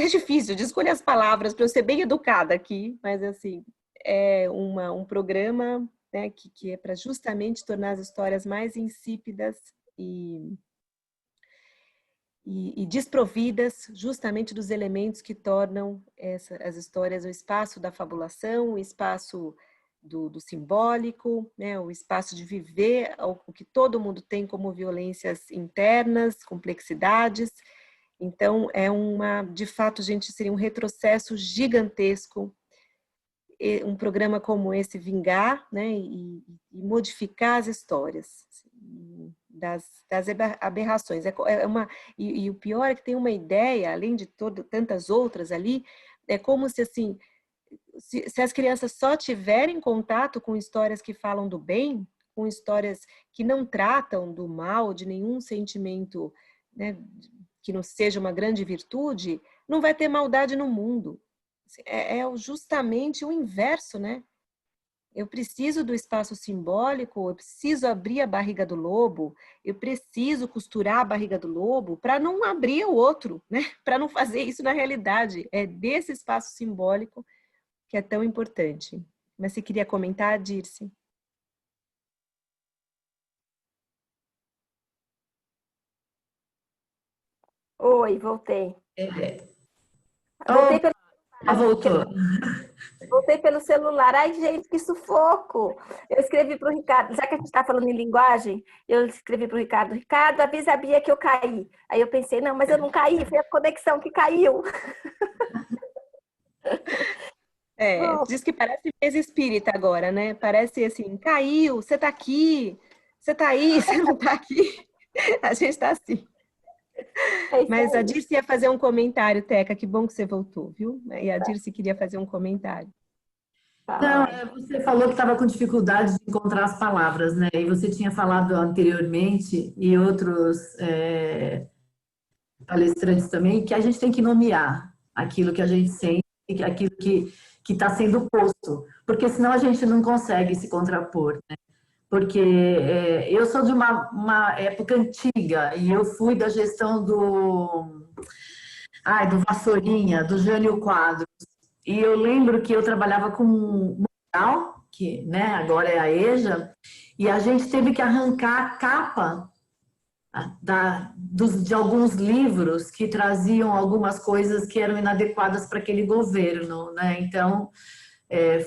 difícil de escolher as palavras para eu ser bem educada aqui, mas assim, é um programa, né, que é para justamente tornar as histórias mais insípidas e desprovidas justamente dos elementos que tornam as histórias o espaço da fabulação, o espaço do simbólico, né, o espaço de viver o que todo mundo tem como violências internas, complexidades. Então, de fato, gente, seria um retrocesso gigantesco um programa como esse vingar, né, e modificar as histórias das aberrações. E o pior é que tem uma ideia, além de tantas outras ali, é como se assim, se as crianças só tiverem contato com histórias que falam do bem, com histórias que não tratam do mal, de nenhum sentimento, né, que não seja uma grande virtude, não vai ter maldade no mundo. É justamente o inverso, né? Eu preciso do espaço simbólico, eu preciso abrir a barriga do lobo, eu preciso costurar a barriga do lobo para não abrir o outro, né? Para não fazer isso na realidade. É desse espaço simbólico que é tão importante. Mas você queria comentar, Dirce? Oi, voltei. Voltei pelo celular. Ai, gente, que sufoco! Eu escrevi para o Ricardo, já que a gente está falando em linguagem, eu escrevi para o Ricardo, Ricardo, avisa a Bia que eu caí. Aí eu pensei, não, mas eu não caí, foi a conexão que caiu. Diz que parece mesa espírita agora, né? Parece assim, caiu, você tá aqui, você tá aí, você não tá aqui. A gente tá assim. Mas a Dirce ia fazer um comentário, Teca, que bom que você voltou, viu? E a Dirce queria fazer um comentário. Não, você falou que estava com dificuldade de encontrar as palavras, né? E você tinha falado anteriormente, e outros palestrantes também, que a gente tem que nomear aquilo que a gente sente, aquilo que está sendo posto, porque senão a gente não consegue se contrapor, né? Porque eu sou de uma época antiga e eu fui da gestão do Vassourinha, do Jânio Quadros. E eu lembro que eu trabalhava com Mundial, que, né, agora é a EJA, e a gente teve que arrancar a capa de alguns livros que traziam algumas coisas que eram inadequadas para aquele governo, né? Então,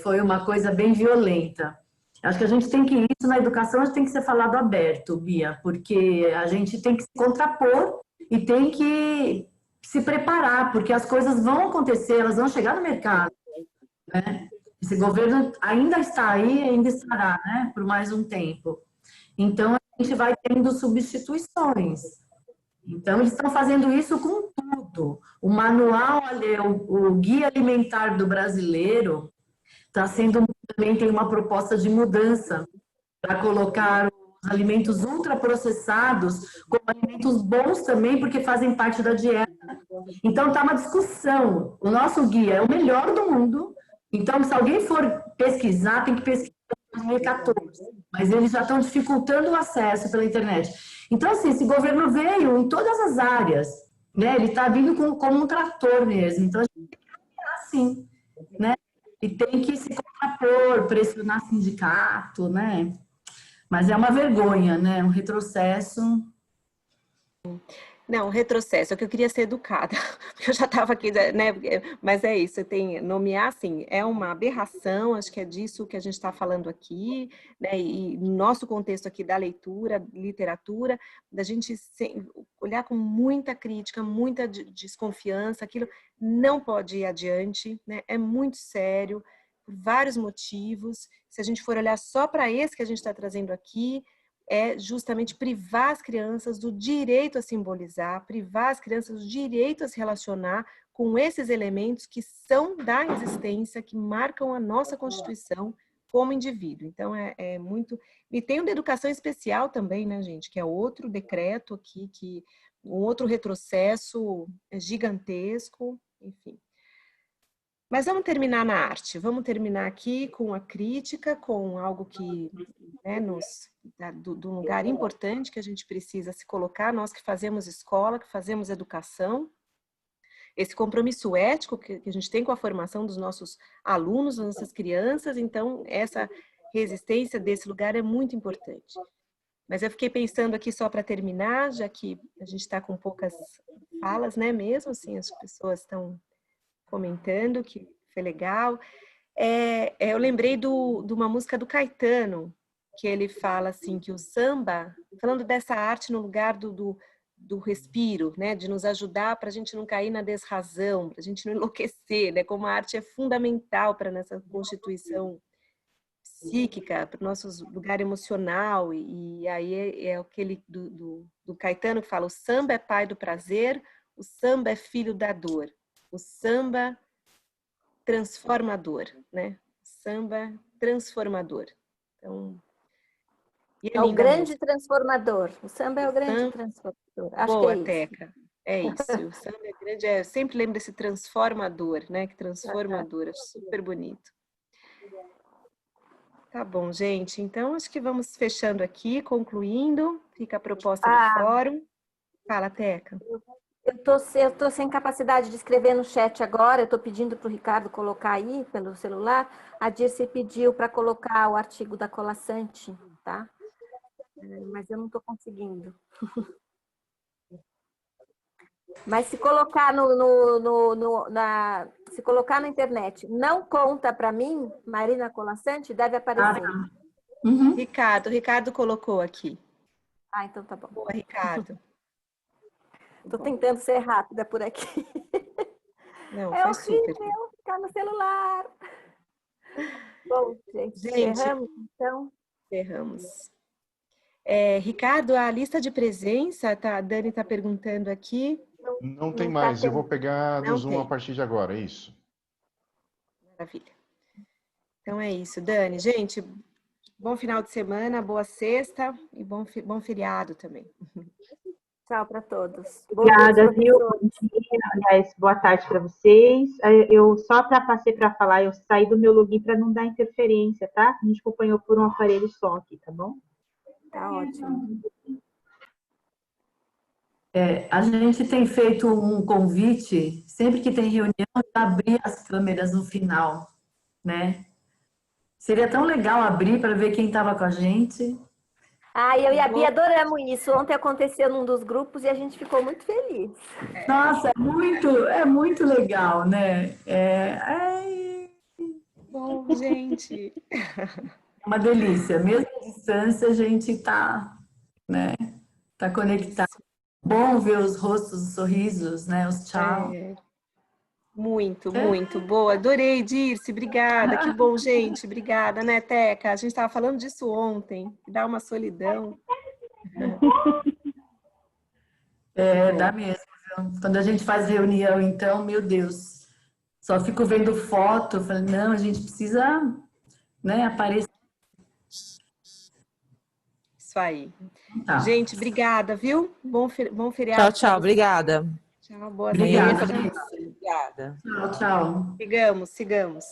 foi uma coisa bem violenta. Acho que a gente tem que, isso na educação, a gente tem que ser falado aberto, Bia, porque a gente tem que se contrapor e tem que se preparar, porque as coisas vão acontecer, elas vão chegar no mercado, né? Esse governo ainda está aí, ainda estará, né, por mais um tempo. Então, a gente vai tendo substituições. Então, eles estão fazendo isso com tudo. O manual, o Guia Alimentar do Brasileiro, também tem uma proposta de mudança para colocar os alimentos ultraprocessados como alimentos bons também, porque fazem parte da dieta. Então, está uma discussão. O nosso guia é o melhor do mundo, Então, se alguém for pesquisar, tem que pesquisar em 2014, mas eles já estão dificultando o acesso pela internet. Então, assim, esse governo veio em todas as áreas, né? Ele está vindo como um trator mesmo. Então, a gente tem que caminhar assim, né? E tem que se contrapor, pressionar sindicato, né? Mas é uma vergonha, né? Um retrocesso. Não, retrocesso, é que eu queria ser educada, porque eu já estava aqui, né? Mas é isso, tem nomear assim, é uma aberração, acho que é disso que a gente está falando aqui, né? E no nosso contexto aqui da leitura, literatura, da gente olhar com muita crítica, muita desconfiança, aquilo não pode ir adiante, né? É muito sério, por vários motivos. Se a gente for olhar só para esse que a gente está trazendo aqui, é justamente privar as crianças do direito a simbolizar, privar as crianças do direito a se relacionar com esses elementos que são da existência, que marcam a nossa Constituição como indivíduo. Então, é muito... E tem o da educação especial também, né, gente? Que é outro decreto aqui, um outro retrocesso gigantesco, enfim. Mas vamos terminar na arte, vamos terminar aqui com a crítica, com algo que, né, do lugar importante que a gente precisa se colocar, nós que fazemos escola, que fazemos educação, esse compromisso ético que a gente tem com a formação dos nossos alunos, das nossas crianças, então essa resistência desse lugar é muito importante. Mas eu fiquei pensando aqui só para terminar, já que a gente está com poucas falas, né, mesmo assim, as pessoas estão comentando, que foi legal. Eu lembrei de uma música do Caetano, que ele fala assim, que o samba, falando dessa arte no lugar do respiro, né, de nos ajudar para a gente não cair na desrazão, para a gente não enlouquecer, né, como a arte é fundamental para nossa constituição psíquica, para o nosso lugar emocional, e aí é aquele do Caetano que fala, o samba é pai do prazer, o samba é filho da dor. O samba transformador, né? Samba transformador. Então, é o grande transformador. O samba é o grande transformador. Acho boa, que é Teca. É isso. O samba é grande. Eu sempre lembro desse transformador, né? Que transformador. É super bonito. Tá bom, gente. Então, acho que vamos fechando aqui, concluindo. Fica a proposta do fórum. Fala, Teca. Eu tô sem capacidade de escrever no chat agora, eu estou pedindo para o Ricardo colocar aí pelo celular. A Dirce pediu para colocar o artigo da Colassante, tá? Mas eu não estou conseguindo. Mas se colocar se colocar na internet, não conta para mim, Marina Colassante, deve aparecer. Uhum. Ricardo colocou aqui. Ah, então tá bom. Boa, Ricardo. Estou tentando ser rápida por aqui. Não, é foi horrível super. ficar no celular. Bom, gente, encerramos então? Encerramos. Ricardo, a lista de presença, a Dani está perguntando aqui. Não tem mais, eu vou pegar no Zoom a partir de agora, é isso. Maravilha. Então é isso, Dani. Gente, bom final de semana, boa sexta e bom feriado também. Tchau para todos. Obrigada, viu? Bom dia, aliás, boa tarde para vocês. Eu só passei para falar, eu saí do meu login para não dar interferência, tá? A gente acompanhou por um aparelho só aqui, tá bom? Tá ótimo. A gente tem feito um convite, sempre que tem reunião, de abrir as câmeras no final, né? Seria tão legal abrir para ver quem estava com a gente. Eu e a Bia adoramos isso. Ontem aconteceu num dos grupos e a gente ficou muito feliz. Nossa, é muito legal, né? Bom, gente. É uma delícia. Mesmo à distância, a gente está, né? Tá conectado. Bom ver os rostos, os sorrisos, né? Os tchau. Muito boa. Adorei, Dirce. Obrigada. Que bom, gente. Obrigada, né, Teca? A gente estava falando disso ontem. Dá uma solidão. Dá mesmo. Quando a gente faz reunião, então, meu Deus, só fico vendo foto. Falei, não, a gente precisa, né, aparecer. Isso aí. Tá. Gente, obrigada, viu? Bom feriado. Tchau, obrigada. Tchau, boa Obrigada. Obrigada. Tchau. Sigamos.